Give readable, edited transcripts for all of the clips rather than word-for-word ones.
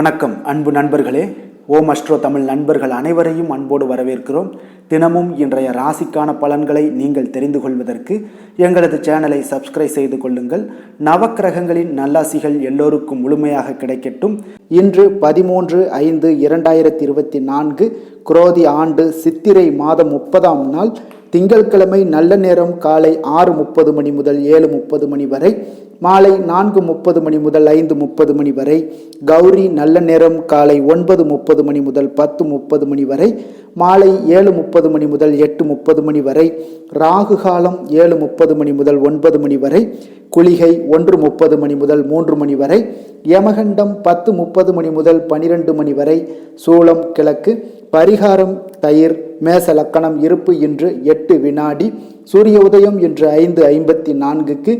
வணக்கம் அன்பு நண்பர்களே. ஓம் அஸ்ட்ரோ தமிழ் நண்பர்கள் அனைவரையும் அன்போடு வரவேற்கிறோம். தினமும் இன்றைய ராசிக்கான பலன்களை நீங்கள் தெரிந்து கொள்வதற்கு எங்களது சேனலை சப்ஸ்கிரைப் செய்து கொள்ளுங்கள். நவக்கிரகங்களின் நல்லாசிகள் எல்லோருக்கும் முழுமையாக கிடைக்கட்டும். இன்று 13/5/2024 குரோதி ஆண்டு சித்திரை மாதம் 30ஆம் நாள் திங்கட்கிழமை. நல்ல நேரம் காலை 6:30 மணி முதல் 7:30 மணி வரை, மாலை 4:30 மணி முதல் 5:30 மணி வரை. கௌரி நல்ல நேரம் காலை 9:30 மணி முதல் 10:30 மணி வரை, மாலை 7:30 மணி முதல் 8:30 மணி வரை. ராகு காலம் 7:30 மணி முதல் 9 மணி வரை. குளிகை 1:30 மணி முதல் 3 மணி வரை. யமகண்டம் 10:30 மணி முதல் 12 மணி வரை. சூலம் கிழக்கு. பரிகாரம் தயிர். மேச லக்கணம். இருப்பு இன்று 8 வினாடி. சூரிய உதயம் இன்று 5:54க்கு.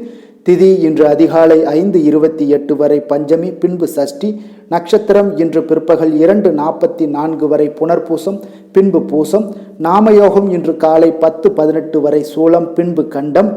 திதி இன்று அதிகாலை 5:28 வரை பஞ்சமி, பின்பு சஷ்டி. நட்சத்திரம் இன்று பிற்பகல் 2:44 வரை புனர்பூசம், பின்பு பூசம். நாமயோகம் இன்று காலை 10:18 வரை சூலம், பின்பு கண்டம்.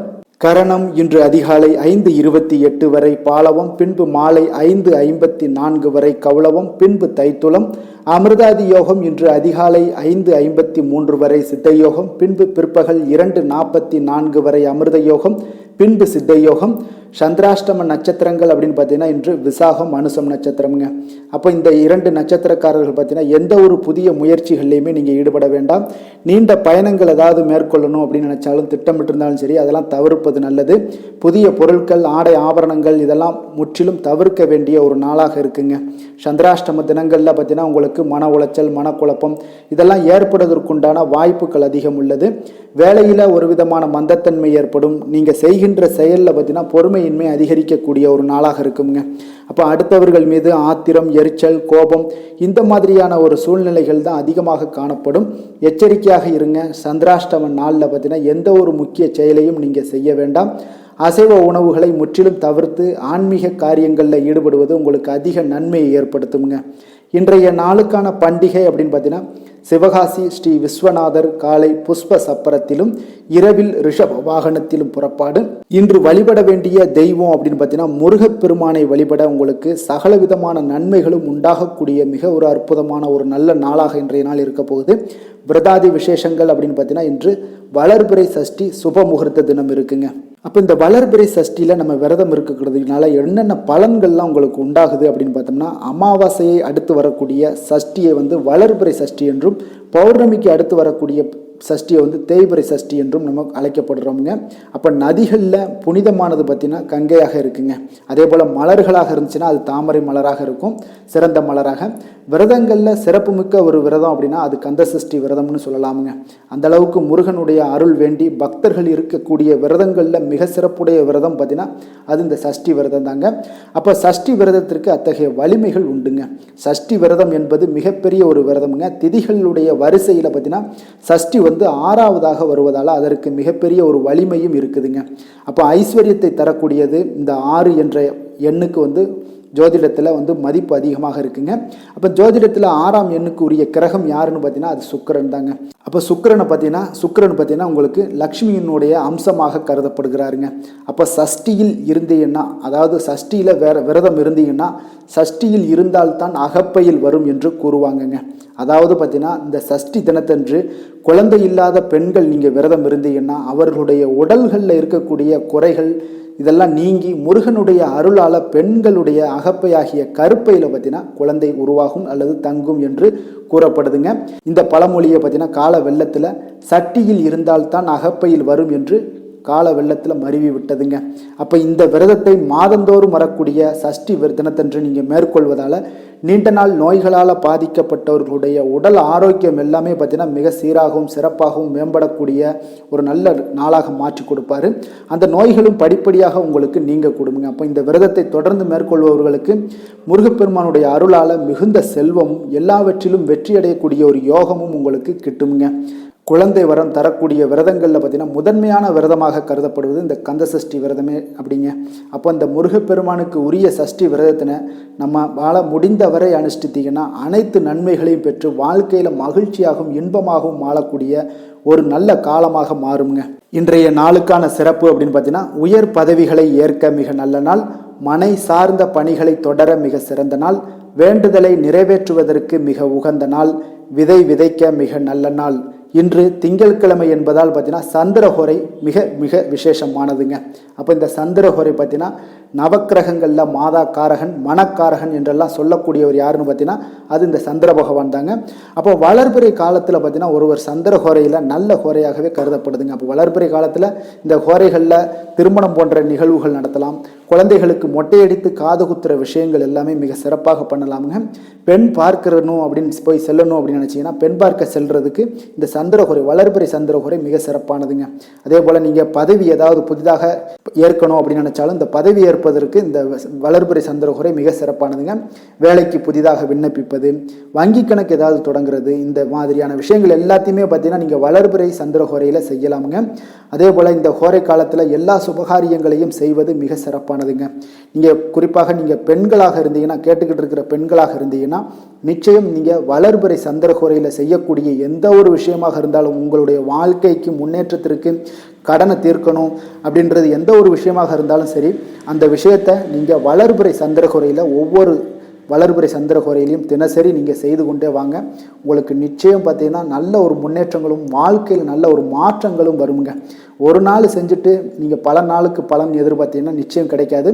கரணம் இன்று அதிகாலை 5:28 வரை பாலவம், பின்பு மாலை 5:54 வரை கௌளவம், பின்பு தைத்துளம். அமிர்தாதி யோகம் இன்று அதிகாலை 5:53 வரை சித்தயோகம், பின்பு பிற்பகல் 2:44 வரை அமிர்த யோகம், பின்பு சித்த யோகம். சந்திராஷ்டம நட்சத்திரங்கள் அப்படின்னு பார்த்தீங்கன்னா இன்று விசாகம், அனுசம் நட்சத்திரம்ங்க. அப்போ இந்த 2 நட்சத்திரக்காரர்கள் பார்த்தீங்கன்னா எந்த ஒரு புதிய முயற்சிகள்லையுமே நீங்கள் ஈடுபட வேண்டாம். நீண்ட பயணங்கள் ஏதாவது மேற்கொள்ளணும் அப்படின்னு நினைச்சாலும், திட்டமிட்டு இருந்தாலும் சரி, அதெல்லாம் தவிர்ப்பது நல்லது. புதிய பொருட்கள், ஆடை ஆபரணங்கள் இதெல்லாம் முற்றிலும் தவிர்க்க வேண்டிய ஒரு நாளாக இருக்குங்க. சந்திராஷ்டம தினங்களில் பார்த்தீங்கன்னா உங்களுக்கு மன உளைச்சல், மனக்குழப்பம் இதெல்லாம் ஏற்படுவதற்குண்டான வாய்ப்புகள் அதிகம் உள்ளது. வேலையில் ஒரு விதமான மந்தத்தன்மை ஏற்படும். நீங்கள் செய்கின்ற செயலில் பார்த்தீங்கன்னா பொறுமையின்மை அதிகரிக்கக்கூடிய ஒரு நாளாக இருக்குங்க. அப்போ அடுத்தவர்கள் மீது ஆத்திரம், எரிச்சல், கோபம் இந்த மாதிரியான ஒரு சூழ்நிலைகள் தான் அதிகமாக காணப்படும். எச்சரிக்கையாக இருங்க. சந்திராஷ்டம நாளில் பார்த்தீங்கன்னா எந்த ஒரு முக்கிய செயலையும் நீங்கள் செய்ய வேண்டாம். அசைவ உணவுகளை முற்றிலும் தவிர்த்து ஆன்மீக காரியங்களில் ஈடுபடுவது உங்களுக்கு அதிக நன்மையை ஏற்படுத்துங்க. இன்றைய நாளுக்கான பண்டிகை அப்படின்னு பார்த்தீங்கன்னா சிவகாசி ஸ்ரீ விஸ்வநாதர் காலை புஷ்ப சப்பரத்திலும் இரவில் ரிஷப வாகனத்திலும் புறப்பாடு. இன்று வழிபட வேண்டிய தெய்வம் அப்படின்னு பார்த்தீங்கன்னா முருகப்பெருமானை வழிபட உங்களுக்கு சகல விதமான நன்மைகளும் உண்டாகக்கூடிய மிக ஒரு அற்புதமான ஒரு நல்ல நாளாக இன்றைய நாள் இருக்க போகுது. விரதாதி விசேஷங்கள் அப்படின்னு பார்த்தீங்கன்னா இன்று வளர்பிறை சஷ்டி சுப முகூர்த்த தினம் இருக்குங்க. அப்போ இந்த வளர்பிறை சஷ்டியில் நம்ம விரதம் இருக்கிறதுனால என்னென்ன பலன்கள்லாம் உங்களுக்கு உண்டாகுது அப்படின்னு பார்த்தோம்னா, அமாவாசையை அடுத்து வரக்கூடிய சஷ்டியை வளர்பிறை சஷ்டி என்றும், பௌர்ணமிக்கு அடுத்து வரக்கூடிய சஷ்டியை தேய்பிறை சஷ்டி என்றும் நம்ம அழைக்கப்படுறோமுங்க. அப்போ நதிகளில் புனிதமானது பார்த்திங்கன்னா கங்கையாக இருக்குங்க. அதே போல் மலர்களாக இருந்துச்சுன்னா அது தாமரை மலராக இருக்கும், சிறந்த மலராக. விரதங்களில் சிறப்புமிக்க ஒரு விரதம் அப்படின்னா அது கந்த சஷ்டி விரதம்னு சொல்லலாமுங்க. அந்த அளவுக்கு முருகனுடைய அருள் வேண்டி பக்தர்கள் இருக்கக்கூடிய விரதங்களில் மிக சிறப்புடைய விரதம் பார்த்திங்கன்னா அது இந்த சஷ்டி விரதம் தாங்க. அப்போ சஷ்டி விரதத்திற்கு அத்தகைய வலிமைகள் உண்டுங்க. சஷ்டி விரதம் என்பது மிகப்பெரிய ஒரு விரதமுங்க. திதிகளுடைய வரிசையில் பார்த்திங்கன்னா சஷ்டி 6ஆவதாக வருவதால் அதற்கு மிகப்பெரிய ஒரு வலிமையும் இருக்குதுங்க. அப்போ ஐஸ்வர்யத்தை தரக்கூடியது இந்த 6 என்ற எண்ணுக்கு ஜோதிடத்தில் மதிப்பு அதிகமாக இருக்குங்க. அப்போ ஜோதிடத்தில் 6ஆம் எண்ணுக்கு உரிய கிரகம் யாருன்னு பார்த்தீங்கன்னா அது சுக்கிரன் தாங்க. அப்போ சுக்கிரன் பார்த்தீங்கன்னா உங்களுக்கு லக்ஷ்மியினுடைய அம்சமாக கருதப்படுகிறாருங்க. அப்போ சஷ்டியில் இருந்தீங்கன்னா, அதாவது சஷ்டியில் விரதம் இருந்தீங்கன்னா, சஷ்டியில் இருந்தால்தான் அகப்பையில் வரும் என்று கூறுவாங்கங்க. அதாவது பார்த்தீங்கன்னா இந்த சஷ்டி தினத்தன்று குழந்தை இல்லாத பெண்கள் நீங்கள் விரதம் இருந்தீங்கன்னா அவர்களுடைய உடல்களில் இருக்கக்கூடிய குறைகள் இதெல்லாம் நீங்கி முருகனுடைய அருளால் பெண்களுடைய அகப்பையாகிய கருப்பையில் பார்த்தீங்கன்னா குழந்தை உருவாகும் அல்லது தங்கும் என்று கூறப்படுதுங்க. இந்த பழமொழியை பார்த்தீங்கன்னா கால வெள்ளத்தில் சட்டியில் இருந்தால்தான் அகப்பையில் வரும் என்று கால வெள்ளத்தில் மருவி விட்டதுங்க. அப்போ இந்த விரதத்தை மாதந்தோறும் வரக்கூடிய சஷ்டி தினத்தன்று நீங்கள் மேற்கொள்வதால் நீண்ட நாள் நோய்களால் பாதிக்கப்பட்டவர்களுடைய உடல் ஆரோக்கியம் எல்லாமே பார்த்தீங்கன்னா மிக சீராகவும் சிறப்பாகவும் மேம்படக்கூடிய ஒரு நல்ல நாளாக மாற்றி கொடுப்பாரு. அந்த நோய்களும் படிப்படியாக உங்களுக்கு நீங்க கொடுங்க. அப்போ இந்த விரதத்தை தொடர்ந்து மேற்கொள்பவர்களுக்கு முருகப்பெருமானுடைய அருளால் மிகுந்த செல்வமும் எல்லாவற்றிலும் வெற்றியடையக்கூடிய ஒரு யோகமும் உங்களுக்கு கிட்டுமுங்க. குழந்தை வரம் தரக்கூடிய விரதங்களில் பார்த்தீங்கன்னா முதன்மையான விரதமாக கருதப்படுவது இந்த கந்த சஷ்டி விரதமே அப்படிங்க. அப்போ அந்த முருகப்பெருமானுக்கு உரிய சஷ்டி விரதத்தினை நம்ம வாழ முடிந்தவரை அனுஷ்டித்தீங்கன்னா அனைத்து நன்மைகளையும் பெற்று வாழ்க்கையில் மகிழ்ச்சியாகவும் இன்பமாகவும் வாழக்கூடிய ஒரு நல்ல காலமாக மாறுங்க. இன்றைய நாளுக்கான சிறப்பு அப்படின்னு பார்த்தீங்கன்னா உயர் பதவிகளை ஏற்க மிக நல்ல நாள். மனை சார்ந்த பணிகளை தொடர மிக சிறந்த நாள், வேண்டுதலை நிறைவேற்றுவதற்கு மிக உகந்த நாள், விதை விதைக்க மிக நல்ல நாள். இன்று திங்கட்கிழமை என்பதால் பார்த்தீங்கன்னா சந்திரஹோரை மிக மிக விசேஷமானதுங்க. அப்போ இந்த சந்திரஹோரை பார்த்தீங்கன்னா நவக்கிரகங்களில் மாதா காரகன் மனக்காரகன் என்றெல்லாம் சொல்லக்கூடியவர் யாருன்னு பார்த்தீங்கன்னா அது இந்த சந்திர பகவான் தாங்க. அப்போ வளர்பிறை காலத்தில் பார்த்தீங்கன்னா ஒருவர் சந்திர ஹோரையில் நல்ல ஹோரையாகவே கருதப்படுதுங்க. அப்போ வளர்பிறை காலத்தில் இந்த ஹோரைகளில் திருமணம் போன்ற நிகழ்வுகள் நடத்தலாம், குழந்தைகளுக்கு மொட்டையடித்து காது குத்துற விஷயங்கள் எல்லாமே மிக சிறப்பாக பண்ணலாமுங்க. பெண் பார்க்கணும் அப்படின்னு போய் செல்லணும் அப்படின்னு நினச்சிங்கன்னா பெண் பார்க்க செல்றதுக்கு இந்த சந்திரஹோரை வளர்பிறை சந்திரஹோரை மிக சிறப்பானதுங்க. அதே போல் நீங்கள் பதவி ஏதாவது புதிதாக ஏற்கணும் அப்படின்னு நினச்சாலும் இந்த பதவி ஏற்பதற்கு இந்த வளர்பிறை சந்திரஹோரை மிக சிறப்பானதுங்க. வேலைக்கு புதிதாக விண்ணப்பிப்பது, வங்கி கணக்கு ஏதாவது தொடங்குறது, இந்த மாதிரியான விஷயங்கள் எல்லாத்தையுமே பார்த்தீங்கன்னா நீங்கள் வளர்பிறை சந்திரஹோரையில் செய்யலாமுங்க. அதே போல் இந்த ஹோரை காலத்தில் எல்லா சுபகாரியங்களையும் செய்வது மிக சிறப்பானதுங்க. நீங்கள் குறிப்பாக நீங்கள் பெண்களாக இருந்தீங்கன்னா, கேட்டுக்கிட்டு இருக்கிற பெண்களாக இருந்தீங்கன்னா நிச்சயம் நீங்கள் வளர்பிறை சந்திரஹோரையில் செய்யக்கூடிய எந்த ஒரு விஷயமாக இருந்தாலும் உங்களுடைய வாழ்க்கைக்கு முன்னேற்றத்திற்கு கடனை தீர்க்கணும் அப்படின்றது எந்த ஒரு விஷயமாக இருந்தாலும் சரி, அந்த விஷயத்தை நீங்கள் வளர்பிறை சந்திரஹோரையில் ஒவ்வொரு வளர்பிறை சந்திரஹோரையிலையும் தினசரி நீங்கள் செய்து கொண்டே வாங்க. உங்களுக்கு நிச்சயம் பார்த்தீங்கன்னா நல்ல ஒரு முன்னேற்றங்களும் வாழ்க்கையில் நல்ல ஒரு மாற்றங்களும் வருங்க. ஒரு நாள் செஞ்சுட்டு நீங்கள் பல நாளுக்கு பலன் எதிர்பார்த்தீங்கன்னா நிச்சயம் கிடைக்காது.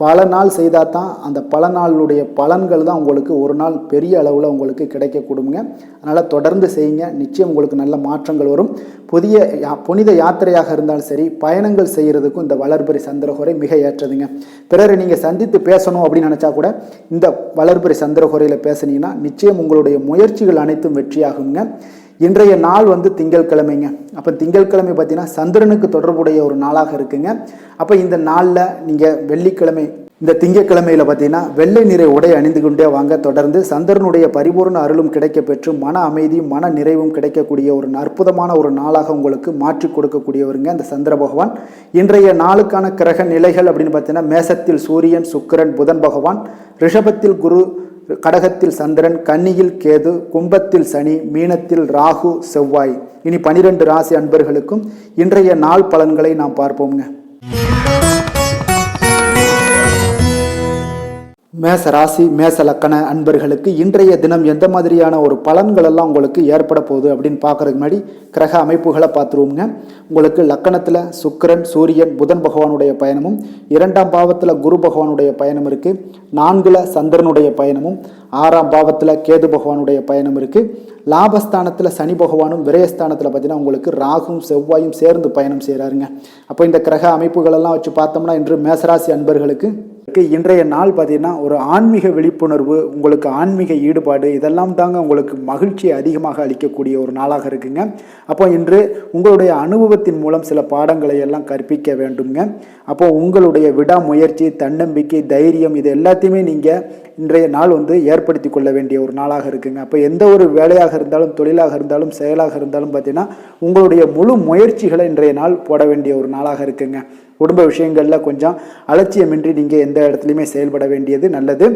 பல நாள் செய்தால் தான் அந்த பல நாளுடைய பலன்கள் தான் உங்களுக்கு ஒரு நாள் பெரிய அளவில் உங்களுக்கு கிடைக்க கொடுங்க. அதனால் தொடர்ந்து செய்யுங்க, நிச்சயம் உங்களுக்கு நல்ல மாற்றங்கள் வரும். புனித யாத்திரையாக இருந்தாலும் சரி, பயணங்கள் செய்கிறதுக்கும் இந்த வளர்பிறை சந்திரஹோரை மிக ஏற்றதுங்க. பிறரை நீங்கள் சந்தித்து பேசணும் அப்படின்னு நினச்சா கூட இந்த வளர்பிறை சந்திரஹோரையில் பேசுனீங்கன்னா நிச்சயம் உங்களுடைய முயற்சிகள் அனைத்தும் வெற்றியாகுங்க. இன்றைய நாள் திங்கட்கிழமைங்க. அப்போ திங்கட்கிழமை பார்த்தீங்கன்னா சந்திரனுக்கு தொடர்புடைய ஒரு நாளாக இருக்குங்க. அப்போ இந்த நாளில் நீங்கள் வெள்ளிக்கிழமை இந்த திங்கட்கிழமையில் பார்த்தீங்கன்னா வெள்ளை நிற உடை அணிந்து கொண்டே வாங்க. தொடர்ந்து சந்திரனுடைய பரிபூர்ண அருளும் கிடைக்க பெற்று மன அமைதியும் மன நிறைவும் கிடைக்கக்கூடிய ஒரு அற்புதமான ஒரு நாளாக உங்களுக்கு மாற்றி கொடுக்கக்கூடியவருங்க இந்த சந்திர பகவான். இன்றைய நாளுக்கான கிரக நிலைகள் அப்படின்னு பார்த்தீங்கன்னா மேசத்தில் சூரியன், சுக்கிரன், புதன் பகவான், ரிஷபத்தில் குரு, கடகத்தில் சந்திரன், கன்னியில் கேது, கும்பத்தில் சனி, மீனத்தில் ராகு, செவ்வாய். இனி 12 ராசி அன்பர்களுக்கும் இன்றைய நாள் பலன்களை நாம் பார்ப்போம்ங்க. மேச ராசி மேச லக்கண அன்பர்களுக்கு இன்றைய தினம் எந்த மாதிரியான ஒரு பலன்கள் எல்லாம் உங்களுக்கு ஏற்பட போகுது அப்படின்னு பார்க்கறதுக்கு முன்னாடி கிரக அமைப்புகளை பார்த்துருவோங்க. உங்களுக்கு லக்கணத்தில் சுக்கிரன், சூரியன், புதன் பகவானுடைய பயணமும், 2ஆம் பாவத்தில் குரு பகவானுடைய பயணம் இருக்குது, 4ல் சந்திரனுடைய பயணமும், 6ஆம் பாவத்தில் கேது பகவானுடைய பயணம் இருக்குது, லாபஸ்தானத்தில் சனி பகவானும், விரயஸ்தானத்தில் பார்த்தீங்கன்னா உங்களுக்கு ராகும் செவ்வாயும் சேர்ந்து பயணம் செய்கிறாருங்க. அப்போ இந்த கிரக அமைப்புகளெல்லாம் வச்சு பார்த்தோம்னா இன்று மேசராசி அன்பர்களுக்கு இன்றைய நாள் பார்த்தீங்கன்னா ஒரு ஆன்மீக விழிப்புணர்வு, உங்களுக்கு ஆன்மீக ஈடுபாடு, இதெல்லாம் தாங்க உங்களுக்கு மகிழ்ச்சியை அதிகமாக அளிக்கக்கூடிய ஒரு நாளாக இருக்குங்க. அப்போ இன்று உங்களுடைய அனுபவத்தின் மூலம் சில பாடங்களை எல்லாம் கற்பிக்க வேண்டுங்க. அப்போ உங்களுடைய விடாமுயற்சி, தன்னம்பிக்கை, தைரியம் இது எல்லாத்தையுமே நீங்கள் இன்றைய நாள் ஏற்படுத்தி கொள்ள வேண்டிய ஒரு நாளாக இருக்குங்க. அப்போ எந்த ஒரு வேலையாக இருந்தாலும், தொழிலாக இருந்தாலும், செயலாக இருந்தாலும் பார்த்தீங்கன்னா உங்களுடைய முழு முயற்சிகளை இன்றைய நாள் போட வேண்டிய ஒரு நாளாக இருக்குங்க. குடும்ப விஷயங்களில் கொஞ்சம் அலட்சியமின்றி நீங்கள் எந்த இடத்துலையுமே செயல்பட வேண்டியது நல்லது.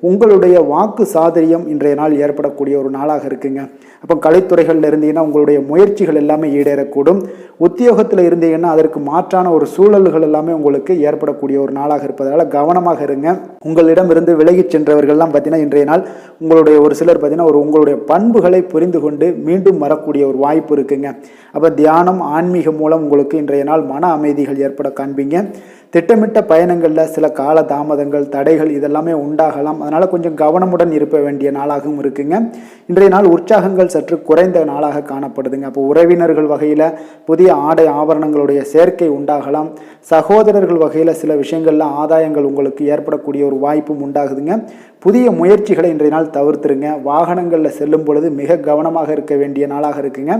உங்களுடைய வாக்கு சாதுரியம் இன்றைய நாள் ஏற்படக்கூடிய ஒரு நாளாக இருக்குங்க. அப்போ கலைத்துறைகளில் இருந்தீங்கன்னா உங்களுடைய முயற்சிகள் எல்லாமே ஈடேறக்கூடும். உத்தியோகத்தில் இருந்தீங்கன்னா அதற்கு மாற்றான ஒரு சூழல்கள் எல்லாமே உங்களுக்கு ஏற்படக்கூடிய ஒரு நாளாக இருப்பதால் கவனமாக இருங்க. உங்களிடம் இருந்து விலகி சென்றவர்கள்லாம் பார்த்தீங்கன்னா இன்றைய நாள் உங்களுடைய ஒரு சிலர் பார்த்தீங்கன்னா உங்களுடைய பண்புகளை புரிந்து கொண்டு மீண்டும் வரக்கூடிய ஒரு வாய்ப்பு இருக்குங்க. அப்போ தியானம், ஆன்மீகம் மூலம் உங்களுக்கு இன்றைய நாள் மன அமைதிகள் ஏற்பட காண்பீங்க. திட்டமிட்ட பயணங்களில் சில கால தாமதங்கள், தடைகள் இதெல்லாமே உண்டாகலாம். அதனால் கொஞ்சம் கவனமுடன் இருக்க வேண்டிய நாளாகவும் இருக்குங்க. இன்றைய நாள் உற்சாகங்கள் சற்று குறைந்த நாளாக காணப்படுதுங்க. அப்போ உறவினர்கள் வகையில் புதிய ஆடை ஆபரணங்களுடைய சேர்க்கை உண்டாகலாம். சகோதரர்கள் வகையில் சில விஷயங்களில் ஆதாயங்கள் உங்களுக்கு ஏற்படக்கூடிய ஒரு வாய்ப்பும் உண்டாகுதுங்க. புதிய முயற்சிகளை இன்றைய நாள் தவிர்த்துருங்க. வாகனங்களில் செல்லும் பொழுது மிக கவனமாக இருக்க வேண்டிய நாளாக இருக்குங்க.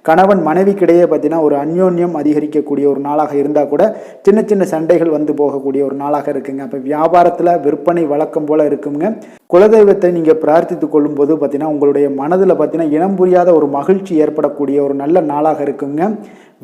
கணவன் மனைவிக்கிடையே பார்த்தீங்கன்னா ஒரு அந்யோன்யம் அதிகரிக்கக்கூடிய ஒரு நாளாக இருந்தால் கூட சின்ன சின்ன சண்டைகள் போகக்கூடிய ஒரு நாளாக இருக்குங்க. அப்போ வியாபாரத்தில் விற்பனை வழக்கம் போல் இருக்குங்க. குலதெய்வத்தை நீங்கள் பிரார்த்தித்து கொள்ளும் போது பார்த்தீங்கன்னா உங்களுடைய மனதில் பார்த்தீங்கன்னா இனம் புரியாத ஒரு மகிழ்ச்சி ஏற்படக்கூடிய ஒரு நல்ல நாளாக இருக்குங்க.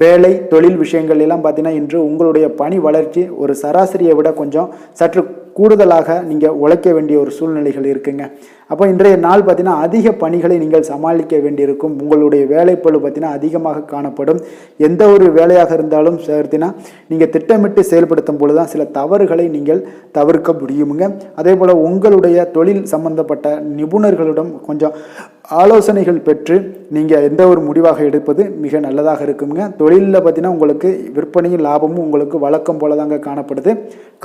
வேலை, தொழில் விஷயங்கள் எல்லாம் பார்த்தீங்கன்னா இன்று உங்களுடைய பணி வளர்ச்சி ஒரு சராசரியை விட கொஞ்சம் சற்று கூடுதலாக நீங்கள் உழைக்க வேண்டிய ஒரு சூழ்நிலைகள் இருக்குங்க. அப்போ இன்றைய நாள் பார்த்தீங்கன்னா அதிக பணிகளை நீங்கள் சமாளிக்க வேண்டியிருக்கும். உங்களுடைய வேலைப்பளு பார்த்தீங்கன்னா அதிகமாக காணப்படும். எந்த ஒரு வேலையாக இருந்தாலும் பார்த்தீங்கன்னா நீங்கள் திட்டமிட்டு செயல்படுத்தும் பொழுது தான் சில தவறுகளை நீங்கள் தவிர்க்க முடியுமுங்க. அதே போல் உங்களுடைய தொழில் சம்பந்தப்பட்ட நிபுணர்களிடம் கொஞ்சம் ஆலோசனைகள் பெற்று நீங்கள் எந்த ஒரு முடிவாக எடுப்பது மிக நல்லதாக இருக்குங்க. தொழிலில் பார்த்தீங்கன்னா உங்களுக்கு விற்பனையும் லாபமும் உங்களுக்கு வழக்கம் போல தாங்க காணப்படுது.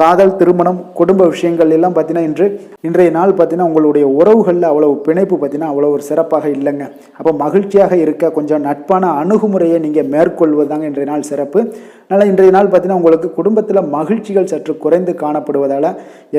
காதல், திருமணம், குடும்ப விஷயங்கள் எல்லாம் பார்த்தீங்கன்னா இன்றைய நாள் பார்த்தீங்கன்னா உங்களுடைய உறவுகளில் அவ்வளவு பிணைப்பு பார்த்தீங்கன்னா அவ்வளோ ஒரு சிறப்பாக இல்லைங்க. அப்போ மகிழ்ச்சியாக இருக்க கொஞ்சம் நட்பான அணுகுமுறையை நீங்கள் மேற்கொள்வது தாங்க இன்றைய நாள் சிறப்பு. அதனால் இன்றைய நாள் பார்த்தீங்கன்னா உங்களுக்கு குடும்பத்தில் மகிழ்ச்சிகள் சற்று குறைந்து காணப்படுவதால்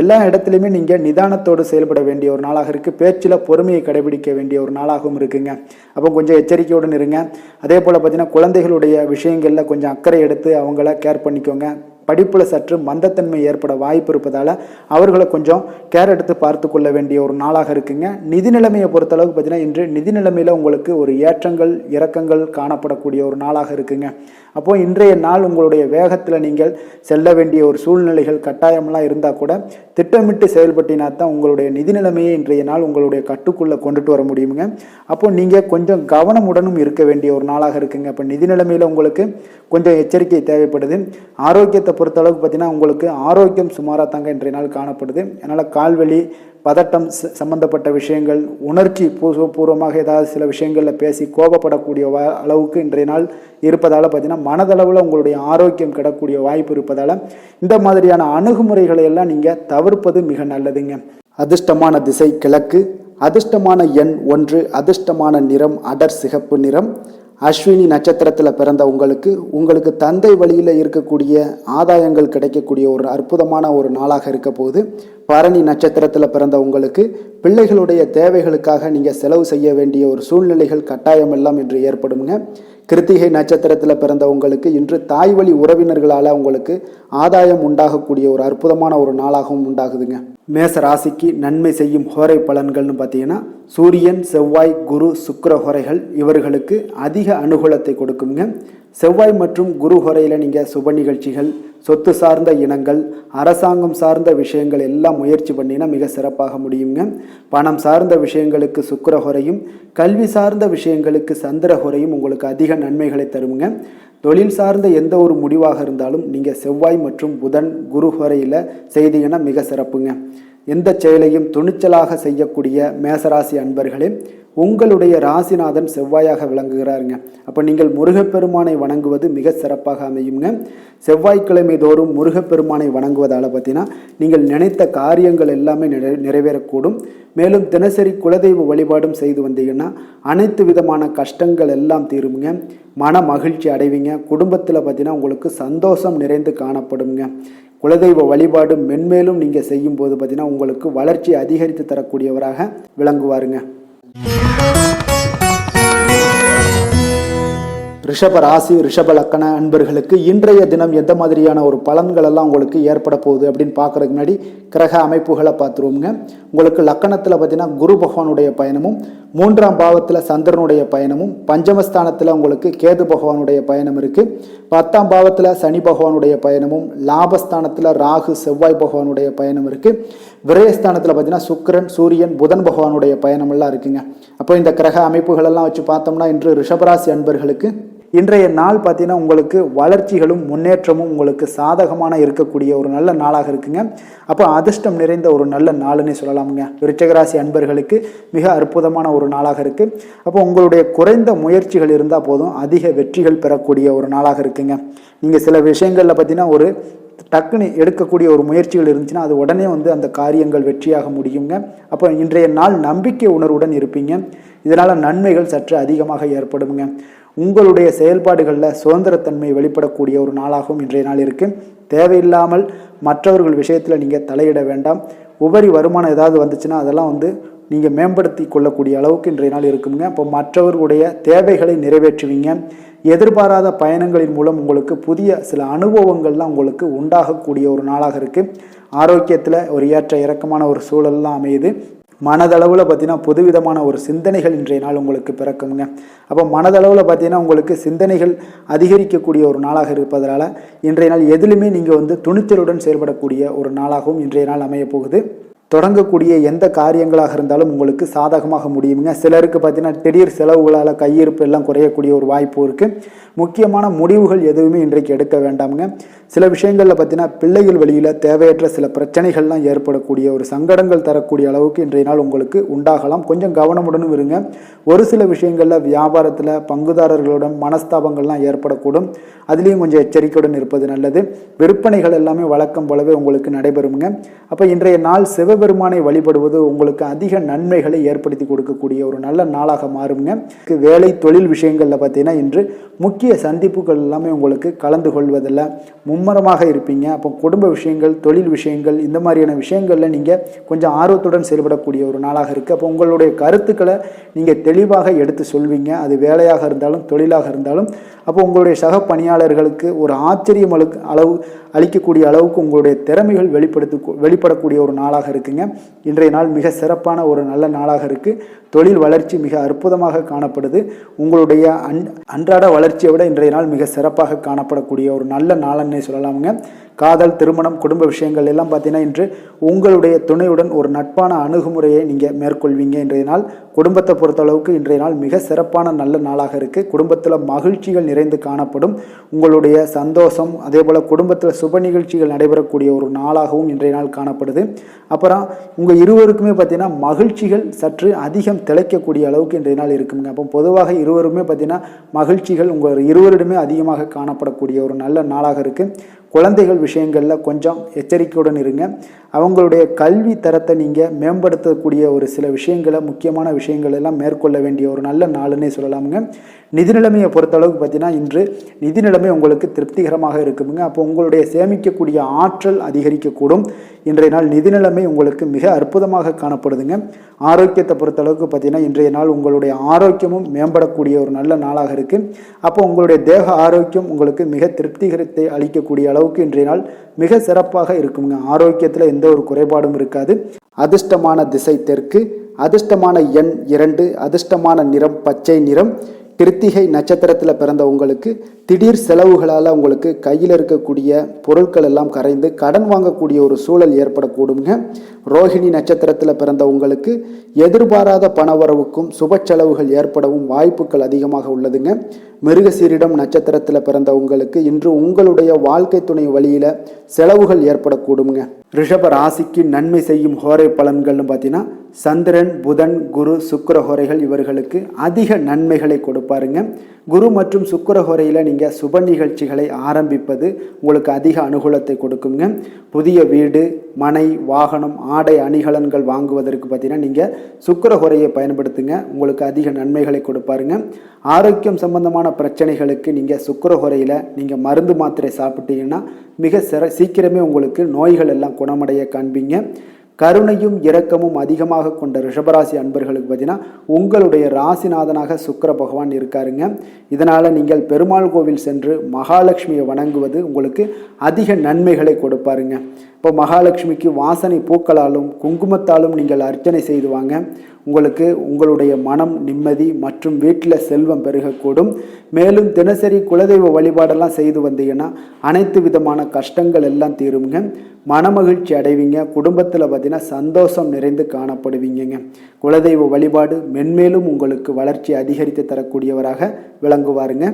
எல்லா இடத்துலையுமே நீங்கள் நிதானத்தோடு செயல்பட வேண்டிய ஒரு நாளாக இருக்குது. பேச்சில் பொறுமையை கடைபிடிக்க வேண்டிய ஒரு நாளாகவும் இருக்குங்க. அப்போ கொஞ்சம் எச்சரிக்கையுடன் இருங்க. அதே போல் பார்த்தீங்கன்னா குழந்தைகளுடைய விஷயங்களில் கொஞ்சம் அக்கறை எடுத்து அவங்கள கேர் பண்ணிக்கோங்க. படிப்பில் சற்று மந்தத்தன்மை ஏற்பட வாய்ப்பு இருப்பதால் அவர்களை கொஞ்சம் கேர் எடுத்து பார்த்து கொள்ள வேண்டிய ஒரு நாளாக இருக்குங்க. நிதி நிலைமையை பொறுத்தளவுக்கு பார்த்தீங்கன்னா இன்று நிதி நிலைமையில் உங்களுக்கு ஒரு ஏற்றங்கள் இறக்கங்கள் காணப்படக்கூடிய ஒரு நாளாக இருக்குங்க. அப்போது இன்றைய நாள் உங்களுடைய வேகத்தில் நீங்கள் செல்ல வேண்டிய ஒரு சூழ்நிலைகள் கட்டாயமெல்லாம் இருந்தால் கூட திட்டமிட்டு செயல்பட்டினா தான் உங்களுடைய நிதி நிலைமையை இன்றைய நாள் உங்களுடைய கட்டுக்குள்ளே கொண்டுட்டு வர முடியுங்க. அப்போ நீங்கள் கொஞ்சம் கவனமுடனும் இருக்க வேண்டிய ஒரு நாளாக இருக்குங்க. அப்போ நிதி நிலைமையில் உங்களுக்கு கொஞ்சம் எச்சரிக்கை தேவைப்படுது. ஆரோக்கியத்தை பொறுத்தளவுக்கு பார்த்தீங்கன்னா உங்களுக்கு ஆரோக்கியம் சுமாராக தாங்க இன்றைய நாள் காணப்படுது. அதனால் கால்வலி, பதட்டம் சம்பந்தப்பட்ட விஷயங்கள், உணர்ச்சி பூர்வமாக ஏதாவது சில விஷயங்களில் பேசி கோபப்படக்கூடிய அளவுக்கு இன்றைய நாள் இருப்பதால் பார்த்தீங்கன்னா மனதளவில் உங்களுடைய ஆரோக்கியம் கிடக்கூடிய வாய்ப்பு இருப்பதால் இந்த மாதிரியான அணுகுமுறைகளை எல்லாம் நீங்கள் தவிர்ப்பது மிக நல்லதுங்க. அதிர்ஷ்டமான திசை கிழக்கு, அதிர்ஷ்டமான எண் 1, அதிர்ஷ்டமான நிறம் அடர் சிகப்பு நிறம். அஸ்வினி நட்சத்திரத்தில் பிறந்த உங்களுக்கு தந்தை வழியில் இருக்கக்கூடிய ஆதாயங்கள் கிடைக்கக்கூடிய ஒரு அற்புதமான ஒரு நாளாக இருக்க போகுது. பரணி நட்சத்திரத்தில் பிறந்த உங்களுக்கு பிள்ளைகளுடைய தேவைகளுக்காக நீங்கள் செலவு செய்ய வேண்டிய ஒரு சூழ்நிலைகள் கட்டாயம் எல்லாம் இன்று ஏற்படுங்க. கிருத்திகை நட்சத்திரத்தில் பிறந்த உங்களுக்கு இன்று தாய் வழி உறவினர்களால் உங்களுக்கு ஆதாயம் உண்டாகக்கூடிய ஒரு அற்புதமான ஒரு நாளாகவும் உண்டாகுதுங்க. மேச ராசிக்கு நன்மை செய்யும் ஹோரை பலன்கள்னு பார்த்தீங்கன்னா சூரியன், செவ்வாய், குரு, சுக்கிர ஹோரைகள் இவர்களுக்கு அதிக அனுகூலத்தை கொடுக்குங்க. செவ்வாய் மற்றும் குரு ஹோரையில் நீங்கள் சுப நிகழ்ச்சிகள், சொத்து சார்ந்த இனங்கள், அரசாங்கம் சார்ந்த விஷயங்கள் எல்லாம் முயற்சி பண்ணினா மிக சிறப்பாக முடியுங்க. பணம் சார்ந்த விஷயங்களுக்கு சுக்கிர ஹோரையும், கல்வி சார்ந்த விஷயங்களுக்கு சந்திர ஹோரையும் உங்களுக்கு அதிக நன்மைகளை தருங்க. தொழில் சார்ந்த எந்த ஒரு முடிவாக இருந்தாலும் நீங்கள் செவ்வாய் மற்றும் புதன், குரு ஹோரையில் செய்தீங்கன்னா மிக சிறப்புங்க. எந்த செயலையும் துணிச்சலாக செய்யக்கூடிய மேசராசி அன்பர்களே, உங்களுடைய ராசிநாதன் செவ்வாயாக விளங்குகிறாருங்க. அப்போ நீங்கள் முருகப்பெருமானை வணங்குவது மிக சிறப்பாக அமையுங்க. செவ்வாய்க்கிழமை தோறும் முருகப்பெருமானை வணங்குவதால் பார்த்தீங்கன்னா நீங்கள் நினைத்த காரியங்கள் எல்லாமே நிறைவேறக்கூடும். மேலும் தினசரி குலதெய்வ வழிபாடும் செய்து வந்தீங்கன்னா அனைத்து விதமான கஷ்டங்கள் எல்லாம் தீருமுங்க. மன மகிழ்ச்சி அடைவீங்க. குடும்பத்தில் பார்த்தீங்கன்னா உங்களுக்கு சந்தோஷம் நிறைந்து காணப்படுங்க. குலதெய்வ வழிபாடு மென்மேலும் நீங்கள் செய்யும்போது பார்த்தீங்கன்னா உங்களுக்கு வளர்ச்சி அதிகரித்து தரக்கூடியவராக விளங்குவாருங்க. ரிஷப ராசி, ரிஷப லக்கண அன்பர்களுக்கு இன்றைய தினம் எந்த மாதிரியான ஒரு பலன்கள் எல்லாம் உங்களுக்கு ஏற்பட போகுது அப்படின்னு பார்க்கறதுக்கு முன்னாடி கிரக அமைப்புகளை பார்த்துருவோங்க. உங்களுக்கு லக்கணத்தில் பார்த்தீங்கன்னா குரு பகவானுடைய பயணமும், 3ஆம் பாவத்தில் சந்திரனுடைய பயணமும், பஞ்சமஸ்தானத்தில் உங்களுக்கு கேது பகவானுடைய பயணம் இருக்குது. 10ஆம் பாவத்தில் சனி பகவானுடைய பயணமும், லாபஸ்தானத்தில் ராகு செவ்வாய் பகவானுடைய பயணம் இருக்குது. விரயஸ்தானத்தில் பார்த்தீங்கன்னா சுக்கிரன், சூரியன், புதன் பகவானுடைய பயணம் எல்லாம் இருக்குங்க. அப்போ இந்த கிரக அமைப்புகளெல்லாம் வச்சு பார்த்தோம்னா இன்று ரிஷபராசி அன்பர்களுக்கு இன்றைய நாள் பார்த்தீங்கன்னா உங்களுக்கு வளர்ச்சிகளும் முன்னேற்றமும் உங்களுக்கு சாதகமான இருக்கக்கூடிய ஒரு நல்ல நாளாக இருக்குங்க. அப்போ அதிர்ஷ்டம் நிறைந்த ஒரு நல்ல நாளுன்னே சொல்லலாமுங்க. விருச்சிகராசி அன்பர்களுக்கு மிக அற்புதமான ஒரு நாளாக இருக்குது. அப்போ உங்களுடைய குறைந்த முயற்சிகள் இருந்தால் போதும் அதிக வெற்றிகள் பெறக்கூடிய ஒரு நாளாக இருக்குங்க. நீங்கள் சில விஷயங்களில் பார்த்தீங்கன்னா ஒரு டக்குன்னு எடுக்கக்கூடிய ஒரு முயற்சிகள் இருந்துச்சுன்னா அது உடனே அந்த காரியங்கள் வெற்றியாக முடியுங்க. அப்போ இன்றைய நாள் நம்பிக்கை உணர்வுடன் இருப்பீங்க. இதனால் நன்மைகள் சற்று அதிகமாக ஏற்படுங்க. உங்களுடைய செயல்பாடுகளில் சுதந்திரத்தன்மை வெளிப்படக்கூடிய ஒரு நாளாகவும் இன்றைய நாள் இருக்குது. தேவையில்லாமல் மற்றவர்கள் விஷயத்தில் நீங்கள் தலையிட வேண்டாம். உபரி வருமானம் ஏதாவது வந்துச்சுன்னா அதெல்லாம் நீங்கள் மேம்படுத்தி கொள்ளக்கூடிய அளவுக்கு இன்றைய நாள் இருக்குங்க. இப்போ மற்றவர்களுடைய தேவைகளை நிறைவேற்றுவீங்க. எதிர்பாராத பயணங்களின் மூலம் உங்களுக்கு புதிய சில அனுபவங்கள்லாம் உங்களுக்கு உண்டாகக்கூடிய ஒரு நாளாக இருக்குது. ஆரோக்கியத்தில் ஒரு ஏற்ற இறக்கமான ஒரு சூழல்லாம் அமையுது. மனதளவில் பார்த்தீங்கன்னா புதுவிதமான ஒரு சிந்தனைகள் இன்றைய நாள் உங்களுக்கு பிறக்குங்க. அப்போ மனதளவில் பார்த்தீங்கன்னா உங்களுக்கு சிந்தனைகள் அதிகரிக்கக்கூடிய ஒரு நாளாக இருப்பதனால இன்றைய நாள் எதிலுமே நீங்கள் துணிச்சலுடன் செயல்படக்கூடிய ஒரு நாளாகவும் இன்றைய நாள் அமைய போகுது. தொடங்கக்கூடிய எந்த காரியங்களாக இருந்தாலும் உங்களுக்கு சாதகமாக முடியுங்க. சிலருக்கு பார்த்தீங்கன்னா திடீர் செலவுகளால் கையிருப்பு எல்லாம் குறையக்கூடிய ஒரு வாய்ப்பு இருக்குது. முக்கியமான முடிவுகள் எதுவுமே இன்றைக்கு எடுக்க வேண்டாமுங்க. சில விஷயங்களில் பார்த்தீங்கன்னா பிள்ளைகள் வழியில் தேவையற்ற சில பிரச்சனைகள்லாம் ஏற்படக்கூடிய ஒரு சங்கடங்கள் தரக்கூடிய அளவுக்கு இன்றைய நாள் உங்களுக்கு உண்டாகலாம். கொஞ்சம் கவனமுடனும் இருங்க. ஒரு சில விஷயங்களில் வியாபாரத்தில் பங்குதாரர்களுடன் மனஸ்தாபங்கள்லாம் ஏற்படக்கூடும். அதுலேயும் கொஞ்சம் எச்சரிக்கையுடன் இருப்பது நல்லது. விற்பனைகள் எல்லாமே வழக்கம் போலவே உங்களுக்கு நடைபெறுங்க. அப்போ இன்றைய நாள் சிவபெருமானை வழிபடுவது உங்களுக்கு அதிக நன்மைகளை ஏற்படுத்தி கொடுக்கக்கூடிய ஒரு நல்ல நாளாக மாறுங்க. வேலை தொழில் விஷயங்களில் பார்த்தீங்கன்னா இன்று முக்கிய சந்திப்புகள் எல்லாமே உங்களுக்கு கலந்து கொள்வதில் மும்மரமாக இருப்பீங்க. அப்போ குடும்ப விஷயங்கள், தொழில் விஷயங்கள், இந்த மாதிரியான விஷயங்களில் நீங்கள் கொஞ்சம் ஆர்வத்துடன் செயல்படக்கூடிய ஒரு நாளாக இருக்குது. அப்போ உங்களுடைய கருத்துக்களை நீங்கள் தெளிவாக எடுத்து சொல்வீங்க. அது வேலையாக இருந்தாலும் தொழிலாக இருந்தாலும். அப்போ உங்களுடைய சக பணியாளர்களுக்கு ஒரு ஆச்சரியம் அளிக்கக்கூடிய அளவுக்கு உங்களுடைய திறமைகள் வெளிப்படக்கூடிய ஒரு நாளாக இருக்குங்க. இன்றைய நாள் மிக சிறப்பான ஒரு நல்ல நாளாக இருக்குது. தொழில் வளர்ச்சி மிக அற்புதமாக காணப்படுது. உங்களுடைய அன்றாட வளர்ச்சியை விட இன்றைய நாள் மிக சிறப்பாக காணப்படக்கூடிய ஒரு நல்ல நாளன்னே சொல்லலாமுங்க. காதல், திருமணம், குடும்ப விஷயங்கள் எல்லாம் பார்த்தீங்கன்னா இன்று உங்களுடைய துணையுடன் ஒரு நட்பான அணுகுமுறையை நீங்கள் மேற்கொள்வீங்க. இன்றைய நாள் குடும்பத்தை பொறுத்தளவுக்கு இன்றைய நாள் மிக சிறப்பான நல்ல நாளாக இருக்குது. குடும்பத்தில் மகிழ்ச்சிகள் நிறைந்து காணப்படும். உங்களுடைய சந்தோஷம், அதே போல் குடும்பத்தில் சுப நிகழ்ச்சிகள் நடைபெறக்கூடிய ஒரு நாளாகவும் இன்றைய நாள் காணப்படுது. அப்புறம் உங்கள் இருவருக்குமே பார்த்தீங்கன்னா மகிழ்ச்சிகள் சற்று அதிகம் திளைக்கக்கூடிய அளவுக்கு இன்றைய நாள் இருக்குங்க. அப்போ பொதுவாக இருவருமே பார்த்தீங்கன்னா மகிழ்ச்சிகள் உங்கள் இருவரிடமே அதிகமாக காணப்படக்கூடிய ஒரு நல்ல நாளாக இருக்குது. குழந்தைகள் விஷயங்களில் கொஞ்சம் எச்சரிக்கையுடன் இருங்க. அவங்களுடைய கல்வி தரத்தை நீங்கள் மேம்படுத்தக்கூடிய ஒரு சில விஷயங்களை, முக்கியமான விஷயங்கள் எல்லாம் மேற்கொள்ள வேண்டிய ஒரு நல்ல நாளுன்னே சொல்லலாமுங்க. நிதி நிலைமையை பொறுத்தளவுக்கு பார்த்தீங்கன்னா இன்று நிதி நிலைமை உங்களுக்கு திருப்திகரமாக இருக்குங்க. அப்போ உங்களுடைய சேமிக்கக்கூடிய ஆற்றல் அதிகரிக்கக்கூடும். இன்றைய நாள் நிதி நிலைமை உங்களுக்கு மிக அற்புதமாக காணப்படுதுங்க. ஆரோக்கியத்தை பொறுத்தளவுக்கு பார்த்தீங்கன்னா இன்றைய நாள் உங்களுடைய ஆரோக்கியமும் மேம்படக்கூடிய ஒரு நல்ல நாளாக இருக்குது. அப்போ உங்களுடைய தேக ஆரோக்கியம் உங்களுக்கு மிக திருப்திகரத்தை அளிக்கக்கூடிய அளவுக்கு இன்றைய நாள் மிக சிறப்பாக இருக்குங்க. ஆரோக்கியத்தில் எந்த ஒரு குறைபாடும் இருக்காது. அதிர்ஷ்டமான திசை தெற்கு, அதிர்ஷ்டமான எண் 2, அதிர்ஷ்டமான நிறம் பச்சை நிறம். கிருத்திகை நட்சத்திரத்தில் பிறந்த உங்களுக்கு திடீர் செலவுகளால் உங்களுக்கு கையில் இருக்கக்கூடிய பொருட்கள் எல்லாம் கரைந்து கடன் வாங்கக்கூடிய ஒரு சூழல் ஏற்படக்கூடுங்க. ரோஹிணி நட்சத்திரத்தில் பிறந்த உங்களுக்கு எதிர்பாராத பணவரவுக்கும் சுப செலவுகள் ஏற்படவும் வாய்ப்புகள் அதிகமாக உள்ளதுங்க. மிருகசீரிடம் நட்சத்திரத்தில் பிறந்த உங்களுக்கு இன்று உங்களுடைய வாழ்க்கை துணை வழியில் செலவுகள் ஏற்படக்கூடுங்க. ரிஷப ராசிக்கு நன்மை செய்யும் ஹோரை பலன்கள்னு பார்த்தீங்கன்னா சந்திரன், புதன், குரு, சுக்கிர ஹோரைகள் இவர்களுக்கு அதிக நன்மைகளை கொடுப்பாருங்க. குரு மற்றும் சுக்கிர ஹோரையில் நீங்கள் சுப நிகழ்ச்சிகளை ஆரம்பிப்பது உங்களுக்கு அதிக அனுகூலத்தை கொடுக்குங்க. புதிய வீடு, மனை, வாகனம், ஆடை அணிகலன்கள் வாங்குவதற்கு பார்த்தீங்கன்னா நீங்கள் சுக்கிர ஹோரையை பயன்படுத்துங்க. உங்களுக்கு அதிக நன்மைகளை கொடுப்பாருங்க. ஆரோக்கியம் சம்பந்தமான பிரச்சனைகளுக்கு நீங்கள் சுக்கிர ஹோரையில் நீங்கள் மருந்து மாத்திரை சாப்பிட்டீங்கன்னா மிக சீக்கிரமே உங்களுக்கு நோய்கள் எல்லாம் குணமடைய காண்பீங்க. கருணையும் இரக்கமும் அதிகமாக கொண்ட ரிஷபராசி அன்பர்களுக்கு பார்த்தீங்கன்னா உங்களுடைய ராசிநாதனாக சுக்கிர பகவான் இருக்காருங்க. இதனால் நீங்கள் பெருமாள் கோவில் சென்று மகாலட்சுமியை வணங்குவது உங்களுக்கு அதிக நன்மைகளை கொடுப்பாருங்க. இப்போ மகாலட்சுமிக்கு வாசனை பூக்களாலும் குங்குமத்தாலும் நீங்கள் அர்ச்சனை செய்து வாங்க. உங்களுக்கு உங்களுடைய மனம் நிம்மதி மற்றும் வீட்டில் செல்வம் பெருகக்கூடும். மேலும் தினசரி குலதெய்வ வழிபாடெல்லாம் செய்து வந்தீங்கன்னா அனைத்து விதமான கஷ்டங்கள் எல்லாம் தீருங்க. மனமகிழ்ச்சி அடைவீங்க. குடும்பத்தில் பார்த்தீங்கன்னா சந்தோஷம் நிறைந்து காணப்படுவீங்க. குலதெய்வ வழிபாடு மென்மேலும் உங்களுக்கு வளர்ச்சி அதிகரித்து தரக்கூடியவராக விளங்குவாருங்க.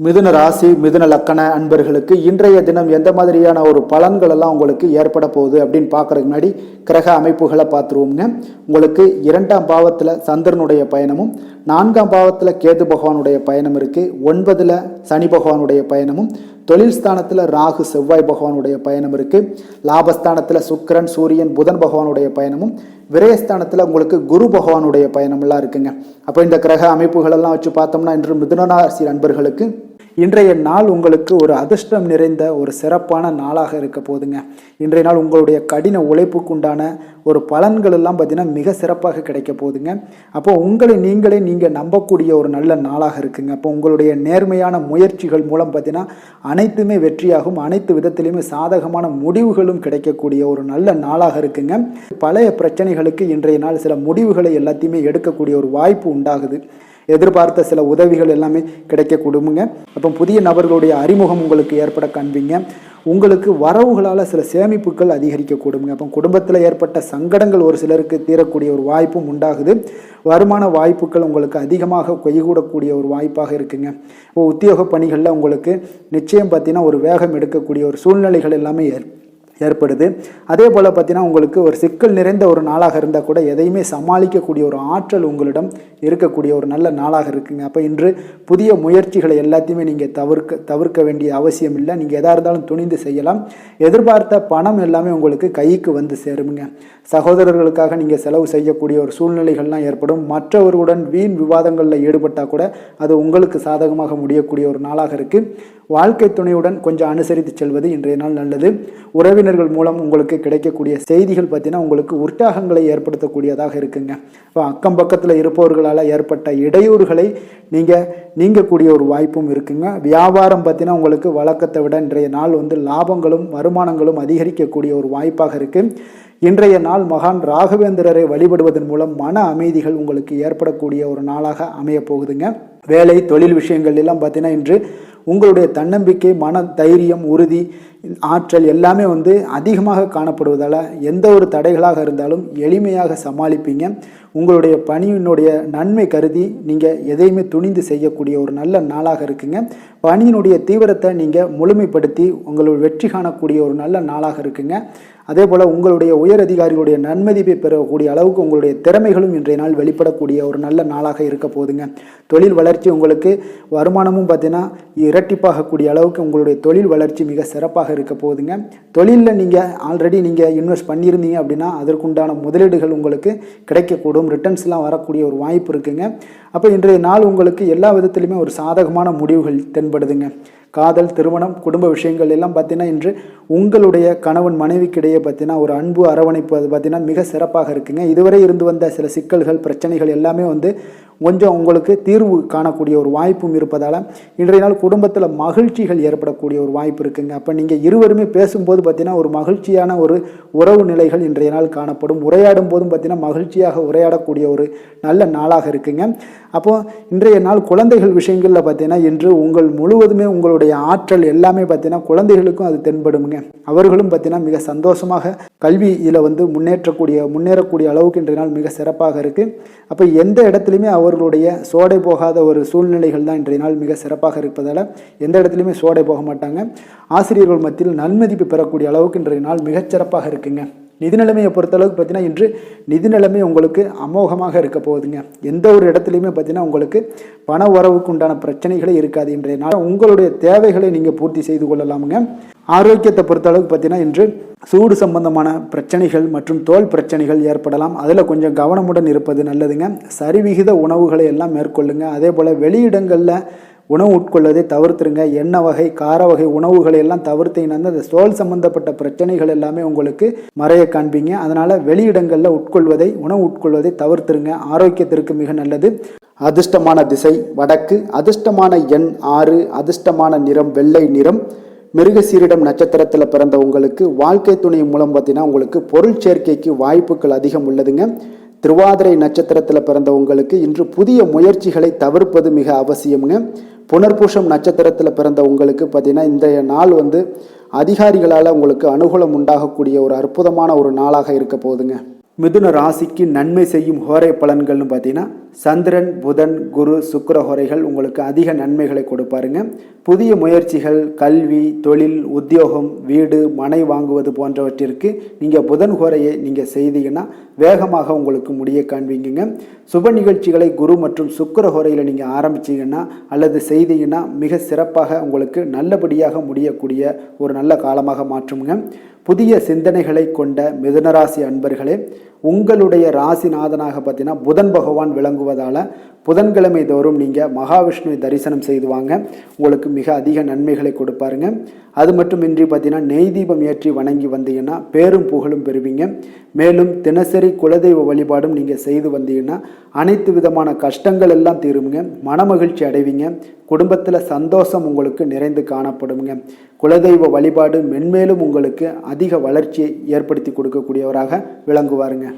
மிதுன ராசி, மிதுன லக்கண அன்பர்களுக்கு இன்றைய தினம் எந்த மாதிரியான ஒரு பலன்கள் எல்லாம் உங்களுக்கு ஏற்பட போகுது அப்படின்னு பார்க்கறதுக்கு முன்னாடி கிரக அமைப்புகளை பார்த்துருவோங்க. உங்களுக்கு 2ஆம் பாவத்தில் சந்திரனுடைய பயணமும், 4ஆம் பாவத்தில் கேது பகவானுடைய பயணம் இருக்குது. 9ல் சனி பகவானுடைய பயணமும், தொழில் ஸ்தானத்தில் ராகு செவ்வாய் பகவானுடைய பயணம் இருக்குது. லாபஸ்தானத்தில் சுக்கிரன், சூரியன், புதன் பகவானுடைய பயணமும், விரயஸ்தானத்தில் உங்களுக்கு குரு பகவானுடைய பயணமெல்லாம் இருக்குங்க. அப்போ இந்த கிரக அமைப்புகளெல்லாம் வச்சு பார்த்தோம்னா இன்று மிதுன ராசி அன்பர்களுக்கு இன்றைய நாள் உங்களுக்கு ஒரு அதிர்ஷ்டம் நிறைந்த ஒரு சிறப்பான நாளாக இருக்க போதுங்க. இன்றைய நாள் உங்களுடைய கடின உழைப்புக்குண்டான ஒரு பலன்கள் எல்லாம் பார்த்தீங்கன்னா மிக சிறப்பாக கிடைக்க போகுதுங்க. அப்போ உங்களை நீங்கள் நம்பக்கூடிய ஒரு நல்ல நாளாக இருக்குங்க. அப்போ உங்களுடைய நேர்மையான முயற்சிகள் மூலம் பார்த்தீங்கன்னா அனைத்துமே வெற்றியாகும், அனைத்து விதத்திலையுமே சாதகமான முடிவுகளும் கிடைக்கக்கூடிய ஒரு நல்ல நாளாக இருக்குங்க. பழைய பிரச்சனைகளுக்கு இன்றைய நாள் சில முடிவுகளை எல்லாத்தையுமே எடுக்கக்கூடிய ஒரு வாய்ப்பு உண்டாகுது. எதிர்பார்த்த சில உதவிகள் எல்லாமே கிடைக்கக்கூடுமுங்க. அப்போ புதிய நபர்களுடைய அறிமுகம் உங்களுக்கு ஏற்பட காண்பீங்க. உங்களுக்கு வரவுகளால் சில சேமிப்புகள் அதிகரிக்கக்கூடுங்க. அப்போ குடும்பத்தில் ஏற்பட்ட சங்கடங்கள் ஒரு சிலருக்கு தீரக்கூடிய ஒரு வாய்ப்பும் உண்டாகுது. வருமான வாய்ப்புகள் உங்களுக்கு அதிகமாக கைகூடக்கூடிய ஒரு வாய்ப்பாக இருக்குங்க. இப்போ உத்தியோக பணிகளில் உங்களுக்கு நிச்சயம் பார்த்தீங்கன்னா ஒரு வேகம் எடுக்கக்கூடிய ஒரு சூழ்நிலைகள் எல்லாமே ஏற்படுது. அதே போல் பார்த்தீங்கன்னா உங்களுக்கு ஒரு சிக்கல் நிறைந்த ஒரு நாளாக இருந்தால் கூட எதையுமே சமாளிக்கக்கூடிய ஒரு ஆற்றல் உங்களிடம் இருக்கக்கூடிய ஒரு நல்ல நாளாக இருக்குங்க. அப்போ இன்று புதிய முயற்சிகளை எல்லாத்தையுமே நீங்கள் தவிர்க்க வேண்டிய அவசியம் இல்லை. நீங்கள் எதாக இருந்தாலும் துணிந்து செய்யலாம். எதிர்பார்த்த பணம் எல்லாமே உங்களுக்கு கைக்கு வந்து சேருங்க. சகோதரர்களுக்காக நீங்கள் செலவு செய்யக்கூடிய ஒரு சூழ்நிலைகள்லாம் ஏற்படும். மற்றவர்களுடன் வீண் விவாதங்களில் ஈடுபட்டால் கூட அது உங்களுக்கு சாதகமாக முடியக்கூடிய ஒரு நாளாக இருக்குது. வாழ்க்கை துணையுடன் கொஞ்சம் அனுசரித்து செல்வது இன்றைய நாள் நல்லது. உறவினர்கள் மூலம் உங்களுக்கு கிடைக்கக்கூடிய செய்திகள் பார்த்தீங்கன்னா உங்களுக்கு உற்சாகங்களை ஏற்படுத்தக்கூடியதாக இருக்குங்க. இப்போ அக்கம் பக்கத்தில் இருப்பவர்களால் ஏற்பட்ட இடையூறுகளை நீங்கக்கூடிய ஒரு வாய்ப்பும் இருக்குங்க. வியாபாரம் பார்த்தீங்கன்னா உங்களுக்கு வழக்கத்தை விட இன்றைய நாள் லாபங்களும் வருமானங்களும் அதிகரிக்கக்கூடிய ஒரு வாய்ப்பாக இருக்குது. இன்றைய நாள் மகான் ராகவேந்திரரை வழிபடுவதன் மூலம் மன அமைதிகள் உங்களுக்கு ஏற்படக்கூடிய ஒரு நாளாக அமைய போகுதுங்க. வேலை தொழில் விஷயங்கள் எல்லாம் பார்த்தீங்கன்னா இன்று உங்களுடைய தன்னம்பிக்கை, மன தைரியம், உறுதி, ஆற்றல் எல்லாமே அதிகமாக காணப்படுவதால் எந்த ஒரு தடைகளாக இருந்தாலும் எளிமையாக சமாளிப்பீங்க. உங்களுடைய பணியினுடைய நன்மை கருதி நீங்கள் எதையுமே துணிந்து செய்யக்கூடிய ஒரு நல்ல நாளாக இருக்குங்க. பணியினுடைய தீவிரத்தை நீங்கள் முழுமைப்படுத்தி உங்களுடைய வெற்றி காணக்கூடிய ஒரு நல்ல நாளாக இருக்குங்க. அதே போல் உங்களுடைய உயர் அதிகாரிகளுடைய நன்மதிப்பை பெறக்கூடிய அளவுக்கு உங்களுடைய திறமைகளும் இன்றைய நாள் வெளிப்படக்கூடிய ஒரு நல்ல நாளாக இருக்க போதுங்க. தொழில் வளர்ச்சி உங்களுக்கு வருமானமும் பார்த்தீங்கன்னா இரட்டிப்பாகக்கூடிய அளவுக்கு உங்களுடைய தொழில் வளர்ச்சி மிக சிறப்பாக இருக்க போகுதுங்க. தொழிலில் நீங்கள் ஆல்ரெடி இன்வெஸ்ட் பண்ணியிருந்தீங்க அப்படின்னா அதற்குண்டான முதலீடுகள் உங்களுக்கு கிடைக்கக்கூடும். ரிட்டர்ன்ஸ்லாம் வரக்கூடிய ஒரு வாய்ப்பு இருக்குங்க. அப்போ இன்றைய நாள் உங்களுக்கு எல்லா விதத்திலுமே ஒரு சாதகமான முடிவுகள் தென்படுதுங்க. காதல், திருமணம், குடும்ப விஷயங்கள் எல்லாம் பார்த்தீங்கன்னா இன்று உங்களுடைய கணவன் மனைவிக்கிடையே பார்த்தீங்கன்னா ஒரு அன்பு அரவணைப்பு அது பார்த்தீங்கன்னா மிக சிறப்பாக இருக்குங்க. இதுவரை இருந்து வந்த சில சிக்கல்கள் பிரச்சனைகள் எல்லாமே கொஞ்சம் உங்களுக்கு தீர்வு காணக்கூடிய ஒரு வாய்ப்பும் இருப்பதால் இன்றைய நாள் குடும்பத்தில் மகிழ்ச்சிகள் ஏற்படக்கூடிய ஒரு வாய்ப்பு இருக்குங்க. அப்போ நீங்கள் இருவருமே பேசும்போது பார்த்தீங்கன்னா ஒரு மகிழ்ச்சியான ஒரு உறவு நிலைகள் இன்றைய நாள் காணப்படும். உரையாடும் போதும் பார்த்தீங்கன்னா மகிழ்ச்சியாக உரையாடக்கூடிய ஒரு நல்ல நாளாக இருக்குங்க. அப்போது இன்றைய நாள் குழந்தைகள் விஷயங்களில் பார்த்தீங்கன்னா இன்று முழுவதுமே உங்களுடைய ஆற்றல் எல்லாமே பார்த்தீங்கன்னா குழந்தைகளுக்கும் அது தென்படுங்க. அவர்களும் பார்த்தீங்கன்னா மிக சந்தோஷமாக கல்வியில் முன்னேறக்கூடிய அளவுக்கு இன்றைய நாள் மிக சிறப்பாக இருக்குது. அப்போ எந்த இடத்துலையுமே அவர்களுடைய சோடை போகாத ஒரு சூழ்நிலைகள் தான் இன்றைய நாள் மிக சிறப்பாக இருப்பதால் எந்த இடத்துலையுமே சோடை போக மாட்டாங்க. ஆசிரியர்கள் மத்தியில் நன்மதிப்பு பெறக்கூடிய அளவுக்கு இன்றைய நாள் மிகச்சிறப்பாக இருக்குங்க. நிதி நிலைமையை பொறுத்தளவுக்கு பார்த்தீங்கன்னா இன்று நிதி நிலைமை உங்களுக்கு அமோகமாக இருக்க போகுதுங்க. எந்த ஒரு இடத்துலையுமே பார்த்தீங்கன்னா உங்களுக்கு பண வரவுக்கு உண்டான பிரச்சனைகளே இருக்காது. இன்றைய நாள் உங்களுடைய தேவைகளை நீங்கள் பூர்த்தி செய்து கொள்ளலாமுங்க. ஆரோக்கியத்தை பொறுத்தளவுக்கு பார்த்தீங்கன்னா இன்று சூடு சம்பந்தமான பிரச்சனைகள் மற்றும் தோல் பிரச்சனைகள் ஏற்படலாம். அதில் கொஞ்சம் கவனமுடன் இருப்பது நல்லதுங்க. சரிவிகித உணவுகளை எல்லாம் மேற்கொள்ளுங்க. அதே போல் வெளியிடங்களில் உணவு உட்கொள்வதை தவிர்த்துருங்க. எண்ணெய் வகை, கார வகை உணவுகளை எல்லாம் தவிர்த்தீங்கன்னா அந்த தோல் சம்பந்தப்பட்ட பிரச்சனைகள் எல்லாமே உங்களுக்கு மறைய காண்பீங்க. அதனால் வெளியிடங்களில் உணவு உட்கொள்வதை தவிர்த்துருங்க. ஆரோக்கியத்திற்கு மிக நல்லது. அதிர்ஷ்டமான திசை வடக்கு, அதிர்ஷ்டமான எண் 6, அதிர்ஷ்டமான நிறம் வெள்ளை நிறம். மிருகசீரிடம் நட்சத்திரத்தில் பிறந்த உங்களுக்கு வாழ்க்கை துணை மூலம் பார்த்தீங்கன்னா உங்களுக்கு பொருள் சேர்க்கைக்கு வாய்ப்புகள் அதிகம் உள்ளதுங்க. திருவாதிரை நட்சத்திரத்தில் பிறந்த உங்களுக்கு இன்று புதிய முயற்சிகளை தவிர்ப்பது மிக அவசியமுங்க. புனர்பூசம் நட்சத்திரத்தில் பிறந்த உங்களுக்கு பார்த்தீங்கன்னா இன்றைய நாள் அதிகாரிகளால் உங்களுக்கு அனுகூலம் உண்டாகக்கூடிய ஒரு அற்புதமான ஒரு நாளாக இருக்க போகுதுங்க. மிதுன ராசிக்கு நன்மை செய்யும் ஹோரை பலன்கள்னு பார்த்தீங்கன்னா சந்திரன், புதன், குரு, சுக்கிர ஹோரைகள் உங்களுக்கு அதிக நன்மைகளை கொடுப்பாருங்க. புதிய முயற்சிகள், கல்வி, தொழில், உத்தியோகம், வீடு, மனை வாங்குவது போன்றவற்றிற்கு நீங்கள் புதன் ஹோரையை நீங்கள் செய்தீங்கன்னா வேகமாக உங்களுக்கு முடிய காண்பீங்க. சுப நிகழ்ச்சிகளை குரு மற்றும் சுக்கிர ஹோரையில் நீங்கள் ஆரம்பிச்சிங்கன்னா அல்லது செய்தீங்கன்னா மிக சிறப்பாக உங்களுக்கு நல்லபடியாக முடியக்கூடிய ஒரு நல்ல காலமாக மாற்றுங்க. புதிய சிந்தனைகளை கொண்ட மிதுனராசி அன்பர்களே, உங்களுடைய ராசிநாதனாக பார்த்தீங்கன்னா புதன் பகவான் விளங்குவதால் புதன்கிழமை தோறும் நீங்கள் மகாவிஷ்ணுவை தரிசனம் செய்து வாங்க, உங்களுக்கு மிக அதிக நன்மைகளை கொடுப்பாருங்க. அது மட்டுமின்றி பார்த்தீங்கன்னா நெய் தீபம் ஏற்றி வணங்கி வந்தீங்கன்னா பேரும் புகழும் பெறுவீங்க. மேலும் தினசரி குலதெய்வ வழிபாடும் நீங்கள் செய்து வந்தீங்கன்னா அனைத்து விதமான கஷ்டங்கள் எல்லாம் தீருங்க, மனமகிழ்ச்சி அடைவீங்க, குடும்பத்தில் சந்தோஷம் உங்களுக்கு நிறைந்து காணப்படுங்க. குலதெய்வ வழிபாடு மென்மேலும் உங்களுக்கு அதிக வளர்ச்சியை ஏற்படுத்தி கொடுக்கக்கூடியவராக விளங்குவாருங்க.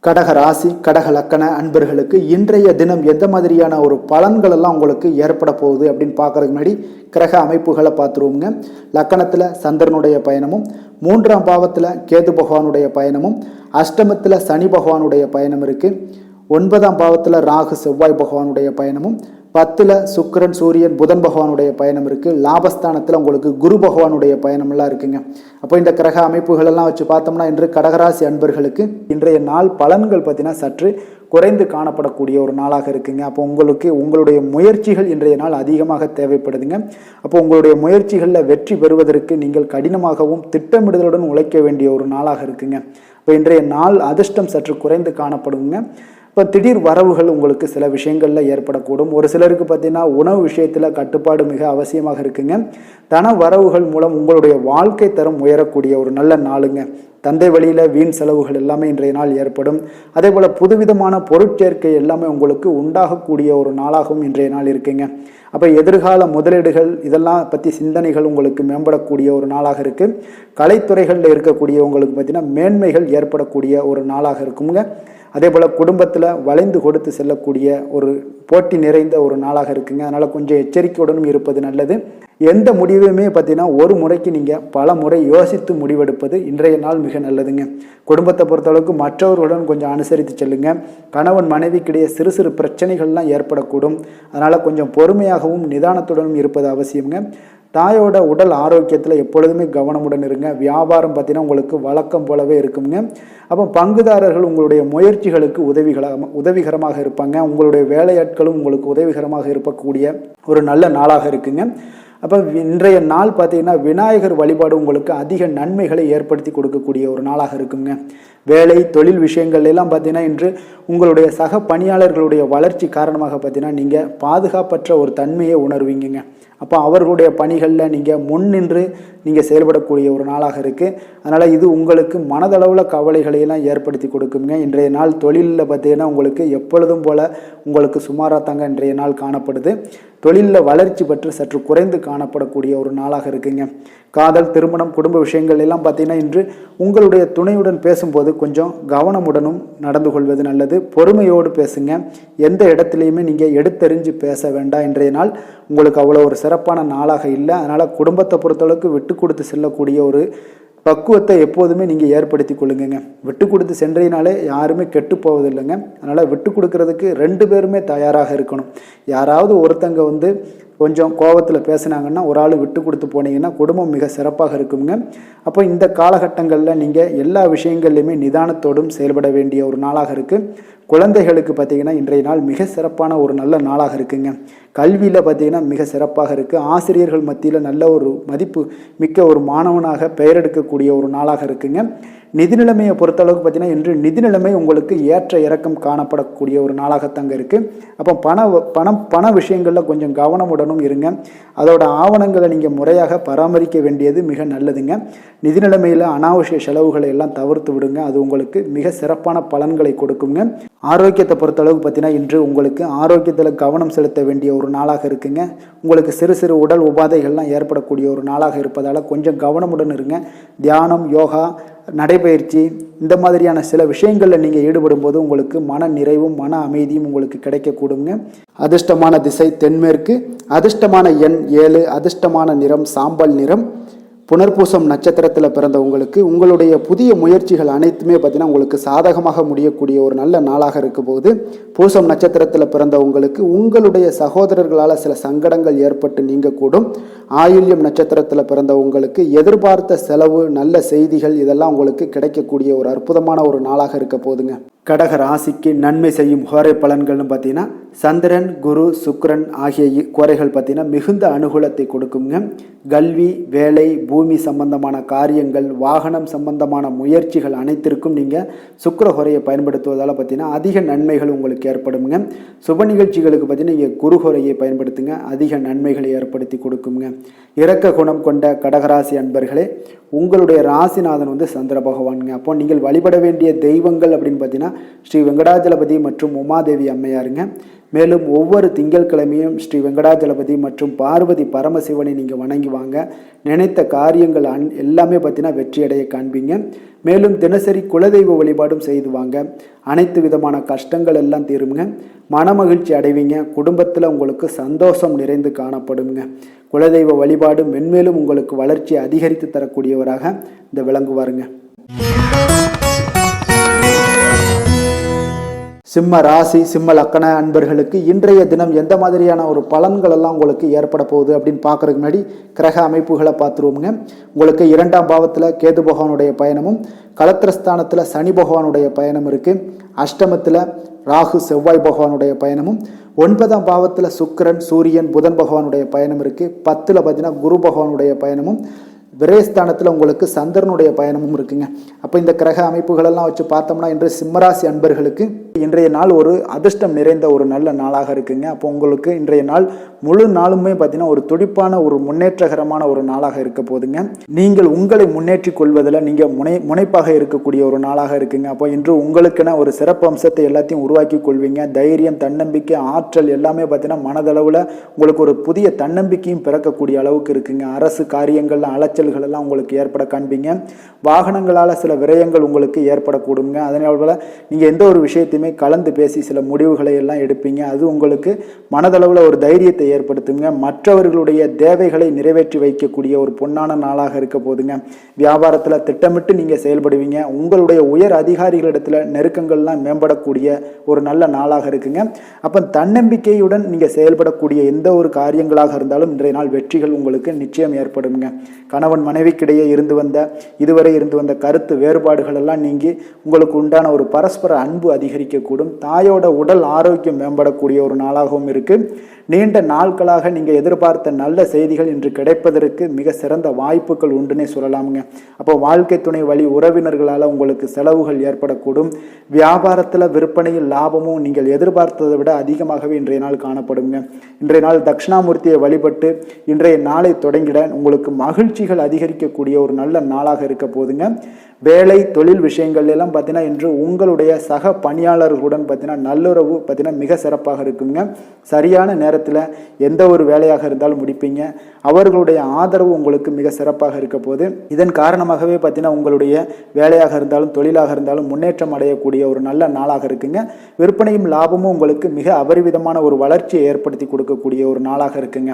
கடக ராசி கடக லக்கண அன்பர்களுக்கு இன்றைய தினம் எந்த மாதிரியான ஒரு பலன்கள் எல்லாம் உங்களுக்கு ஏற்பட போகுது அப்படின்னு பார்க்கறதுக்கு முன்னாடி கிரக அமைப்புகளை பார்த்துருவோங்க. லக்கணத்தில் சந்திரனுடைய பயணமும், 3ஆம் பாவத்தில் கேது பகவானுடைய பயணமும், அஷ்டமத்தில் சனி பகவானுடைய பயணம் இருக்குது. 9ஆம் பாவத்தில் ராகு செவ்வாய் பகவானுடைய பயணமும், 10ல் சுக்கிரன் சூரியன் புதன் பகவானுடைய பயணம் இருக்குது. லாபஸ்தானத்தில் உங்களுக்கு குரு பகவானுடைய பயணமெல்லாம் இருக்குங்க. அப்போ இந்த கிரக அமைப்புகளெல்லாம் வச்சு பார்த்தோம்னா இன்று கடகராசி அன்பர்களுக்கு இன்றைய நாள் பலன்கள் பார்த்தீங்கன்னா சற்று குறைந்து காணப்படக்கூடிய ஒரு நாளாக இருக்குங்க. அப்போ உங்களுடைய முயற்சிகள் இன்றைய நாள் அதிகமாக தேவைப்படுதுங்க. அப்போ உங்களுடைய முயற்சிகளில் வெற்றி பெறுவதற்கு நீங்கள் கடினமாகவும் திட்டமிடுதலுடன் உழைக்க வேண்டிய ஒரு நாளாக இருக்குங்க. இப்போ இன்றைய நாள் அதிர்ஷ்டம் சற்று குறைந்து காணப்படுங்க. இப்போ திடீர் வரவுகள் உங்களுக்கு சில விஷயங்களில் ஏற்படக்கூடும். ஒரு சிலருக்கு பார்த்தீங்கன்னா உணவு விஷயத்தில் கட்டுப்பாடு மிக அவசியமாக இருக்குங்க. தன வரவுகள் மூலம் உங்களுடைய வாழ்க்கை தரம் உயரக்கூடிய ஒரு நல்ல நாளுங்க. தந்தை வழியில் வீண் செலவுகள் எல்லாமே இன்றைய நாள் ஏற்படும். அதே போல் புதுவிதமான பொருட்சேர்க்கை எல்லாமே உங்களுக்கு உண்டாகக்கூடிய ஒரு நாளாகவும் இன்றைய நாள் இருக்குங்க. அப்போ எதிர்கால முதலீடுகள் இதெல்லாம் பற்றி சிந்தனைகள் உங்களுக்கு மேம்படக்கூடிய ஒரு நாளாக இருக்குது. கலைத்துறைகளில் இருக்கக்கூடியவங்களுக்கு பார்த்தீங்கன்னா மேன்மைகள் ஏற்படக்கூடிய ஒரு நாளாக இருக்குங்க. அதே போல் குடும்பத்தில் வளைந்து கொடுத்து செல்லக்கூடிய ஒரு போட்டி நிறைந்த ஒரு நாளாக இருக்குங்க. அதனால் கொஞ்சம் எச்சரிக்கையுடனும் இருப்பது நல்லது. எந்த முடிவையுமே பார்த்தீங்கன்னா ஒரு முறைக்கு நீங்கள் பல முறை யோசித்து முடிவெடுப்பது இன்றைய நாள் மிக நல்லதுங்க. குடும்பத்தை பொறுத்தளவுக்கு மற்றவர்களுடன் கொஞ்சம் அனுசரித்து செல்லுங்க. கணவன் மனைவிக்கிடையே சிறு சிறு பிரச்சனைகள்லாம் ஏற்படக்கூடும். அதனால் கொஞ்சம் பொறுமையாகவும் நிதானத்துடனும் இருப்பது அவசியங்க. தாயோட உடல் ஆரோக்கியத்தில் எப்பொழுதுமே கவனமுடன் இருங்க. வியாபாரம் பார்த்தீங்கன்னா உங்களுக்கு வழக்கம் போலவே இருக்குங்க. அப்போ பங்குதாரர்கள் உங்களுடைய முயற்சிகளுக்கு உதவிகரமாக இருப்பாங்க. உங்களுடைய வேலையாட்களும் உங்களுக்கு உதவிகரமாக இருக்கக்கூடிய ஒரு நல்ல நாளாக இருக்குங்க. அப்போ இன்றைய நாள் பார்த்தீங்கன்னா விநாயகர் வழிபாடு உங்களுக்கு அதிக நன்மைகளை ஏற்படுத்தி கொடுக்கக்கூடிய ஒரு நாளாக இருக்குங்க. வேலை தொழில் விஷயங்கள் எல்லாம் பார்த்தீங்கன்னா இன்று உங்களுடைய சக பணியாளர்களுடைய வளர்ச்சி காரணமாக பார்த்தீங்கன்னா நீங்கள் பாதுகாப்பற்ற ஒரு தன்மையை உணர்வீங்க. அப்போ அவர்களுடைய பணிகளில் நீங்கள் முன்னின்று நீங்கள் செயல்படக்கூடிய ஒரு நாளாக இருக்குது. அதனால் இது உங்களுக்கு மனதளவில் கவலைகளையெல்லாம் ஏற்படுத்தி கொடுக்குங்க. இன்றைய நாள் தொழிலில் பார்த்தீங்கன்னா உங்களுக்கு எப்பொழுதும் போல் உங்களுக்கு சுமாராக தாங்க இன்றைய நாள் காணப்படுது. தொழிலில் வளர்ச்சி பற்றி சற்று குறைந்து காணப்படக்கூடிய ஒரு நாளாக இருக்குங்க. காதல் திருமணம் குடும்ப விஷயங்கள் எல்லாம் பார்த்தீங்கன்னா இன்று உங்களுடைய துணையுடன் பேசும்போது கொஞ்சம் கவனமுடனும் நடந்து கொள்வது நல்லது. பொறுமையோடு பேசுங்க. எந்த இடத்துலையுமே நீங்கள் எடுத்தெறிஞ்சு பேச வேண்டாம். இன்றைய நாள் உங்களுக்கு அவ்வளோ ஒரு சிறப்பான நாளாக இல்லை. அதனால் குடும்பத்தை பொறுத்தளவுக்கு விட்டு கொடுத்து செல்லக்கூடிய ஒரு பக்குவத்தை எப்போதுமே நீங்கள் ஏற்படுத்தி கொள்ளுங்க. விட்டு கொடுத்து சென்றீனாலே யாருமே கெட்டு போவதில்லைங்க. அதனால் விட்டு கொடுக்கறதுக்கு 2 பேருமே தயாராக இருக்கணும். யாராவது ஒருத்தங்க கொஞ்சம் கோபத்தில் பேசுனாங்கன்னா ஒரு ஆள் விட்டு கொடுத்து போனீங்கன்னா குடும்பம் மிக சிறப்பாக இருக்குங்க. அப்போ இந்த காலகட்டங்களில் நீங்கள் எல்லா விஷயங்கள்லையுமே நிதானத்தோடும் செயல்பட வேண்டிய ஒரு நாளாக இருக்குது. குழந்தைகளுக்கு பார்த்தீங்கன்னா இன்றைய நாள் மிக சிறப்பான ஒரு நல்ல நாளாக இருக்குங்க. கல்வியில் பார்த்தீங்கன்னா மிக சிறப்பாக இருக்குது. ஆசிரியர்கள் மத்தியில் நல்ல ஒரு மதிப்பு மிக்க ஒரு மாணவனாக பெயர் எடுக்கக்கூடிய ஒரு நாளாக இருக்குங்க. நிதி நிலைமையை பொறுத்தளவுக்கு பார்த்தீங்கன்னா இன்று நிதி நிலைமை உங்களுக்கு ஏற்ற இறக்கம் காணப்படக்கூடிய ஒரு நாளாகத்தாங்க இருக்குது. அப்போ பண விஷயங்களில் கொஞ்சம் கவனமுடனும் இருங்க. அதோட ஆவணங்களை நீங்கள் முறையாக பராமரிக்க வேண்டியது மிக நல்லதுங்க. நிதி நிலைமையில் அனாவசிய செலவுகளை எல்லாம் தவிர்த்து விடுங்க. அது உங்களுக்கு மிக சிறப்பான பலன்களை கொடுக்குங்க. ஆரோக்கியத்தை பொறுத்தளவுக்கு பார்த்தீங்கன்னா இன்று உங்களுக்கு ஆரோக்கியத்தில் கவனம் செலுத்த வேண்டிய ஒரு நாளாக இருக்குங்க. உங்களுக்கு சிறு சிறு உடல் உபாதைகள்லாம் ஏற்படக்கூடிய ஒரு நாளாக இருப்பதால் கொஞ்சம் கவனமுடன் இருங்க. தியானம் யோகா நடைபயிற்சி இந்த மாதிரியான சில விஷயங்களில் நீங்கள் ஈடுபடும் போது உங்களுக்கு மன நிறைவும் மன அமைதியும் உங்களுக்கு கிடைக்கக்கூடுங்க. அதிர்ஷ்டமான திசை தென்மேற்கு, அதிர்ஷ்டமான எண் 7, அதிர்ஷ்டமான நிறம் சாம்பல் நிறம். புனர்பூசம் நட்சத்திரத்தில் பிறந்த உங்களுடைய புதிய முயற்சிகள் அனைத்துமே பார்த்தீங்கன்னா உங்களுக்கு சாதகமாக முடியக்கூடிய ஒரு நல்ல நாளாக இருக்கும் போது, பூசம் நட்சத்திரத்தில் பிறந்த உங்களுடைய சகோதரர்களால் சில சங்கடங்கள் ஏற்பட்டு நீங்கக்கூடும். ஆயில்யம் நட்சத்திரத்தில் பிறந்த எதிர்பார்த்த செலவு நல்ல செய்திகள் இதெல்லாம் உங்களுக்கு கிடைக்கக்கூடிய ஒரு அற்புதமான ஒரு நாளாக இருக்க போதுங்க. கடக ராசிக்கு நன்மை செய்யும் ஹோரை பலன்கள்னு பார்த்தீங்கன்னா சந்திரன், குரு, சுக்கிரன் ஆகிய கோரைகள் பார்த்தீங்கன்னா மிகுந்த அனுகூலத்தை கொடுக்குங்க. கல்வி, வேலை, பூமி சம்பந்தமான காரியங்கள், வாகனம் சம்பந்தமான முயற்சிகள் அனைத்திற்கும் நீங்கள் சுக்கிர ஹோரையை பயன்படுத்துவதால் பார்த்தீங்கன்னா அதிக நன்மைகள் உங்களுக்கு ஏற்படுங்க. சுப நிகழ்ச்சிகளுக்கு பார்த்தீங்கன்னா நீங்கள் குரு ஹோரையை பயன்படுத்துங்க, அதிக நன்மைகளை ஏற்படுத்தி கொடுக்குங்க. இரக்க குணம் கொண்ட கடகராசி அன்பர்களே, உங்களுடைய ராசிநாதன் சந்திர பகவானுங்க. அப்போ நீங்கள் வழிபட வேண்டிய தெய்வங்கள் அப்படின்னு பார்த்தீங்கன்னா ஸ்ரீ வெங்கடாஜலபதி மற்றும் உமாதேவி அம்மையாருங்க. மேலும் ஒவ்வொரு திங்கட்கிழமையும் ஸ்ரீ வெங்கடாஜலபதி மற்றும் பார்வதி பரமசிவனை நீங்கள் வணங்கி வாங்க. நினைத்த காரியங்கள் எல்லாமே பார்த்தீங்கன்னா வெற்றியடைய காண்பீங்க. மேலும் தினசரி குலதெய்வ வழிபாடும் செய்து வாங்க. அனைத்து விதமான கஷ்டங்கள் எல்லாம் தீருங்க. மனமகிழ்ச்சி அடைவீங்க. குடும்பத்தில் உங்களுக்கு சந்தோஷம் நிறைந்து காணப்படுங்க. குலதெய்வ வழிபாடு மென்மேலும் உங்களுக்கு வளர்ச்சி அதிகரித்து தரக்கூடியவராக இந்த விளங்குவாருங்க. சிம்ம ராசி, சிம்ம லக்கண அன்பர்களுக்கு இன்றைய தினம் எந்த மாதிரியான ஒரு பலன்கள் எல்லாம் உங்களுக்கு ஏற்பட போகுது அப்படின்னு பார்க்கறதுக்கு முன்னாடி கிரக அமைப்புகளை பார்த்துருவோங்க. உங்களுக்கு 2ஆம் பாவத்தில் கேது பகவானுடைய பயணமும், களத்திரஸ்தானத்தில் சனி பகவானுடைய பயணம் இருக்குது. அஷ்டமத்தில் ராகு செவ்வாய் பகவானுடைய பயணமும், 9ஆம் பாவத்தில் சுக்கிரன், சூரியன், புதன் பகவானுடைய பயணம் இருக்குது. 10ல் பார்த்தீங்கன்னா குரு பகவானுடைய பயணமும், விரயஸ்தானத்தில் உங்களுக்கு சந்திரனுடைய பயணமும் இருக்குங்க. அப்போ இந்த கிரக அமைப்புகளெல்லாம் வச்சு பார்த்தோம்னா இன்று சிம்மராசி அன்பர்களுக்கு இன்றைய நாள் ஒரு அதிர்ஷ்டம் நிறைந்த ஒரு நல்ல நாளாக இருக்குங்க. அப்போ உங்களுக்கு இன்றைய நாள் முழு நாளுமே பார்த்தீங்கன்னா ஒரு துடிப்பான ஒரு முன்னேற்றகரமான ஒரு நாளாக இருக்க போதுங்க. நீங்கள் உங்களை முன்னேற்றி கொள்வதில் நீங்கள் முனைப்பாக இருக்கக்கூடிய ஒரு நாளாக இருக்குங்க. அப்போ இன்று உங்களுக்கென ஒரு சிறப்பு அம்சத்தை எல்லாத்தையும் உருவாக்கி கொள்வீங்க. தைரியம், தன்னம்பிக்கை, ஆற்றல் எல்லாமே பார்த்தீங்கன்னா மனதளவில் உங்களுக்கு ஒரு புதிய தன்னம்பிக்கையும் பிறக்கக்கூடிய அளவுக்கு இருக்குங்க. அரசு காரியங்கள்ல அலைச்சல்கள் எல்லாம் உங்களுக்கு ஏற்பட காண்பீங்க. வாகனங்களால் சில விரயங்கள் உங்களுக்கு ஏற்படக்கூடுங்க. அதனால நீங்கள் எந்த ஒரு விஷயத்தையுமே கலந்து பேசி சில முடிவுகளை எல்லாம் எடுப்பீங்க. அது உங்களுக்கு மனதளவில் ஒரு தைரியத்தை ஏற்படுத்துங்க. மற்றவர்களுடைய தேவைகளை நிறைவேற்றி வைக்கக்கூடிய ஒரு பொன்னான நாளாக இருக்க போதுங்க. வியாபாரத்தில் திட்டமிட்டு நீங்கள் செயல்படுவீங்க. உங்களுடைய உயர் அதிகாரிகளிடத்தில் நெருக்கங்கள்லாம் மேம்படக்கூடிய ஒரு நல்ல நாளாக இருக்குங்க. அப்போ தன்னம்பிக்கையுடன் நீங்கள் செயல்படக்கூடிய எந்த ஒரு காரியங்களாக இருந்தாலும் இன்றைய நாள் வெற்றிகள் உங்களுக்கு நிச்சயம் ஏற்படுங்க. கணவன் மனைவிக்கிடையே இதுவரை இருந்து வந்த கருத்து வேறுபாடுகள் எல்லாம் நீங்கி உங்களுக்கு உண்டான ஒரு பரஸ்பர அன்பு அதிகரிக்கக்கூடும். தாயோட உடல் ஆரோக்கியம் மேம்படக்கூடிய ஒரு நாளாகவும் இருக்கு. நீண்ட நாட்களாக நீங்கள் எதிர்பார்த்த நல்ல செய்திகள் இன்று கிடைப்பதற்கு மிக சிறந்த வாய்ப்புகள் உண்டுன்னே சொல்லலாமுங்க. அப்போ வாழ்க்கை துணை வழி உறவினர்களால் உங்களுக்கு செலவுகள் ஏற்படக்கூடும். வியாபாரத்தில் விற்பனையில் லாபமும் நீங்கள் எதிர்பார்த்ததை விட அதிகமாகவே இன்றைய நாள் காணப்படுங்க. இன்றைய நாள் தட்சிணாமூர்த்தியை வழிபட்டு இன்றைய நாளை தொடங்கிட உங்களுக்கு மகிழ்ச்சிகள் அதிகரிக்கக்கூடிய ஒரு நல்ல நாளாக இருக்க போதுங்க. வேலை, தொழில் விஷயங்கள் எல்லாம் பார்த்தீங்கன்னா இன்று உங்களுடைய சக பணியாளர்களுடன் பார்த்தீங்கன்னா நல்லுறவு பார்த்தீங்கன்னா மிக சிறப்பாக இருக்குங்க. சரியான நேரத்தில் எந்த ஒரு வேலையாக இருந்தாலும் முடிப்பீங்க. அவர்களுடைய ஆதரவு உங்களுக்கு மிக சிறப்பாக இருக்க போது. இதன் காரணமாகவே பார்த்தீங்கன்னா உங்களுடைய வேலையாக இருந்தாலும் தொழிலாக இருந்தாலும் முன்னேற்றம் அடையக்கூடிய ஒரு நல்ல நாளாக இருக்குங்க. விற்பனையும் லாபமும் உங்களுக்கு மிக அபரிவிதமான ஒரு வளர்ச்சியை ஏற்படுத்தி கொடுக்கக்கூடிய ஒரு நாளாக இருக்குங்க.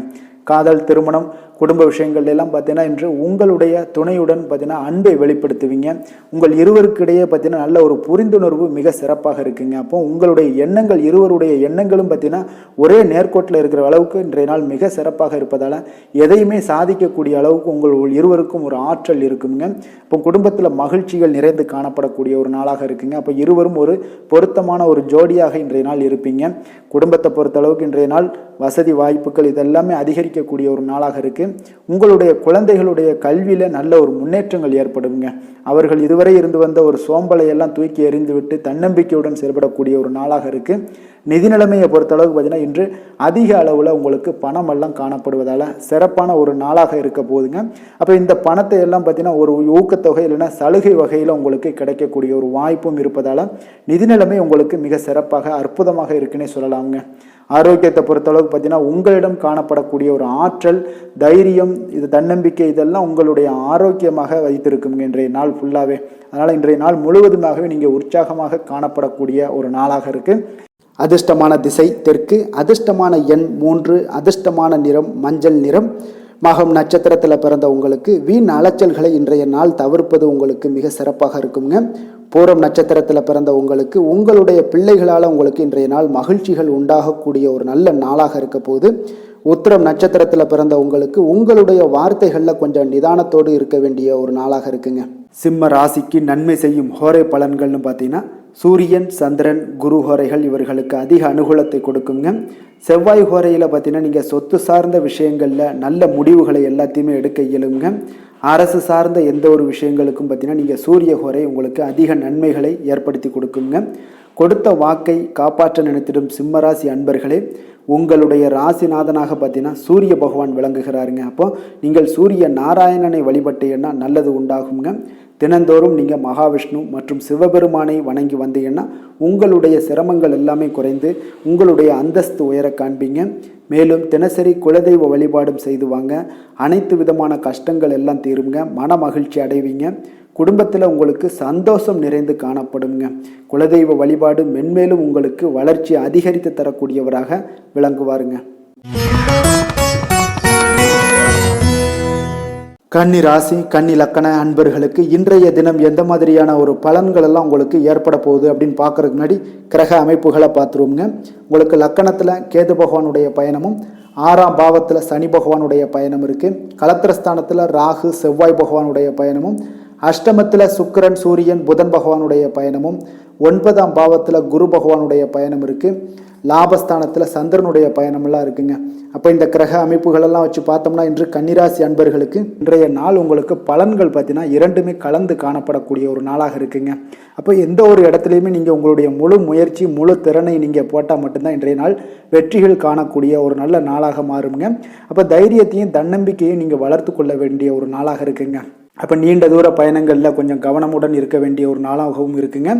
காதல், திருமணம், குடும்ப விஷயங்கள் எல்லாம் பார்த்தீங்கன்னா இன்று உங்களுடைய துணையுடன் பார்த்தீங்கன்னா அன்பை வெளிப்படுத்துவீங்க. உங்கள் இருவருக்கிடையே பார்த்தீங்கன்னா நல்ல ஒரு புரிந்துணர்வு மிக சிறப்பாக இருக்குங்க. அப்போ உங்களுடைய எண்ணங்கள், இருவருடைய எண்ணங்களும் பார்த்தீங்கன்னா ஒரே நேர்கோட்டில் இருக்கிற அளவுக்கு இன்றைய நாள் மிக சிறப்பாக இருப்பதால் எதையுமே சாதிக்கக்கூடிய அளவுக்கு உங்கள் இருவருக்கும் ஒரு ஆற்றல் இருக்குங்க. இப்போ குடும்பத்தில் மகிழ்ச்சிகள் நிறைந்து காணப்படக்கூடிய ஒரு நாளாக இருக்குங்க. அப்போ இருவரும் ஒரு பொருத்தமான ஒரு ஜோடியாக இன்றைய நாள் இருப்பீங்க. குடும்பத்தை பொறுத்த அளவுக்கு இன்றைய நாள் வசதி வாய்ப்புகள் இதெல்லாமே அதிகரிக்கக்கூடிய ஒரு நாளாக இருக்கு. உங்களுடைய குழந்தைகளுடைய கல்வியில நல்ல ஒரு முன்னேற்றங்கள் ஏற்படுங்க. அவர்கள் இதுவரை இருந்து வந்த ஒரு சோம்பலை எல்லாம் தூக்கி எறிந்துவிட்டு தன்னம்பிக்கையுடன் செயல்படக்கூடிய ஒரு நாளாக இருக்கு. நிதி நிலைமையை பொறுத்த அளவுக்கு பார்த்தீங்கன்னா இன்று அதிக அளவில் உங்களுக்கு பணம் எல்லாம் காணப்படுவதால் சிறப்பான ஒரு நாளாக இருக்க போகுதுங்க. அப்போ இந்த பணத்தை எல்லாம் பார்த்தீங்கன்னா ஒரு ஊக்கத்தொகை இல்லைன்னா சலுகை வகையில் உங்களுக்கு கிடைக்கக்கூடிய ஒரு வாய்ப்பும் இருப்பதால் நிதி நிலைமை உங்களுக்கு மிக சிறப்பாக அற்புதமாக இருக்குன்னே சொல்லலாமுங்க. ஆரோக்கியத்தை பொறுத்தளவுக்கு பார்த்தீங்கன்னா உங்களிடம் காணப்படக்கூடிய ஒரு ஆற்றல், தைரியம், இது தன்னம்பிக்கை இதெல்லாம் உங்களுடைய ஆரோக்கியமாக வைத்திருக்குங்க இன்றைய நாள் ஃபுல்லாகவே. அதனால் இன்றைய நாள் முழுவதுமாகவே நீங்கள் உற்சாகமாக காணப்படக்கூடிய ஒரு நாளாக இருக்குது. அதிர்ஷ்டமான திசை தெற்கு, அதிர்ஷ்டமான எண் 3, அதிர்ஷ்டமான நிறம் மஞ்சள் நிறம். மகம் நட்சத்திரத்தில் பிறந்த உங்களுக்கு வீண் அலைச்சல்களை இன்றைய நாள் தவிர்ப்பது உங்களுக்கு மிக சிறப்பாக இருக்குங்க. பூரம் நட்சத்திரத்தில் பிறந்த உங்களுக்கு உங்களுடைய பிள்ளைகளால் உங்களுக்கு இன்றைய நாள் மகிழ்ச்சிகள் உண்டாகக்கூடிய ஒரு நல்ல நாளாக இருக்க போது. உத்திரம் நட்சத்திரத்தில் பிறந்த உங்களுக்கு உங்களுடைய வார்த்தைகளில் கொஞ்சம் நிதானத்தோடு இருக்க வேண்டிய ஒரு நாளாக இருக்குங்க. சிம்ம ராசிக்கு நன்மை செய்யும் ஹோரை பலன்கள்னு பார்த்தீங்கன்னா சூரியன், சந்திரன், குரு ஹோரைகள் இவர்களுக்கு அதிக அனுகூலத்தை கொடுக்குங்க. செவ்வாய் ஹோரையில் பார்த்தீங்கன்னா நீங்கள் சொத்து சார்ந்த விஷயங்களில் நல்ல முடிவுகளை எல்லாத்தையுமே எடுக்க இயலுங்க. அரசு சார்ந்த எந்த ஒரு விஷயங்களுக்கும் பார்த்தீங்கன்னா நீங்கள் சூரிய ஹோரை உங்களுக்கு அதிக நன்மைகளை ஏற்படுத்தி கொடுக்குங்க. கொடுத்த வாக்கை காப்பாற்ற நினைத்திடும் சிம்மராசி அன்பர்களே, உங்களுடைய ராசிநாதனாக பார்த்தீங்கன்னா சூரிய பகவான் விளங்குகிறாருங்க. அப்போ நீங்கள் சூரிய நாராயணனை வழிபட்டீங்கன்னா நல்லது உண்டாகுங்க. தினந்தோறும் நீங்கள் மகாவிஷ்ணு மற்றும் சிவபெருமானை வணங்கி வந்தீங்கன்னா உங்களுடைய சிரமங்கள் எல்லாமே குறைந்து உங்களுடைய அந்தஸ்து உயர காண்பீங்க. மேலும் தினசரி குலதெய்வ வழிபாடும் செய்து வாங்க. அனைத்து விதமான கஷ்டங்கள் எல்லாம் தீருங்க. மன மகிழ்ச்சி அடைவீங்க. குடும்பத்தில் உங்களுக்கு சந்தோஷம் நிறைந்து காணப்படுங்க. குலதெய்வ வழிபாடு மென்மேலும் உங்களுக்கு வளர்ச்சி அதிகரித்து தரக்கூடியவராக விளங்குவாருங்க. கன்னி ராசி, கன்னி லக்கண அன்பர்களுக்கு இன்றைய தினம் எந்த மாதிரியான ஒரு பலன்கள் எல்லாம் உங்களுக்கு ஏற்பட போகுது அப்படின்னு பார்க்கறதுக்கு முன்னாடி கிரக அமைப்புகளை பார்த்துருவோங்க. உங்களுக்கு லக்கணத்தில் கேது பகவானுடைய பயணமும், 6ஆம் பாவத்தில் சனி பகவானுடைய பயணம் இருக்குது. கலத்திரஸ்தானத்தில் ராகு செவ்வாய் பகவானுடைய பயணமும், அஷ்டமத்தில் சுக்கிரன் சூரியன் புதன் பகவானுடைய பயணமும், 9ஆம் பாவத்தில் குரு பகவானுடைய பயணம் இருக்குது. லாபஸ்தானத்தில் சந்திரனுடைய பயணமெல்லாம் இருக்குங்க. அப்போ இந்த கிரக அமைப்புகளெல்லாம் வச்சு பார்த்தோம்னா இன்று கன்னிராசி அன்பர்களுக்கு இன்றைய நாள் உங்களுக்கு பலன்கள் பார்த்தீங்கன்னா இரண்டுமே கலந்து காணப்படக்கூடிய ஒரு நாளாக இருக்குங்க. அப்போ எந்த ஒரு இடத்துலையுமே நீங்கள் உங்களுடைய முழு முயற்சி முழு திறனை நீங்கள் போட்டால் மட்டும்தான் இன்றைய நாள் வெற்றிகள் காணக்கூடிய ஒரு நல்ல நாளாக மாறுங்க. அப்போ தைரியத்தையும் தன்னம்பிக்கையும் நீங்கள் வளர்த்து கொள்ள வேண்டிய ஒரு நாளாக இருக்குங்க. அப்போ நீண்ட தூர பயணங்களில் கொஞ்சம் கவனமுடன் இருக்க வேண்டிய ஒரு நாளாகவும் இருக்குங்க.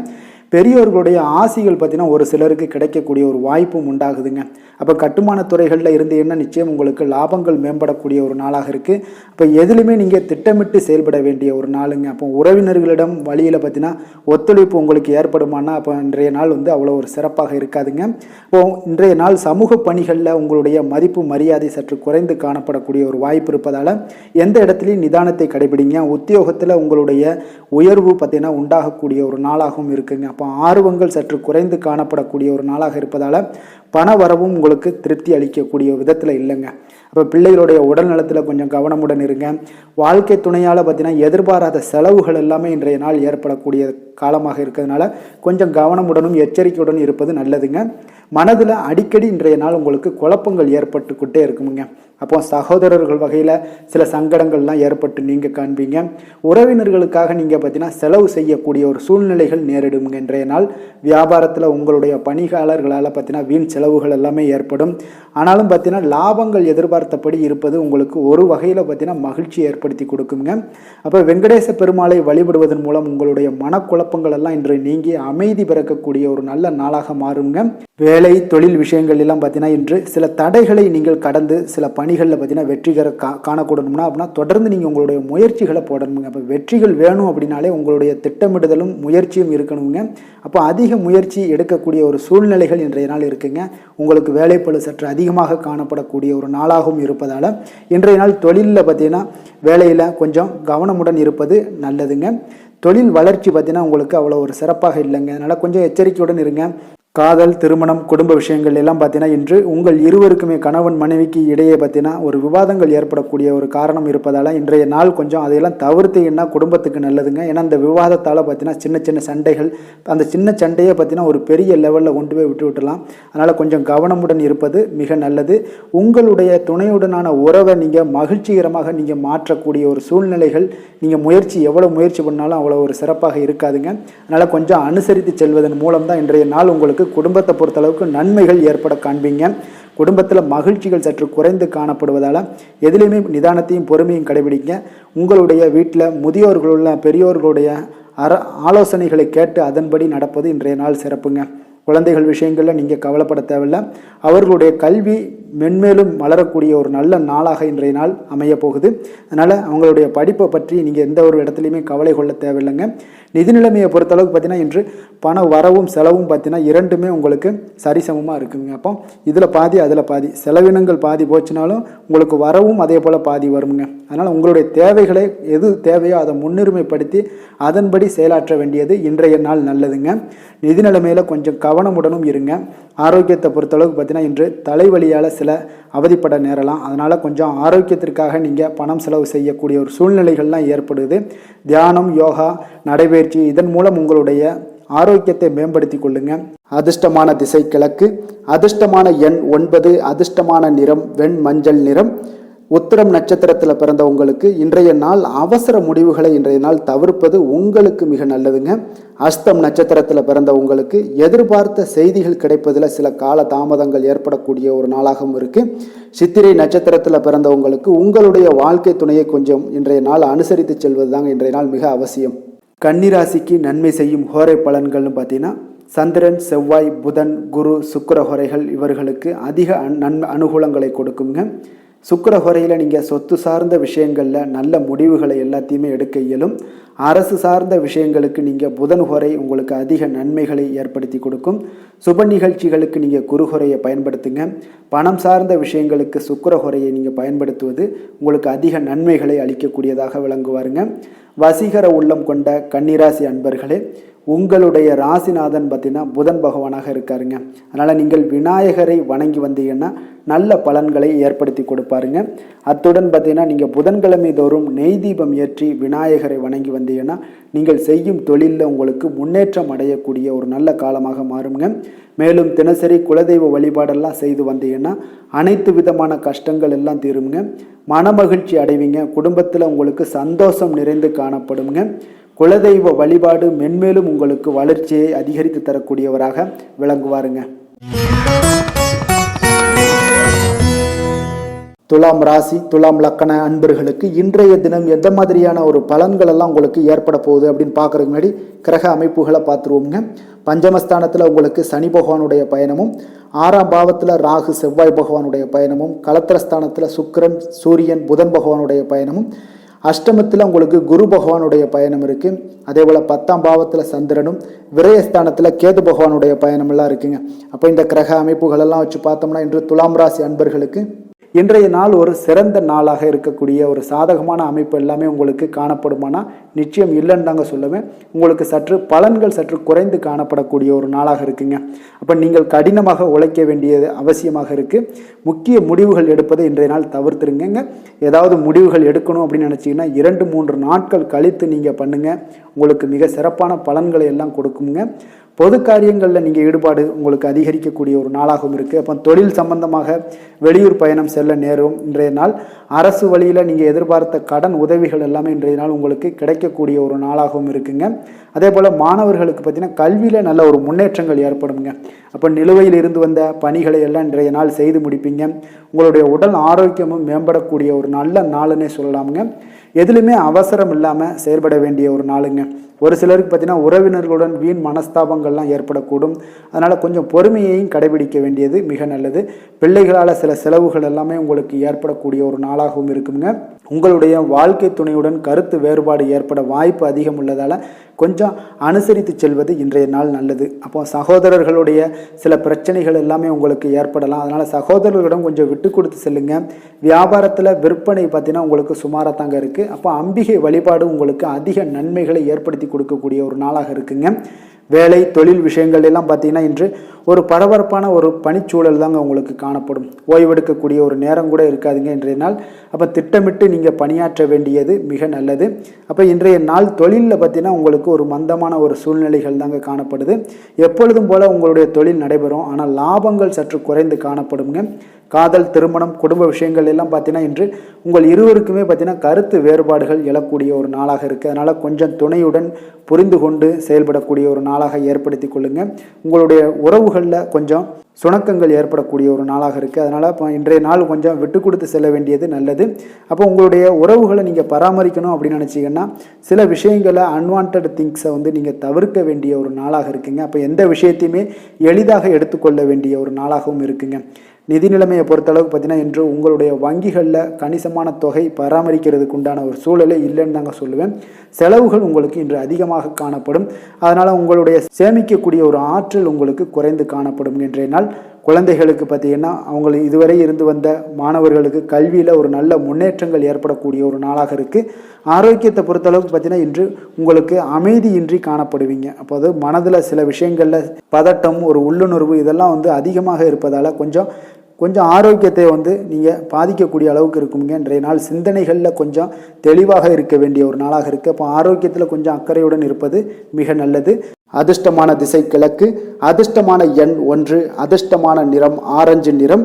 பெரியோர்களுடைய ஆசிகள் பார்த்தீங்கன்னா ஒரு சிலருக்கு கிடைக்கக்கூடிய ஒரு வாய்ப்பும் உண்டாகுதுங்க. அப்போ கட்டுமான துறைகளில் இருந்து என்ன நிச்சயம் உங்களுக்கு லாபங்கள் மேம்படக்கூடிய ஒரு நாளாக இருக்குது. அப்போ எதுலையுமே நீங்கள் திட்டமிட்டு செயல்பட வேண்டிய ஒரு நாளுங்க. அப்போ உறவினர்களிடம் வழியில் பார்த்தீங்கன்னா ஒத்துழைப்பு உங்களுக்கு ஏற்படுமானா அப்போ இன்றைய நாள் அவ்வளோ ஒரு சிறப்பாக இருக்காதுங்க. இப்போ இன்றைய நாள் சமூக பணிகளில் உங்களுடைய மதிப்பு மரியாதை சற்று குறைந்து காணப்படக்கூடிய ஒரு வாய்ப்பு இருப்பதால் எந்த இடத்துலையும் நிதானத்தை கடைபிடிங்க. உத்தியோகத்தில் உங்களுடைய உயர்வு பார்த்தீங்கன்னா உண்டாகக்கூடிய ஒரு நாளாகவும் இருக்குங்க. அப்போ ஆர்வங்கள் சற்று குறைந்து காணப்படக்கூடிய ஒரு நாளாக இருப்பதால் பண வரவும் உங்களுக்கு திருப்தி அளிக்கக்கூடிய விதத்தில் இல்லைங்க. அப்போ பிள்ளைகளுடைய உடல் நலத்தில் கொஞ்சம் கவனமுடன் இருங்க. வாழ்க்கை துணையால் பார்த்தீங்கன்னா எதிர்பாராத செலவுகள் எல்லாமே இன்றைய நாள் ஏற்படக்கூடிய காலமாக இருக்கிறதுனால கொஞ்சம் கவனமுடனும் எச்சரிக்கையுடன் இருப்பது நல்லதுங்க. மனதில் அடிக்கடி இன்றைய நாள் உங்களுக்கு குழப்பங்கள் ஏற்பட்டுக்கிட்டே இருக்குமுங்க. அப்போ சகோதரர்கள் வகையில் சில சங்கடங்கள்லாம் ஏற்பட்டு நீங்கள் காண்பீங்க. உறவினர்களுக்காக நீங்கள் பார்த்தீங்கன்னா செலவு செய்யக்கூடிய ஒரு சூழ்நிலைகள் நேரிடுங்க. இன்றைய நாள் வியாபாரத்தில் உங்களுடைய பணியாளர்களால் பார்த்தீங்கன்னா வீண் செலவுகள் எல்லாமே ஏற்படும். ஆனாலும் பார்த்தீங்கன்னா லாபங்கள் எதிர்பார்த்தபடி இருப்பது உங்களுக்கு ஒரு வகையில் பார்த்தீங்கன்னா மகிழ்ச்சி ஏற்படுத்தி கொடுக்குங்க. அப்போ வெங்கடேச பெருமாளை வழிபடுவதன் மூலம் உங்களுடைய மனக்குழப்பங்கள் எல்லாம் இன்று நீங்கி அமைதி பிறக்கக்கூடிய ஒரு நல்ல நாளாக மாறுங்க. வேலை தொழில் விஷயங்கள் எல்லாம் பார்த்தீங்கன்னா இன்று சில தடைகளை நீங்கள் கடந்து சில பணிகளில் பார்த்தீங்கன்னா வெற்றிகர காணக்கூடணும்னா அப்படின்னா தொடர்ந்து நீங்கள் உங்களுடைய முயற்சிகளை போடணுங்க. அப்போ வெற்றிகள் வேணும் அப்படின்னாலே உங்களுடைய திட்டமிடுதலும் முயற்சியும் இருக்கணுங்க. அப்போ அதிக முயற்சி எடுக்கக்கூடிய ஒரு சூழ்நிலைகள் இன்றைய நாள் இருக்குங்க. உங்களுக்கு வேலைப்பளு சற்று அதிகமாக காணப்படக்கூடிய ஒரு நாளாகவும் இருப்பதால் இன்றைய நாள் தொழிலில் பார்த்தீங்கன்னா வேலையில் கொஞ்சம் கவனமுடன் இருப்பது நல்லதுங்க. தொழில் வளர்ச்சி பார்த்தீங்கன்னா உங்களுக்கு அவ்வளோ ஒரு சிறப்பாக இல்லைங்க. அதனால் கொஞ்சம் எச்சரிக்கையுடன் இருங்க. காதல், திருமணம், குடும்ப விஷயங்கள் எல்லாம் பார்த்தீங்கன்னா இன்று உங்கள் இருவருக்குமே கணவன் மனைவிக்கு இடையே பார்த்தீங்கன்னா ஒரு விவாதங்கள் ஏற்படக்கூடிய ஒரு காரணம் இருப்பதால் இன்றைய நாள் கொஞ்சம் அதையெல்லாம் தவிர்த்தீங்கன்னா குடும்பத்துக்கு நல்லதுங்க. ஏன்னா அந்த விவாதத்தால் பார்த்தீங்கன்னா சின்ன சின்ன சண்டைகள், அந்த சின்ன சண்டையை பார்த்தீங்கன்னா ஒரு பெரிய லெவலில் கொண்டு போய் விட்டுவிடலாம். அதனால் கொஞ்சம் கவனமுடன் இருப்பது மிக நல்லது. உங்களுடைய துணையுடனான உறவை நீங்கள் மகிழ்ச்சிகரமாக நீங்கள் மாற்றக்கூடிய ஒரு சூழ்நிலைகள் நீங்கள் எவ்வளோ முயற்சி பண்ணாலும் அவ்வளோ ஒரு சிறப்பாக இருக்காதுங்க. அதனால் கொஞ்சம் அனுசரித்து செல்வதன் மூலம் தான் இன்றைய நாள் உங்களுக்கு குடும்பத்தை பொறுத்தளவுக்கு நன்மைகள் ஏற்பட காண்பீங்க. குடும்பத்தில் மகிழ்ச்சிகள் சற்று குறைந்து காணப்படுவதால் எதிலையுமே நிதானத்தையும் பொறுமையும் கடைபிடிங்க. உங்களுடைய வீட்டில் முதியோர்களுள்ள பெரியோர்களுடைய ஆலோசனைகளை கேட்டு அதன்படி நடப்பது இன்றைய நாள் சிறப்புங்க. குழந்தைகள் விஷயங்களில் நீங்கள் கவலைப்பட தேவையில்லை. அவர்களுடைய கல்வி மென்மேலும் வளரக்கூடிய ஒரு நல்ல நாளாக இன்றைய நாள் அமைய போகுது. அதனால் அவங்களுடைய படிப்பை பற்றி நீங்கள் எந்த ஒரு இடத்துலையுமே கவலை கொள்ள தேவையில்லைங்க. நிதி நிலைமையை பொறுத்தளவுக்கு பார்த்தீங்கன்னா இன்று பண வரவும் செலவும் பார்த்தீங்கன்னா இரண்டுமே உங்களுக்கு சரிசமமாக இருக்குங்க. அப்போ இதில் பாதி அதில் பாதி, செலவினங்கள் பாதி போச்சுனாலும் உங்களுக்கு வரவும் அதே போல் பாதி வருங்க. அதனால் உங்களுடைய தேவைகளை எது தேவையோ அதை முன்னுரிமைப்படுத்தி அதன்படி செயலாற்ற வேண்டியது இன்றைய நாள் நல்லதுங்க. நிதி நிலைமையில் கொஞ்சம் கவனமுடனும் இருங்க. ஆரோக்கியத்தை பொறுத்தளவுக்கு பார்த்தீங்கன்னா இன்று தலைவலியால் சில அவதிப்பட நேரலாம். அதனால் கொஞ்சம் ஆரோக்கியத்திற்காக நீங்கள் பணம் செலவு செய்யக்கூடிய ஒரு சூழ்நிலைகள்லாம் ஏற்படுது. தியானம், யோகா, நடைபயிற்சி இதன் மூலம் உங்களுடைய ஆரோக்கியத்தை மேம்படுத்தி கொள்ளுங்க. அதிர்ஷ்டமான திசை கிழக்கு, அதிர்ஷ்டமான எண் 9, அதிர்ஷ்டமான நிறம் வெண் மஞ்சள் நிறம். உத்திரம் நட்சத்திரத்தில் பிறந்தவங்களுக்கு இன்றைய நாள் அவசர முடிவுகளை இன்றைய நாள் தவிர்ப்பது உங்களுக்கு மிக நல்லதுங்க. அஸ்தம் நட்சத்திரத்தில் பிறந்தவங்களுக்கு எதிர்பார்த்த செய்திகள் கிடைப்பதில் சில கால தாமதங்கள் ஏற்படக்கூடிய ஒரு நாளாகவும் இருக்கு. சித்திரை நட்சத்திரத்தில் பிறந்தவங்களுக்கு உங்களுடைய வாழ்க்கை துணையை கொஞ்சம் இன்றைய நாள் அனுசரித்து செல்வது தாங்க இன்றைய நாள் மிக அவசியம். கன்னிராசிக்கு நன்மை செய்யும் ஹோரை பலன்கள்னு பார்த்தீங்கன்னா, சந்திரன், செவ்வாய், புதன், குரு, சுக்கிர ஹோரைகள் இவர்களுக்கு அதிக அனுகூலங்களை கொடுக்குங்க. சுக்கிர ஹோரையில் நீங்கள் சொத்து சார்ந்த விஷயங்களில் நல்ல முடிவுகளை எல்லாத்தையுமே எடுக்க இயலும். அரசு சார்ந்த விஷயங்களுக்கு நீங்கள் புதன் ஹோரை உங்களுக்கு அதிக நன்மைகளை ஏற்படுத்தி கொடுக்கும். சுப நிகழ்ச்சிகளுக்கு நீங்கள் குரு ஹோரையை பயன்படுத்துங்க. பணம் சார்ந்த விஷயங்களுக்கு சுக்கிர ஹோரையை நீங்கள் பயன்படுத்துவது உங்களுக்கு அதிக நன்மைகளை அளிக்கக்கூடியதாக விளங்குவாருங்க. வசீகர உள்ளம் கொண்ட கன்னிராசி அன்பர்களே, உங்களுடைய ராசிநாதன் பார்த்தீங்கன்னா புதன் பகவானாக இருக்காருங்க. அதனால் நீங்கள் விநாயகரை வணங்கி வந்தீங்கன்னா நல்ல பலன்களை ஏற்படுத்தி கொடுப்பாருங்க. அத்துடன் பார்த்தீங்கன்னா நீங்கள் புதன்கிழமை தோறும் நெய் தீபம் ஏற்றி விநாயகரை வணங்கி வந்தீங்கன்னா நீங்கள் செய்யும் தொழிலில் உங்களுக்கு முன்னேற்றம் அடையக்கூடிய ஒரு நல்ல காலமாக மாறுங்க. மேலும் தினசரி குலதெய்வ வழிபாடெல்லாம் செய்து வந்தீங்கன்னா அனைத்து விதமான கஷ்டங்கள் எல்லாம் தீருங்க. மனமகிழ்ச்சி அடைவீங்க. குடும்பத்தில் உங்களுக்கு சந்தோஷம் நிறைந்து காணப்படுங்க. குலதெய்வ வழிபாடு மென்மேலும் உங்களுக்கு வளர்ச்சியை அதிகரித்து தரக்கூடியவராக விளங்குவாருங்க. துலாம் ராசி, துலாம் லக்கண அன்பர்களுக்கு இன்றைய தினம் எந்த மாதிரியான ஒரு பலன்கள் எல்லாம் உங்களுக்கு ஏற்பட போகுது அப்படின்னு பார்க்கறதுக்கு முன்னாடி கிரக அமைப்புகளை பார்த்துருவோங்க. பஞ்சமஸ்தானத்தில் உங்களுக்கு சனி பகவானுடைய பயணமும், 6ஆம் பாவத்தில் ராகு செவ்வாய் பகவானுடைய பயணமும், களத்திரஸ்தானத்தில் சுக்கிரன் சூரியன் புதன் பகவானுடைய பயணமும், அஷ்டமத்தில் உங்களுக்கு குரு பகவானுடைய பயணம் இருக்குது. அதே போல் 10ஆம் பாவத்தில் சந்திரனும், விரயஸ்தானத்தில் கேது பகவானுடைய பயணமெல்லாம் இருக்குங்க. அப்போ இந்த கிரக அமைப்புகளெல்லாம் வச்சு பார்த்தோம்னா இன்று துலாம் ராசி அன்பர்களுக்கு இன்றைய நாள் ஒரு சிறந்த நாளாக இருக்கக்கூடிய ஒரு சாதகமான அமைப்பு எல்லாமே உங்களுக்கு காணப்படுமானா நிச்சயம் இல்லைன்னு தாங்க சொல்லுவேன். உங்களுக்கு பலன்கள் சற்று குறைந்து காணப்படக்கூடிய ஒரு நாளாக இருக்குங்க. அப்போ நீங்கள் கடினமாக உழைக்க வேண்டியது அவசியமாக இருக்குது. முக்கிய முடிவுகள் எடுப்பதை இன்றைய நாள் தவிர்த்துருங்க. ஏதாவது முடிவுகள் எடுக்கணும் அப்படின்னு நினச்சிங்கன்னா 2-3 நாட்கள் கழித்து நீங்கள் பண்ணுங்கள். உங்களுக்கு மிக சிறப்பான பலன்களை எல்லாம் கொடுக்குங்க. பொது காரியங்களில் நீங்கள் ஈடுபாடு உங்களுக்கு அதிகரிக்கக்கூடிய ஒரு நாளாகவும் இருக்குது. அப்போ தொழில் சம்பந்தமாக வெளியூர் பயணம் செல்ல நேரும் இன்றைய நாள். அரசு வழியில் நீங்கள் எதிர்பார்த்த கடன் உதவிகள் எல்லாமே இன்றைய நாள் உங்களுக்கு கிடைக்கக்கூடிய ஒரு நாளாகவும் இருக்குங்க. அதே போல் மாணவர்களுக்கு பார்த்தீங்கன்னா கல்வியில் நல்ல ஒரு முன்னேற்றங்கள் ஏற்படுங்க. அப்போ நிலுவையில் இருந்து வந்த பணிகளை எல்லாம் இன்றைய நாள் செய்து முடிப்பீங்க. உங்களுடைய உடல் ஆரோக்கியமும் மேம்படக்கூடிய ஒரு நல்ல நாளுன்னே சொல்லலாமுங்க. எதுலையுமே அவசரம் இல்லாமல் செயல்பட வேண்டிய ஒரு நாளுங்க. ஒரு சிலருக்கு பார்த்தீங்கன்னா உறவினர்களுடன் வீண் மனஸ்தாபங்கள்லாம் ஏற்படக்கூடும். அதனால் கொஞ்சம் பொறுமையையும் கடைபிடிக்க வேண்டியது மிக நல்லது. பிள்ளைகளால் சில செலவுகள் எல்லாமே உங்களுக்கு ஏற்படக்கூடிய ஒரு நாளாகவும் இருக்குங்க. உங்களுடைய வாழ்க்கை துணையுடன் கருத்து வேறுபாடு ஏற்பட வாய்ப்பு அதிகம் உள்ளதால் கொஞ்சம் அனுசரித்து செல்வது இன்றைய நாள் நல்லது. அப்போ சகோதரர்களுடைய சில பிரச்சனைகள் எல்லாமே உங்களுக்கு ஏற்படலாம். அதனால் சகோதரர்களிடம் கொஞ்சம் விட்டு கொடுத்து செல்லுங்க. வியாபாரத்தில் விற்பனை பார்த்தீங்கன்னா உங்களுக்கு சுமாராக தாங்க இருக்குது. அப்போ அம்பிகை வழிபாடு உங்களுக்கு அதிக நன்மைகளை ஏற்படுத்தி கொடுக்கக்கூடிய ஒரு நாளாக இருக்குங்க. வேலை தொழில் விஷயங்கள் எல்லாம் பார்த்தீங்கன்னா இன்று ஒரு பரபரப்பான ஒரு பணிச்சூழல் தாங்க உங்களுக்கு காணப்படும். ஓய்வெடுக்கக்கூடிய ஒரு நேரம் கூட இருக்காதுங்க இன்றைய நாள். அப்போ திட்டமிட்டு நீங்கள் பணியாற்ற வேண்டியது மிக நல்லது. அப்போ இன்றைய நாள் தொழிலில் பார்த்தீங்கன்னா உங்களுக்கு ஒரு மந்தமான ஒரு சூழ்நிலைகள் தாங்க காணப்படுது. எப்பொழுதும் போல் உங்களுடைய தொழில் நடைபெறும். ஆனால் லாபங்கள் சற்று குறைந்து காணப்படுங்க. காதல், திருமணம், குடும்ப விஷயங்கள் எல்லாம் பார்த்தீங்கன்னா இன்று உங்கள் இருவருக்குமே பார்த்தீங்கன்னா கருத்து வேறுபாடுகள் எழக்கூடிய ஒரு நாளாக இருக்குது. அதனால் கொஞ்சம் துணையுடன் புரிந்து கொண்டு செயல்படக்கூடிய ஒரு நாளாக ஏற்படுத்தி கொள்ளுங்க. உங்களுடைய உறவுகளில் கொஞ்சம் சுணக்கங்கள் ஏற்படக்கூடிய ஒரு நாளாக இருக்குது. அதனால் இப்போ இன்றைய நாள் கொஞ்சம் விட்டு கொடுத்து செல்ல வேண்டியது நல்லது. அப்போ உங்களுடைய உறவுகளை நீங்கள் பராமரிக்கணும் அப்படின்னு நினச்சிங்கன்னா சில விஷயங்களை அன்வான்ட் திங்ஸை நீங்கள் தவிர்க்க வேண்டிய ஒரு நாளாக இருக்குங்க. அப்போ எந்த விஷயத்தையுமே எளிதாக எடுத்துக்கொள்ள வேண்டிய ஒரு நாளாகவும் இருக்குங்க. நிதி நிலைமையை பொறுத்தளவுக்கு பார்த்தீங்கன்னா இன்று உங்களுடைய வங்கிகளில் கணிசமான தொகை பராமரிக்கிறதுக்கு உண்டான ஒரு சூழலே இல்லைன்னு தாங்க சொல்லுவேன். செலவுகள் உங்களுக்கு இன்று அதிகமாக காணப்படும். அதனால் உங்களுடைய சேமிக்கக்கூடிய ஒரு ஆற்றல் உங்களுக்கு குறைந்து காணப்படும். இன்றைய நாள் குழந்தைகளுக்கு பார்த்தீங்கன்னா அவங்களுக்கு இதுவரை இருந்து வந்த மாணவர்களுக்கு கல்வியில் ஒரு நல்ல முன்னேற்றங்கள் ஏற்படக்கூடிய ஒரு நாளாக இருக்குது. ஆரோக்கியத்தை பொறுத்தளவுக்கு பார்த்தீங்கன்னா இன்று உங்களுக்கு அமைதியின்றி காணப்படுவீங்க. அப்போது மனதில் சில விஷயங்களில் பதட்டம், ஒரு உள்ளுணர்வு இதெல்லாம் அதிகமாக இருப்பதால் கொஞ்சம் ஆரோக்கியத்தை நீங்கள் பாதிக்கக்கூடிய அளவுக்கு இருக்குங்க. இன்றைய நாள் சிந்தனைகளில் கொஞ்சம் தெளிவாக இருக்க வேண்டிய ஒரு நாளாக இருக்குது. அப்போ ஆரோக்கியத்தில் கொஞ்சம் அக்கறையுடன் இருப்பது மிக நல்லது. அதிர்ஷ்டமான திசை கிழக்கு, அதிர்ஷ்டமான எண் 1, அதிர்ஷ்டமான நிறம் ஆரஞ்சு நிறம்.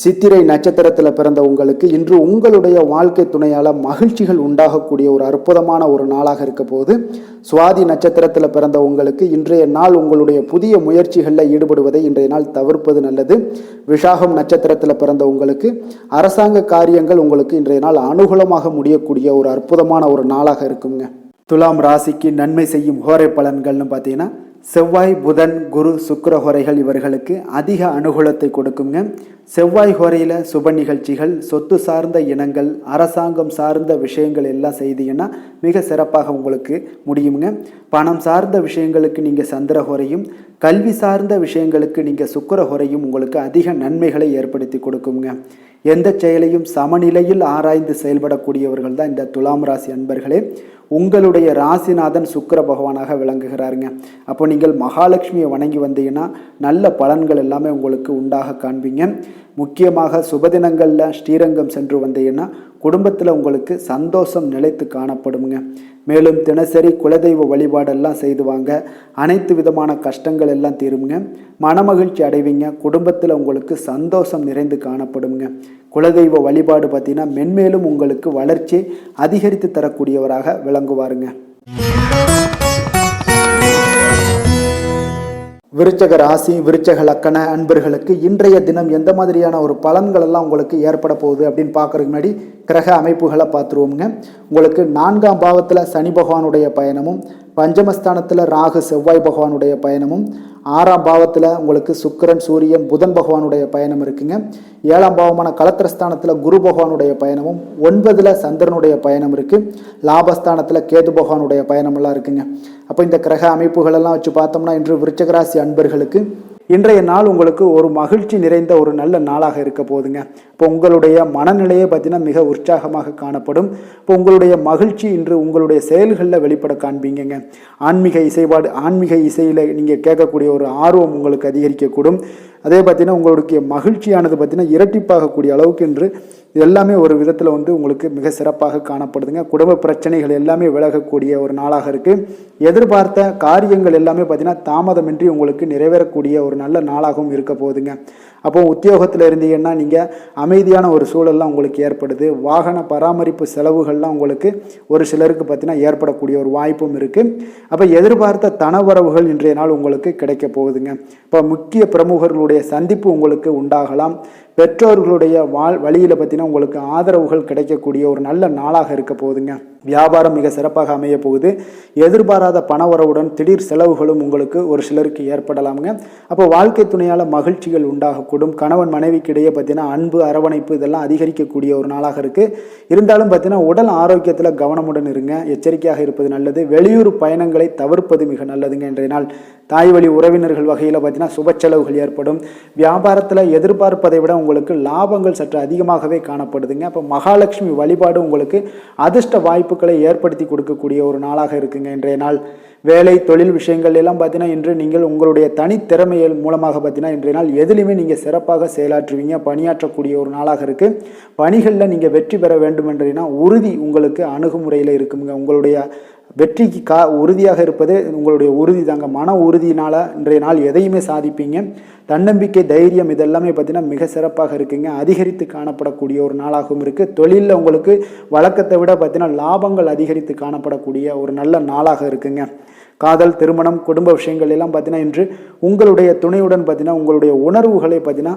சித்திரை நட்சத்திரத்தில் பிறந்த உங்களுக்கு இன்று உங்களுடைய வாழ்க்கை துணையால் மகிழ்ச்சிகள் உண்டாகக்கூடிய ஒரு அற்புதமான ஒரு நாளாக இருக்க போது. சுவாதி நட்சத்திரத்தில் பிறந்த உங்களுக்கு இன்றைய நாள் உங்களுடைய புதிய முயற்சிகளில் ஈடுபடுவதை இன்றைய நாள் தவிர்ப்பது நல்லது. விஷாகம் நட்சத்திரத்தில் பிறந்த உங்களுக்கு அரசாங்க காரியங்கள் உங்களுக்கு இன்றைய நாள் அனுகூலமாக முடியக்கூடிய ஒரு அற்புதமான ஒரு நாளாக இருக்குங்க. துலாம் ராசிக்கு நன்மை செய்யும் ஹோரை பலன்கள்னு பார்த்தீங்கன்னா, செவ்வாய், புதன், குரு, சுக்கிர ஹோரைகள் இவர்களுக்கு அதிக அனுகூலத்தை கொடுக்குங்க. செவ்வாய் ஹோரையில் சுப நிகழ்ச்சிகள், சொத்து சார்ந்த இனங்கள், அரசாங்கம் சார்ந்த விஷயங்கள் எல்லாம் செய்தீங்கன்னா மிக சிறப்பாக உங்களுக்கு முடியுங்க. பணம் சார்ந்த விஷயங்களுக்கு நீங்கள் சந்திர ஹோரையும், கல்வி சார்ந்த விஷயங்களுக்கு நீங்கள் சுக்கிர ஹோரையும் உங்களுக்கு அதிக நன்மைகளை ஏற்படுத்தி கொடுக்குங்க. எந்த செயலையும் சமநிலையில் ஆராய்ந்து செயல்படக்கூடியவர்கள் தான் இந்த துலாம் ராசி அன்பர்களே. உங்களுடைய ராசிநாதன் சுக்கிர பகவானாக விளங்குகிறாருங்க. அப்போ நீங்கள் மகாலட்சுமியை வணங்கி வந்தீங்கன்னா நல்ல பலன்கள் எல்லாமே உங்களுக்கு உண்டாக காண்பீங்க. முக்கியமாக சுபதினங்களில் ஸ்ரீரங்கம் சென்று வந்தீங்கன்னா குடும்பத்தில் உங்களுக்கு சந்தோஷம் நிலைத்து காணப்படுங்க. மேலும் தினசரி குலதெய்வ வழிபாடெல்லாம் செய்து வாங்க, அனைத்து விதமான கஷ்டங்கள் எல்லாம் தீருங்க, மனமகிழ்ச்சி அடைவீங்க, குடும்பத்தில் உங்களுக்கு சந்தோஷம் நிறைந்து காணப்படுங்க. குலதெய்வ வழிபாடு பார்த்தீங்கன்னா மென்மேலும் உங்களுக்கு வளர்ச்சி அதிகரித்து தரக்கூடியவராக விளங்குவாருங்க. விருச்சக ராசி, விருச்சக லக்கண அன்பர்களுக்கு இன்றைய தினம் எந்த மாதிரியான ஒரு பலன்கள் எல்லாம் உங்களுக்கு ஏற்பட போகுது அப்படின்னு பார்க்கறதுக்கு முன்னாடி கிரக அமைப்புகளை பார்த்துருவோங்க. உங்களுக்கு 4ஆம் பாவத்தில் சனி பகவானுடைய பயணமும், பஞ்சமஸ்தானத்தில் ராகு செவ்வாய் பகவானுடைய பயணமும், 6ஆம் பாவத்தில் உங்களுக்கு சுக்கிரன் சூரியன் புதன் பகவானுடைய பயணம் இருக்குங்க. 7ஆம் பாவமான களத்திரஸ்தானத்தில் குரு பகவானுடைய பயணமும், 9ல் சந்திரனுடைய பயணம் இருக்குது. லாபஸ்தானத்தில் கேது பகவானுடைய பயணமெல்லாம் இருக்குங்க. அப்போ இந்த கிரக அமைப்புகளெல்லாம் வச்சு பார்த்தோம்னா இன்று விருச்சகராசி அன்பர்களுக்கு இன்றைய நாள் உங்களுக்கு ஒரு மகிழ்ச்சி நிறைந்த ஒரு நல்ல நாளாக இருக்க போகுதுங்க. இப்போ உங்களுடைய மனநிலையை பார்த்தீங்கன்னா மிக உற்சாகமாக காணப்படும். இப்போ உங்களுடைய மகிழ்ச்சி இன்று உங்களுடைய செயல்களில் வெளிப்பட காண்பீங்க. ஆன்மீக இசையில் நீங்கள் கேட்கக்கூடிய ஒரு ஆர்வம் உங்களுக்கு அதிகரிக்கக்கூடும். அதே பார்த்தீங்கன்னா உங்களுடைய மகிழ்ச்சியானது பார்த்தீங்கன்னா இரட்டிப்பாகக்கூடிய அளவுக்கு இன்று எல்லாமே ஒரு விதத்தில் உங்களுக்கு மிக சிறப்பாக காணப்படுதுங்க. குடும்ப பிரச்சனைகள் எல்லாமே விலகக்கூடிய ஒரு நாளாக இருக்குது. எதிர்பார்த்த காரியங்கள் எல்லாமே பார்த்தீங்கன்னா தாமதமின்றி உங்களுக்கு நிறைவேறக்கூடிய ஒரு நல்ல நாளாகவும் இருக்க போகுதுங்க. அப்போ உத்தியோகத்தில் இருந்தீங்கன்னா நீங்கள் அமைதியான ஒரு சூழல்லாம் உங்களுக்கு ஏற்படுது. வாகன பராமரிப்பு செலவுகள்லாம் உங்களுக்கு ஒரு சிலருக்கு பார்த்தீங்கன்னா ஏற்படக்கூடிய ஒரு வாய்ப்பும் இருக்குது. அப்போ எதிர்பார்த்த தனவரவுகள் இன்றைய நாள் உங்களுக்கு கிடைக்க போகுதுங்க. இப்போ முக்கிய பிரமுகர்களுடைய சந்திப்பு உங்களுக்கு உண்டாகலாம். பெற்றோர்களுடைய வழியில் பார்த்தீங்கன்னா உங்களுக்கு ஆதரவுகள் கிடைக்கக்கூடிய ஒரு நல்ல நாளாக இருக்க போகுதுங்க. வியாபாரம் மிக சிறப்பாக அமைய போகுது. எதிர்பாராத பணவரவுடன் திடீர் செலவுகளும் உங்களுக்கு ஒரு சிலருக்கு ஏற்படலாமுங்க. அப்போ வாழ்க்கை துணையால் மகிழ்ச்சிகள் உண்டாகக்கூடும். கணவன் மனைவிக்கு இடையே பார்த்தீங்கன்னா அன்பு, அரவணைப்பு இதெல்லாம் அதிகரிக்கக்கூடிய ஒரு நாளாக இருக்குது. இருந்தாலும் பார்த்தீங்கன்னா உடல் ஆரோக்கியத்தில் கவனமுடன் இருங்க, எச்சரிக்கையாக இருப்பது நல்லது. வெளியூர் பயணங்களை தவிர்ப்பது மிக நல்லதுங்க. இன்றைய நாள் தாய் வழி உறவினர்கள் வகையில் பார்த்தீங்கன்னா சுப செலவுகள் ஏற்படும். வியாபாரத்தில் எதிர்பார்ப்பதை விட உங்களுக்கு லாபங்கள் சற்று அதிகமாகவே காணப்படுதுங்க. அப்போ மகாலட்சுமி வழிபாடு உங்களுக்கு அதிர்ஷ்ட வாய்ப்புகளை ஏற்படுத்தி கொடுக்கக்கூடிய ஒரு நாளாக இருக்குங்க இன்றைய நாள். வேலை தொழில் விஷயங்கள் எல்லாம் பார்த்தீங்கன்னா இன்று நீங்கள் உங்களுடைய தனித்திறமைகள் மூலமாக பார்த்தீங்கன்னா இன்றைய நாள் எதிலுமே நீங்கள் சிறப்பாக செயலாற்றுவீங்க, பணியாற்றக்கூடிய ஒரு நாளாக இருக்குது. பணிகளில் நீங்கள் வெற்றி பெற வேண்டும் என்றீங்கன்னா உறுதி உங்களுக்கு அணுகுமுறையில் இருக்குங்க. உங்களுடைய வெற்றிக்கு உறுதியாக இருப்பது உங்களுடைய உறுதி தாங்க. மன உறுதியினால் இன்றைய நாள் எதையுமே சாதிப்பீங்க. தன்னம்பிக்கை, தைரியம் இதெல்லாமே பார்த்தீங்கன்னா மிக சிறப்பாக இருக்குங்க. அதிகரித்து காணப்படக்கூடிய ஒரு நாளாகவும் இருக்குது. தொழிலில் உங்களுக்கு வழக்கத்தை விட பார்த்தீங்கன்னா லாபங்கள் அதிகரித்து காணப்படக்கூடிய ஒரு நல்ல நாளாக இருக்குங்க. காதல், திருமணம், குடும்ப விஷயங்கள் எல்லாம் பார்த்தீங்கன்னா இன்று உங்களுடைய துணையுடன் பார்த்தீங்கன்னா உங்களுடைய உணர்வுகளை பார்த்தீங்கன்னா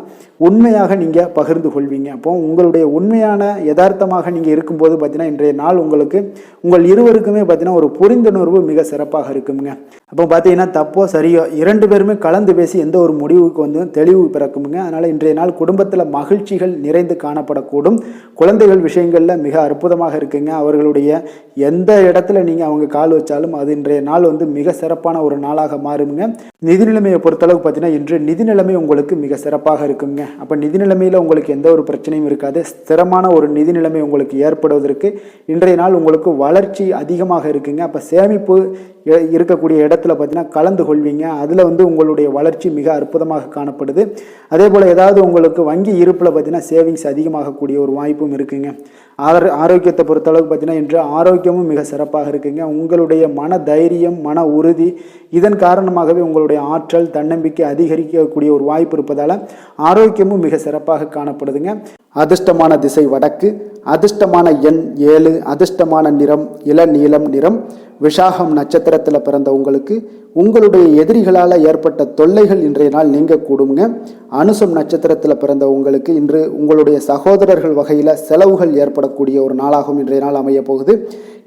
உண்மையாக நீங்கள் பகிர்ந்து கொள்வீங்க. அப்போ உங்களுடைய உண்மையான யதார்த்தமாக நீங்கள் இருக்கும்போது பார்த்தீங்கன்னா இன்றைய நாள் உங்களுக்கு உங்கள் இருவருக்குமே பார்த்தீங்கன்னா ஒரு புரிந்துணர்வு மிக சிறப்பாக இருக்குங்க. அப்போ பார்த்தீங்கன்னா தப்போ சரியோ 2 பேருமே கலந்து பேசி எந்த ஒரு முடிவுக்கு தெளிவு பிறக்குமுங்க. அதனால் இன்றைய நாள் குடும்பத்தில் மகிழ்ச்சிகள் நிறைந்து காணப்படக்கூடும். குழந்தைகள் விஷயங்களில் மிக அற்புதமாக இருக்குங்க. அவர்களுடைய எந்த இடத்துல நீங்கள் அவங்க கால் வச்சாலும் அது இன்றைய நாள் மிக சிறப்பான ஒரு நாளாக மாறுங்க. நிதி நிலைமையை பொறுத்தளவுக்கு பார்த்தீங்கன்னா இன்று நிதி நிலைமை உங்களுக்கு மிக சிறப்பாக இருக்குங்க. அப்போ நிதி நிலைமையில் உங்களுக்கு எந்த ஒரு பிரச்சனையும் இருக்காது. ஸ்திரமான ஒரு நிதி நிலைமை உங்களுக்கு ஏற்படுவதற்கு இன்றைய நாள் உங்களுக்கு வளர்ச்சி அதிகமாக இருக்குங்க. அப்போ சேமிப்பு இருக்கக்கூடிய இடத்துல பார்த்தீங்கன்னா கலந்து கொள்வீங்க. அதில் உங்களுடைய வளர்ச்சி மிக அற்புதமாக காணப்படுது. அதே போல் ஏதாவது உங்களுக்கு வங்கி இருப்பில் பார்த்தீங்கன்னா சேவிங்ஸ் அதிகமாகக்கூடிய ஒரு வாய்ப்பும் இருக்குங்க. ஆரோக்கியத்தை பொறுத்தளவுக்கு பார்த்தீங்கன்னா இன்று ஆரோக்கியமும் மிக சிறப்பாக இருக்குங்க. உங்களுடைய மன தைரியம், மன மன உறுதி, இதன் காரணமாகவே உங்களுடைய ஆற்றல் தன்னம்பிக்கை அதிகரிக்கக்கூடிய ஒரு வாய்ப்பு இருப்பதால் ஆரோக்கியமும் மிக சிறப்பாக காணப்படுதுங்க. அதிர்ஷ்டமான திசை வடக்கு, அதிர்ஷ்டமான எண் 7, அதிர்ஷ்டமான நிறம் இளநீலம் நிறம். விஷாகம் நட்சத்திரத்தில் பிறந்த உங்களுக்கு உங்களுடைய எதிரிகளால் ஏற்பட்ட தொல்லைகள் இன்றைய நாள் நீங்க கூடுங்க. அனுசம் நட்சத்திரத்தில் பிறந்த உங்களுக்கு இன்று உங்களுடைய சகோதரர்கள் வகையில் செலவுகள் ஏற்படக்கூடிய ஒரு நாளாகவும் இன்றைய நாள் அமைய போகுது.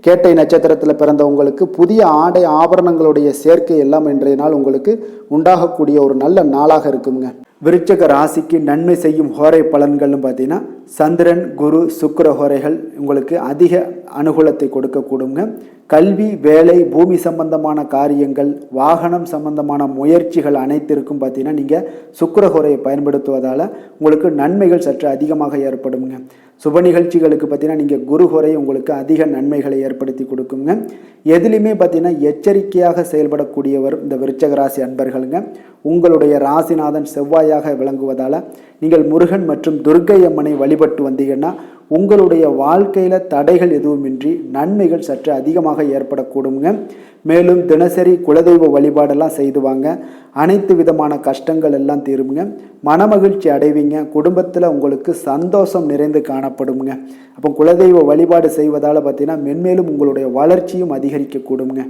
கேட்டை நட்சத்திரத்தில் பிறந்த உங்களுக்கு புதிய ஆடை ஆபரணங்களுடைய சேர்க்கை எல்லாம் இன்றைய நாள் உங்களுக்கு உண்டாகக்கூடிய ஒரு நல்ல நாளாக இருக்குங்க. விருச்சக ராசிக்கு நன்மை செய்யும் ஹோரை பலன்கள்னு பார்த்தீங்கன்னா சந்திரன், குரு, சுக்கிர ஹோரைகள் உங்களுக்கு அதிக அனுகூலத்தை கொடுக்கக்கூடுங்க. கல்வி, வேலை, பூமி சம்பந்தமான காரியங்கள், வாகனம் சம்பந்தமான முயற்சிகள் அனைத்திற்கும் பார்த்தீங்கன்னா நீங்கள் சுக்கிர ஹோரையை பயன்படுத்துவதால் உங்களுக்கு நன்மைகள் சற்று அதிகமாக ஏற்படுங்க. சுப நிகழ்ச்சிகளுக்கு பார்த்தீங்கன்னா நீங்கள் குரு ஹோரை உங்களுக்கு அதிக நன்மைகளை ஏற்படுத்தி கொடுக்குங்க. எதுலையுமே பார்த்தீங்கன்னா எச்சரிக்கையாக செயல்படக்கூடியவர் இந்த விருச்சக ராசி அன்பர்களுங்க. உங்களுடைய ராசிநாதன் செவ்வாயாக விளங்குவதால் நீங்கள் முருகன் மற்றும் துர்க்கை அம்மனை வழிபட்டு வந்தீங்கன்னா உங்களுடைய வாழ்க்கையில் தடைகள் எதுவுமின்றி நன்மைகள் சற்று அதிகமாக ஏற்படக்கூடுங்க. மேலும் தினசரி குலதெய்வ வழிபாடெல்லாம் செய்து வாங்க. அனைத்து விதமான கஷ்டங்கள் எல்லாம் தீருங்க. மனமகிழ்ச்சி அடைவீங்க. குடும்பத்தில் உங்களுக்கு சந்தோஷம் நிறைந்து காணப்படுங்க. அப்போ குலதெய்வ வழிபாடு செய்வதால் பார்த்தீங்கன்னா மென்மேலும் உங்களுடைய வளர்ச்சியும் அதிகரிக்கக்கூடுங்க.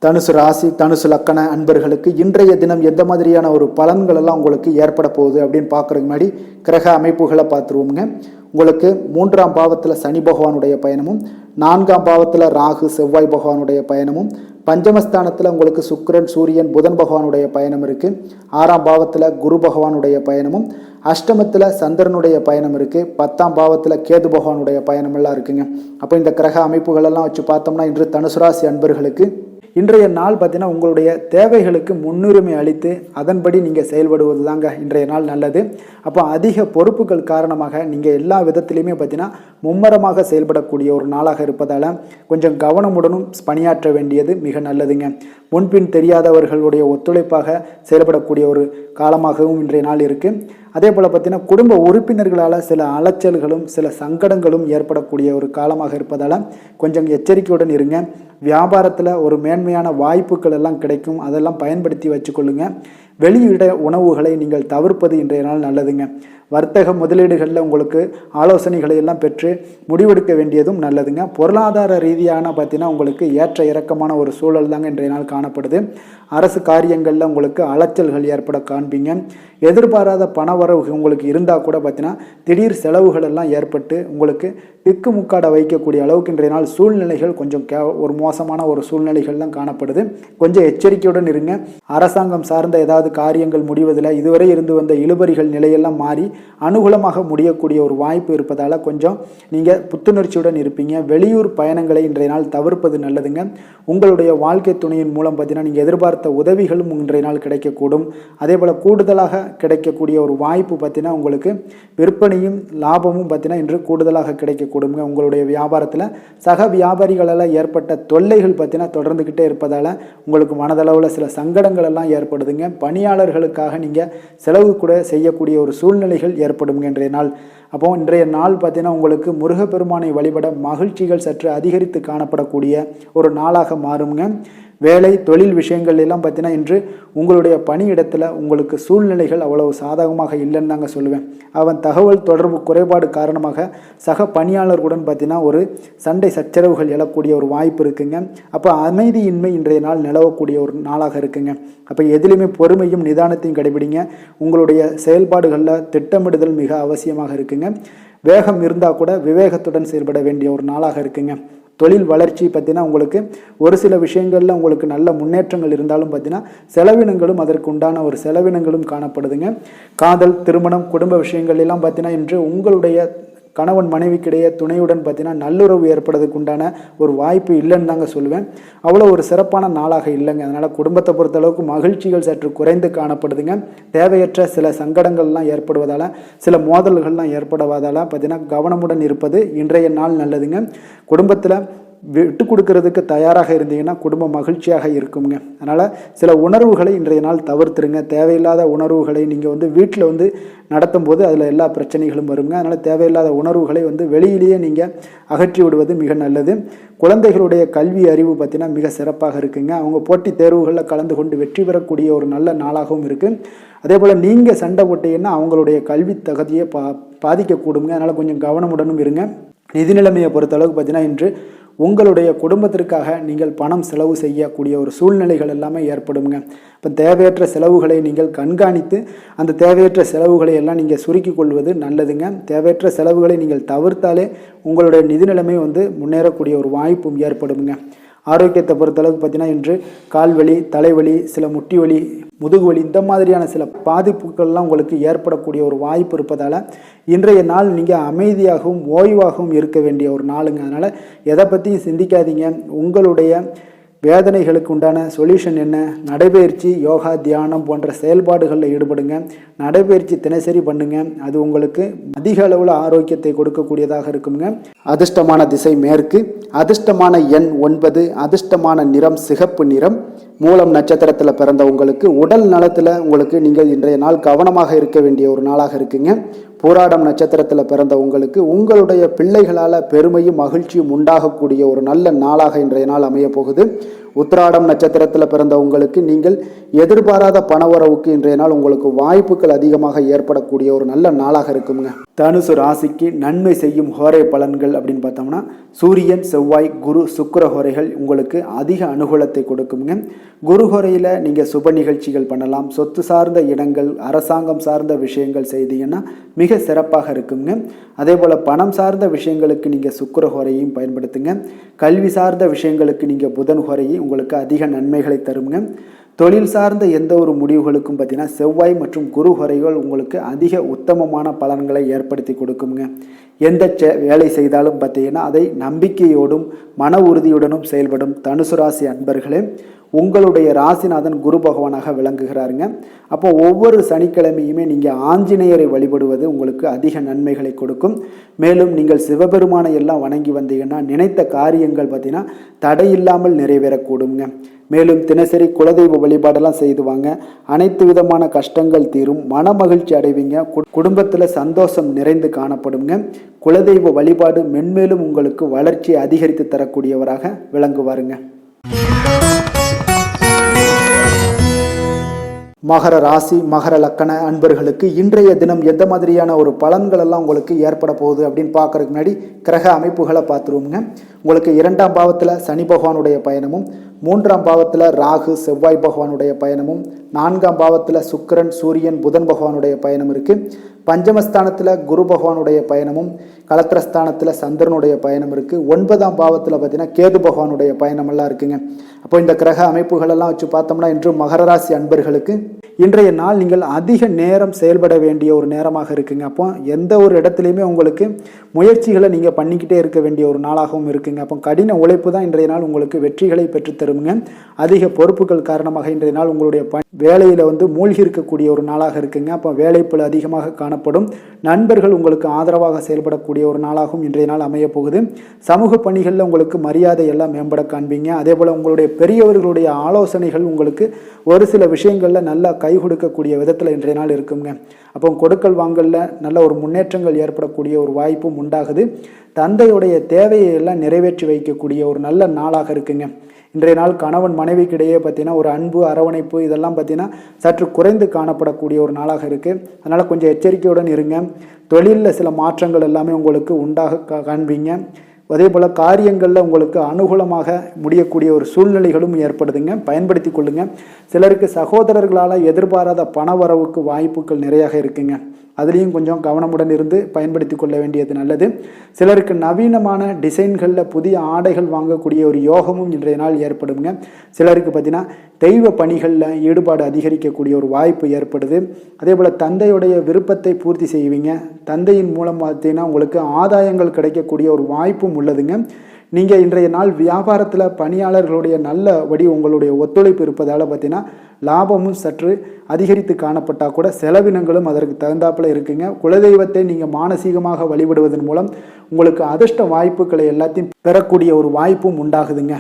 தனுசு ராசி, தனுசு லக்கண அன்பர்களுக்கு இன்றைய தினம் எந்த மாதிரியான ஒரு பலன்கள் எல்லாம் உங்களுக்கு ஏற்பட போகுது அப்படின்னு பார்க்குறதுக்கு முன்னாடி கிரக அமைப்புகளை பார்த்துருவோங்க. உங்களுக்கு 3ஆம் பாவத்தில் சனி பகவானுடைய பயணமும், 4ஆம் பாவத்தில் ராகு செவ்வாய் பகவானுடைய பயணமும், பஞ்சமஸ்தானத்தில் உங்களுக்கு சுக்கிரன் சூரியன் புதன் பகவானுடைய பயணம் இருக்குது. 6ஆம் பாவத்தில் குரு பகவானுடைய பயணமும், அஷ்டமத்தில் சந்திரனுடைய பயணம் இருக்குது. 10ஆம் பாவத்தில் கேது பகவானுடைய பயணம் எல்லாம் இருக்குங்க. அப்போ இந்த கிரக அமைப்புகளெல்லாம் வச்சு பார்த்தோம்னா இன்று தனுசு ராசி அன்பர்களுக்கு இன்றைய நாள் பார்த்தீங்கன்னா உங்களுடைய தேவைகளுக்கு முன்னுரிமை அளித்து அதன்படி நீங்கள் செயல்படுவது தாங்க இன்றைய நாள் நல்லது. அப்போ அதிக பொறுப்புகள் காரணமாக நீங்கள் எல்லா விதத்திலையுமே பார்த்தீங்கன்னா மும்மரமாக செயல்படக்கூடிய ஒரு நாளாக இருப்பதால் கொஞ்சம் கவனமுடனும் பணியாற்ற வேண்டியது மிக நல்லதுங்க. முன்பின் தெரியாதவர்களுடைய ஒத்துழைப்பாக செயல்படக்கூடிய ஒரு காலமாகவும் இன்றைய நாள் இருக்குது. அதே போல் பார்த்தீங்கன்னா குடும்ப உறுப்பினர்களால் சில அலைச்சல்களும் சில சங்கடங்களும் ஏற்படக்கூடிய ஒரு காலமாக இருப்பதால் கொஞ்சம் எச்சரிக்கையுடன் இருங்க. வியாபாரத்தில் ஒரு மேன்மையான வாய்ப்புகள் எல்லாம் கிடைக்கும், அதெல்லாம் பயன்படுத்தி வச்சுக்கொள்ளுங்க. வெளியிட உணவுகளை நீங்கள் தவிர்ப்பது இன்றைய நாள் நல்லதுங்க. வர்த்தக முதலீடுகளில் உங்களுக்கு ஆலோசனைகளை எல்லாம் பெற்று முடிவெடுக்க வேண்டியதும் நல்லதுங்க. பொருளாதார ரீதியான பார்த்தீங்கன்னா உங்களுக்கு ஏற்ற இறக்கமான ஒரு சூழல் தாங்க இன்றைய நாள் காணப்படுது. அரசு காரியங்களில் உங்களுக்கு அலைச்சல்கள் ஏற்பட காண்பீங்க. எதிர்பாராத பணவரவு உங்களுக்கு இருந்தால் கூட பார்த்தீங்கன்னா திடீர் செலவுகள் எல்லாம் ஏற்பட்டு உங்களுக்கு திக்குமுக்காட வைக்கக்கூடிய அளவுக்கு இன்றைய நாள் சூழ்நிலைகள் கொஞ்சம் ஒரு மோசமான ஒரு சூழ்நிலைகள் தான் காணப்படுது. கொஞ்சம் எச்சரிக்கையுடன் இருங்க. அரசாங்கம் சார்ந்த ஏதாவது காரியங்கள் முடிவதில் இதுவரை இருந்து வந்த இழுபறிகள் நிலையெல்லாம் மாறி அனுகூலமாக முடியக்கூடிய ஒரு வாய்ப்பு இருப்பதால் கொஞ்சம் நீங்கள் புத்துணர்ச்சியுடன் இருப்பீங்க. வெளியூர் பயணங்களை இன்றைய நாள் தவிர்ப்பது நல்லதுங்க. உங்களுடைய வாழ்க்கை துணையின் மூலம் பார்த்தீங்கன்னா நீங்கள் எதிர்பார்த்த உதவிகளும் இன்றைய நாள் கிடைக்கக்கூடும். அதே போல் கூடுதலாக கிடைக்கக்கூடிய ஒரு வாய்ப்பு பார்த்தீங்கன்னா உங்களுக்கு விற்பனையும் லாபமும் பார்த்தீங்கன்னா இன்று கூடுதலாக கிடைக்கக்கூடுங்க. உங்களுடைய வியாபாரத்தில் சக வியாபாரிகளால் ஏற்பட்ட தொல்லைகள் பார்த்தீங்கன்னா தொடர்ந்துக்கிட்டே இருப்பதால் உங்களுக்கு மனதளவில் சில சங்கடங்கள் எல்லாம் ஏற்படுதுங்க. பணியாளர்களுக்காக நீங்கள் செலவு கூட செய்யக்கூடிய ஒரு சூழ்நிலைகள் ஏற்படும் இன்றைய நாள். அப்போ இன்றைய நாள் பார்த்தீங்கன்னா உங்களுக்கு முருகப்பெருமானை வழிபட மகிழ்ச்சிகள் சற்று அதிகரித்து காணப்படக்கூடிய ஒரு நாளாக மாறுங்க. வேலை தொழில் விஷயங்கள் எல்லாம் பார்த்தீங்கன்னா இன்று உங்களுடைய பணியிடத்தில் உங்களுக்கு சூழ்நிலைகள் அவ்வளவு சாதகமாக இல்லைன்னு தாங்க சொல்லுவேன். அவன் தகவல் தொடர்பு குறைபாடு காரணமாக சக பணியாளர்களுடன் பார்த்தீங்கன்னா ஒரு சண்டை சச்சரவுகள் எழக்கூடிய ஒரு வாய்ப்பு இருக்குங்க. அப்போ அமைதியின்மை இன்றைய நாள் நிலவக்கூடிய ஒரு நாளாக இருக்குங்க. அப்போ எதிலுமே பொறுமையும் நிதானத்தையும் கடைபிடிங்க. உங்களுடைய செயல்பாடுகளில் திட்டமிடுதல் மிக அவசியமாக இருக்குங்க. வேகம் இருந்தால் கூட விவேகத்துடன் செயல்பட வேண்டிய ஒரு நாளாக இருக்குங்க. தொழில் வளர்ச்சி பார்த்தீங்கன்னா உங்களுக்கு ஒரு சில விஷயங்களில் உங்களுக்கு நல்ல முன்னேற்றங்கள் இருந்தாலும் பார்த்தீங்கன்னா செலவினங்களும் அதற்கு உண்டான ஒரு செலவினங்களும் காணப்படுதுங்க. காதல், திருமணம், குடும்ப விஷயங்கள் எல்லாம் பார்த்தீங்கன்னா இன்று உங்களுடைய கணவன் மனைவிக்கிடையே துணையுடன் பார்த்தீங்கன்னா நல்லுறவு ஏற்படுறதுக்கு உண்டான ஒரு வாய்ப்பு இல்லைன்னு தாங்க சொல்லுவேன். அவ்வளோ ஒரு சிறப்பான நாளாக இல்லைங்க. அதனால் குடும்பத்தை பொறுத்தளவுக்கு மகிழ்ச்சிகள் சற்று குறைந்து காணப்படுதுங்க. தேவையற்ற சில சங்கடங்கள்லாம் ஏற்படுவதால் சில மோதல்கள்லாம் ஏற்படுவதால் பார்த்தீங்கன்னா கவனமுடன் இருப்பது இன்றைய நாள் நல்லதுங்க. குடும்பத்தில் விட்டு கொடுக்கறதுக்கு தயாராக இருந்தீங்கன்னா குடும்பம் மகிழ்ச்சியாக இருக்குங்க. அதனால் சில உணர்வுகளை இன்றைய நாள் தவிர்த்துருங்க. தேவையில்லாத உணர்வுகளை நீங்கள் வீட்டில் நடத்தும் போது அதில் எல்லா பிரச்சனைகளும் வருங்க. அதனால் தேவையில்லாத உணர்வுகளை வெளியிலேயே நீங்கள் அகற்றி விடுவது மிக நல்லது. குழந்தைகளுடைய கல்வி அறிவு பார்த்தீங்கன்னா மிக சிறப்பாக இருக்குங்க. அவங்க போட்டித் தேர்வுகளில் கலந்து கொண்டு வெற்றி பெறக்கூடிய ஒரு நல்ல நாளாகவும் இருக்குது. அதே போல் நீங்கள் சண்டை போட்டீங்கன்னா அவங்களுடைய கல்வி தகுதியை பாதிக்கக்கூடுங்க. அதனால் கொஞ்சம் கவனமுடனும் இருங்க. நிதி நிலைமையை பொறுத்தளவுக்கு பார்த்தீங்கன்னா இன்று உங்களுடைய குடும்பத்திற்காக நீங்கள் பணம் செலவு செய்யக்கூடிய ஒரு சூழ்நிலைகள் எல்லாமே ஏற்படுங்க. இப்போ தேவையற்ற செலவுகளை நீங்கள் கண்காணித்து அந்த தேவையற்ற செலவுகளை எல்லாம் நீங்கள் சுருக்கி கொள்வது நல்லதுங்க. தேவையற்ற செலவுகளை நீங்கள் தவிர்த்தாலே உங்களுடைய நிதி நிலைமை முன்னேறக்கூடிய ஒரு வாய்ப்பும் ஏற்படுங்க. ஆரோக்கியத்தை பொறுத்தளவுக்கு பார்த்தீங்கன்னா இன்று கால்வலி, தலைவலி, சில முட்டி வலி, முதுகு வலி இந்த மாதிரியான சில பாதிப்புகள்லாம் உங்களுக்கு ஏற்படக்கூடிய ஒரு வாய்ப்பு இருப்பதால் இன்றைய நாள் நீங்கள் அமைதியாகவும் ஓய்வாகவும் இருக்க வேண்டிய ஒரு நாளுங்க. அதனால் எதை பற்றியும் சிந்திக்காதீங்க. உங்களுடைய வேதனைகளுக்கு உண்டான சொல்யூஷன் என்ன? நடைபயிற்சி, யோகா, தியானம் போன்ற செயல்பாடுகளில் ஈடுபடுங்க. நடைபயிற்சி தினசரி பண்ணுங்க. அது உங்களுக்கு அதிக அளவில் ஆரோக்கியத்தை கொடுக்கக்கூடியதாக இருக்குங்க. அதிர்ஷ்டமான திசை மேற்கு, அதிர்ஷ்டமான எண் 9, அதிர்ஷ்டமான நிறம் சிகப்பு நிறம். மூலம் நட்சத்திரத்தில் பிறந்த உங்களுக்கு உடல் நலத்தில் நீங்கள் இன்றைய நாள் கவனமாக இருக்க வேண்டிய ஒரு நாளாக இருக்குங்க. பூராடம் நட்சத்திரத்தில் பிறந்த உங்களுக்கு உங்களுடைய பிள்ளைகளால் பெருமையும் மகிழ்ச்சியும் உண்டாகக்கூடிய ஒரு நல்ல நாளாக இன்றைய நாள் அமைய போகுது. உத்திராடம் நட்சத்திரத்தில் பிறந்த உங்களுக்கு நீங்கள் எதிர்பாராத பணவரவுக்கு இன்றைய நாள் உங்களுக்கு வாய்ப்புகள் அதிகமாக ஏற்படக்கூடிய ஒரு நல்ல நாளாக இருக்குங்க. தனுசு ராசிக்கு நன்மை செய்யும் ஹோரை பலன்கள் அப்படின்னு பார்த்தோம்னா சூரியன், செவ்வாய், குரு, சுக்கிர ஹோரைகள் உங்களுக்கு அதிக அனுகூலத்தை கொடுக்குங்க. குரு ஹோரையில் நீங்கள் சுப நிகழ்ச்சிகள் பண்ணலாம். சொத்து சார்ந்த இடங்கள், அரசாங்கம் சார்ந்த விஷயங்கள் செய்தீங்கன்னா மிக சிறப்பாக இருக்குங்க. அதே போல் பணம் சார்ந்த விஷயங்களுக்கு நீங்கள் சுக்கிர ஹோரையும் பயன்படுத்துங்க. கல்வி சார்ந்த விஷயங்களுக்கு நீங்கள் புதன் ஹோரையும் உங்களுக்கு அதிக நன்மைகளை தருங்க. தொழில் சார்ந்த எந்த ஒரு முடிவுகளுக்கும் பார்த்தீங்கன்னா செவ்வாய் மற்றும் குரு ஹோரைகள் உங்களுக்கு அதிக உத்தமமான பலன்களை ஏற்படுத்தி கொடுக்குங்க. எந்த வேலை செய்தாலும் பார்த்தீங்கன்னா அதை நம்பிக்கையோடும் மன உறுதியுடனும் செயல்படும் தனுசு ராசி அன்பர்களே, உங்களுடைய ராசிநாதன் குரு பகவானாக விளங்குகிறாருங்க. அப்போ ஒவ்வொரு சனிக்கிழமையுமே நீங்கள் ஆஞ்சநேயரை வழிபடுவது உங்களுக்கு அதிக நன்மைகளை கொடுக்கும். மேலும் நீங்கள் சிவபெருமானை எல்லாம் வணங்கி வந்தீங்கன்னா நினைத்த காரியங்கள் பார்த்தீங்கன்னா தடையில்லாமல் நிறைவேறக்கூடுங்க. மேலும் தினசரி குலதெய்வ வழிபாடெல்லாம் செய்துவாங்க. அனைத்து விதமான கஷ்டங்கள் தீரும், மன மகிழ்ச்சி அடைவீங்க. குடும்பத்தில் சந்தோஷம் நிறைந்து காணப்படுங்க. குலதெய்வ வழிபாடு மென்மேலும் உங்களுக்கு வளர்ச்சி அதிகரித்து தரக்கூடியவராக விளங்குவாருங்க. மகர ராசி, மகர லக்கண அன்பர்களுக்கு இன்றைய தினம் எந்த மாதிரியான ஒரு பலன்கள் எல்லாம் உங்களுக்கு ஏற்பட போகுது அப்படின்னு பார்க்கறதுக்கு முன்னாடி கிரக அமைப்புகளை பார்த்துருவோங்க. உங்களுக்கு 2ஆம் பாவத்தில் சனி பகவானுடைய பயணமும், 3ஆம் பாவத்தில் ராகு, செவ்வாய் பகவானுடைய பயணமும், 4ஆம் பாவத்தில் சுக்கிரன், சூரியன், புதன் பகவானுடைய பயணம் இருக்குது. பஞ்சமஸ்தானத்தில் குரு பகவானுடைய பயணமும், கலத்திரஸ்தானத்தில் சந்திரனுடைய பயணம் இருக்குது. 9ஆம் பாவத்தில் பார்த்தீங்கன்னா கேது பகவானுடைய பயணமெல்லாம் இருக்குங்க. அப்போ இந்த கிரக அமைப்புகளெல்லாம் வச்சு பார்த்தோம்னா இன்று மகர ராசி அன்பர்களுக்கு இன்றைய நாள் நீங்கள் அதிக நேரம் செயல்பட வேண்டிய ஒரு நேரமாக இருக்குங்க. அப்போ எந்த ஒரு இடத்துலையுமே உங்களுக்கு முயற்சிகளை நீங்கள் பண்ணிக்கிட்டே இருக்க வேண்டிய ஒரு நாளாகவும் இருக்குங்க. அப்போ கடின உழைப்பு தான் இன்றைய நாள் உங்களுக்கு வெற்றிகளை பெற்றுத்தருங்க. அதிக பொறுப்புகள் காரணமாக இன்றைய நாள் உங்களுடைய வேலையில் மூழ்கி இருக்கக்கூடிய ஒரு நாளாக இருக்குங்க. அப்போ வேலைப்பளு அதிகமாக காணப்படும். நண்பர்கள் உங்களுக்கு ஆதரவாக செயல்படக்கூடிய ஒரு நாளாகவும் இன்றைய நாள் அமைய போகுது. சமூக பணிகளில் உங்களுக்கு மரியாதை எல்லாம் மேம்பட காண்பீங்க. அதே போல் உங்களுடைய பெரியவர்களுடைய ஆலோசனைகள் உங்களுக்கு ஒரு சில விஷயங்களில் நல்லா கை கொடுக்கக்கூடிய விதத்தில் இன்றைய நாள் இருக்குங்க. அப்போ கொடுக்கல் வாங்கலில் நல்ல ஒரு முன்னேற்றங்கள் ஏற்படக்கூடிய ஒரு வாய்ப்பும் உண்டாகுது. தந்தையுடைய தேவையை எல்லாம் நிறைவேற்றி வைக்கக்கூடிய ஒரு நல்ல நாளாக இருக்குங்க. இன்றைய நாள் கணவன் மனைவிக்கிடையே பார்த்தீங்கன்னா ஒரு அன்பு, அரவணைப்பு இதெல்லாம் பார்த்தீங்கன்னா சற்று குறைந்து காணப்படக்கூடிய ஒரு நாளாக இருக்குது. அதனால் கொஞ்சம் எச்சரிக்கையுடன் இருங்க. தொழிலில் சில மாற்றங்கள் எல்லாமே உங்களுக்கு உண்டாக காண்பீங்க. அதே போல் காரியங்களில் உங்களுக்கு அனுகூலமாக முடியக்கூடிய ஒரு சூழ்நிலைகளும் ஏற்படுதுங்க. பயன்படுத்தி கொள்ளுங்க. சிலருக்கு சகோதரர்களால் எதிர்பாராத பண வரவுக்கு வாய்ப்புகள் நிறையாக இருக்குங்க. அதுலேயும் கொஞ்சம் கவனமுடன் இருந்து பயன்படுத்தி கொள்ள வேண்டியது நல்லது. சிலருக்கு நவீனமான டிசைன்களில் புதிய ஆடைகள் வாங்கக்கூடிய ஒரு யோகமும் இன்றைய நாள் ஏற்படுங்க. சிலருக்கு பார்த்தீங்கன்னா தெய்வ பணிகளில் ஈடுபாடு அதிகரிக்கக்கூடிய ஒரு வாய்ப்பு ஏற்படுது. அதே போல் தந்தையுடைய விருப்பத்தை பூர்த்தி செய்வீங்க. தந்தையின் மூலம் பார்த்தீங்கன்னா உங்களுக்கு ஆதாயங்கள் கிடைக்கக்கூடிய ஒரு வாய்ப்பும் உள்ளதுங்க. நீங்கள் இன்றைய நாள் வியாபாரத்தில் பணியாளர்களுடைய நல்லபடி உங்களுடைய ஒத்துழைப்பு இருப்பதால் பார்த்தீங்கன்னா லாபமும் சற்று அதிகரித்து காணப்பட்டால் கூட செலவினங்களும் அதற்கு தகுந்தாப்பில் இருக்குங்க. குலதெய்வத்தை நீங்கள் மானசீகமாக வழிபடுவதன் மூலம் உங்களுக்கு அதிர்ஷ்ட வாய்ப்புகளை எல்லாத்தையும் பெறக்கூடிய ஒரு வாய்ப்பும் உண்டாகுதுங்க.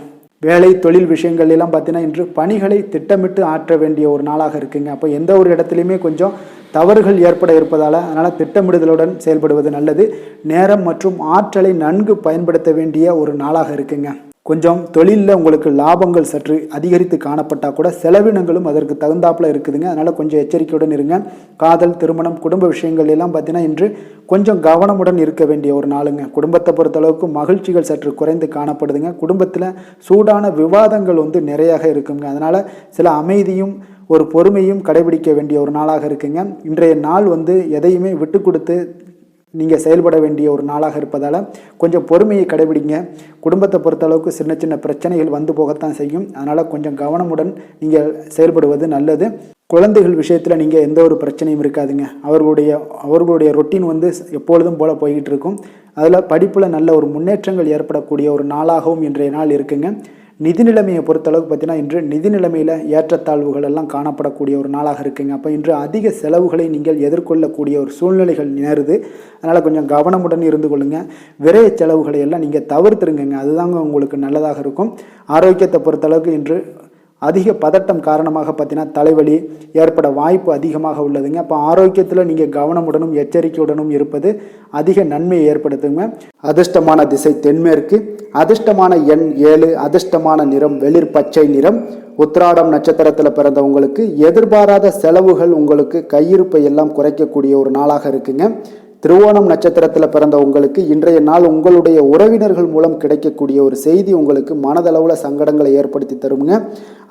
வேலை தொழில் விஷயங்கள் எல்லாம் பார்த்தீங்கன்னா இன்று பணிகளை திட்டமிட்டு ஆற்ற வேண்டிய ஒரு நாளாக இருக்குங்க. அப்போ எந்த ஒரு இடத்துலையுமே கொஞ்சம் தவறுகள் ஏற்பட இருப்பதால் அதனால் திட்டமிடுதலுடன் செயல்படுவது நல்லது. நேரம் மற்றும் ஆற்றலை நன்கு பயன்படுத்த வேண்டிய ஒரு நாளாக இருக்குங்க. கொஞ்சம் தொழிலில் உங்களுக்கு லாபங்கள் சற்று அதிகரித்து காணப்பட்டால் கூட செலவினங்களும் அதற்கு தகுந்தாப்பில் இருக்குதுங்க. அதனால் கொஞ்சம் எச்சரிக்கையுடன் இருங்க. காதல், திருமணம், குடும்ப விஷயங்கள் எல்லாம் பார்த்தீங்கன்னா இன்று கொஞ்சம் கவனமுடன் இருக்க வேண்டிய ஒரு நாளுங்க. குடும்பத்தை பொறுத்தளவுக்கு மகிழ்ச்சிகள் சற்று குறைந்து காணப்படுதுங்க. குடும்பத்தில் சூடான விவாதங்கள் நிறையாக இருக்குங்க. அதனால் சில அமைதியும் ஒரு பொறுமையும் கடைபிடிக்க வேண்டிய ஒரு நாளாக இருக்குங்க. இன்றைய நாள் எதையுமே விட்டு கொடுத்து நீங்கள் செயல்பட வேண்டிய ஒரு நாளாக இருப்பதால் கொஞ்சம் பொறுமையை கடைபிடிங்க. குடும்பத்தை பொறுத்தளவுக்கு சின்ன சின்ன பிரச்சனைகள் போகத்தான் செய்யும். அதனால் கொஞ்சம் கவனமுடன் நீங்கள் செயல்படுவது நல்லது. குழந்தைகள் விஷயத்தில் நீங்கள் எந்த ஒரு பிரச்சனையும் இருக்காதுங்க. அவர்களுடைய ரொட்டீன் எப்பொழுதும் போல் போய்கிட்டு இருக்கும். அதில் படிப்பில் நல்ல ஒரு முன்னேற்றங்கள் ஏற்படக்கூடிய ஒரு நாளாகவும் இன்றைய நாள் இருக்குங்க. நிதி நிலைமையை பொறுத்தளவுக்கு பார்த்தீங்கன்னா இன்று நிதி நிலைமையில் ஏற்றத்தாழ்வுகள் எல்லாம் காணப்படக்கூடிய ஒரு நாளாக இருக்குங்க. அப்போ இன்று அதிக செலவுகளை நீங்கள் எதிர்கொள்ளக்கூடிய ஒரு சூழ்நிலைகள் நேருது. அதனால் கொஞ்சம் கவனமுடன் இருந்து கொள்ளுங்கள். விரைய செலவுகளை எல்லாம் நீங்கள் தவிர்த்துருங்க. அதுதாங்க உங்களுக்கு நல்லதாக இருக்கும். ஆரோக்கியத்தை பொறுத்தளவுக்கு இன்று அதிக பதட்டம் காரணமாக பார்த்தீங்கன்னா தலைவலி ஏற்பட வாய்ப்பு அதிகமாக உள்ளதுங்க. அப்போ ஆரோக்கியத்தில் நீங்கள் கவனமுடனும் எச்சரிக்கையுடனும் இருப்பது அதிக நன்மையை ஏற்படுத்துங்க. அதிர்ஷ்டமான திசை தென்மேற்கு, அதிர்ஷ்டமான எண் 7, அதிர்ஷ்டமான நிறம் வெளிர் பச்சை நிறம். உத்திராடம் நட்சத்திரத்தில் பிறந்தவங்களுக்கு எதிர்பாராத செலவுகள் உங்களுக்கு கையிருப்பை எல்லாம் குறைக்கக்கூடிய ஒரு நாளாக இருக்குங்க. திருவோணம் நட்சத்திரத்தில் பிறந்த உங்களுக்கு இன்றைய நாள் உங்களுடைய உறவினர்கள் மூலம் கிடைக்கக்கூடிய ஒரு செய்தி உங்களுக்கு மனதளவில் சங்கடங்களை ஏற்படுத்தி தருங்க.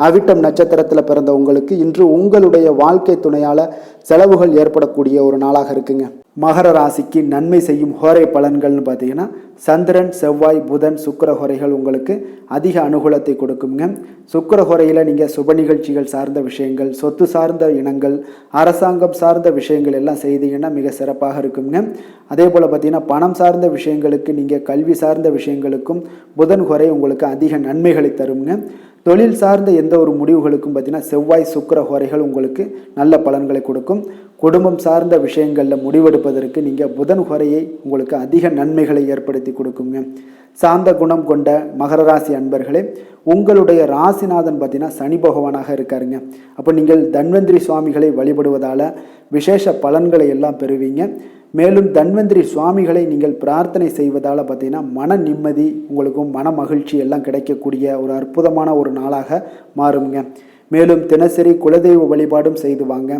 அவிட்டம் நட்சத்திரத்தில் பிறந்த உங்களுக்கு இன்று உங்களுடைய வாழ்க்கை துணையால் செலவுகள் ஏற்படக்கூடிய ஒரு நாளாக இருக்குங்க. மகர ராசிக்கு நன்மை செய்யும் ஹோரை பலன்கள்னு பார்த்தீங்கன்னா சந்திரன், செவ்வாய், புதன், சுக்கிர ஹோரைகள் உங்களுக்கு அதிக அனுகூலத்தை கொடுக்குங்க. சுக்கிர ஹோரையில் நீங்கள் சுப நிகழ்ச்சிகள் சார்ந்த விஷயங்கள், சொத்து சார்ந்த இனங்கள், அரசாங்கம் சார்ந்த விஷயங்கள் எல்லாம் செய்தீங்கன்னா மிக சிறப்பாக இருக்குங்க. அதே போல் பார்த்தீங்கன்னா பணம் சார்ந்த விஷயங்களுக்கு, நீங்கள் கல்வி சார்ந்த விஷயங்களுக்கும் புதன் ஹோரை உங்களுக்கு அதிக நன்மைகளை தருங்க. தொழில் சார்ந்த எந்த ஒரு முடிவுகளுக்கும் பார்த்தீங்கன்னா செவ்வாய், சுக்கிர ஹோரைகள் உங்களுக்கு நல்ல பலன்களை கொடுக்கும். குடும்பம் சார்ந்த விஷயங்களில் முடிவெடுப்பதற்கு நீங்கள் புதன் ஹோரையை உங்களுக்கு அதிக நன்மைகளை ஏற்படுத்தி கொடுக்குங்க. சாந்த குணம் கொண்ட மகர ராசி அன்பர்களே, உங்களுடைய ராசிநாதன் பார்த்தீங்கன்னா சனி பகவானாக இருக்காருங்க. அப்போ நீங்கள் தன்வந்திரி சுவாமிகளை வழிபடுவதால் விசேஷ பலன்களை எல்லாம் பெறுவீங்க. மேலும் தன்வந்திரி சுவாமிகளை நீங்கள் பிரார்த்தனை செய்வதால் பார்த்தீங்கன்னா மன நிம்மதி உங்களுக்கும் மன மகிழ்ச்சி எல்லாம் கிடைக்கக்கூடிய ஒரு அற்புதமான ஒரு நாளாக மாறுங்க. மேலும் தினசரி குலதெய்வ வழிபாடும் செய்து வாங்க.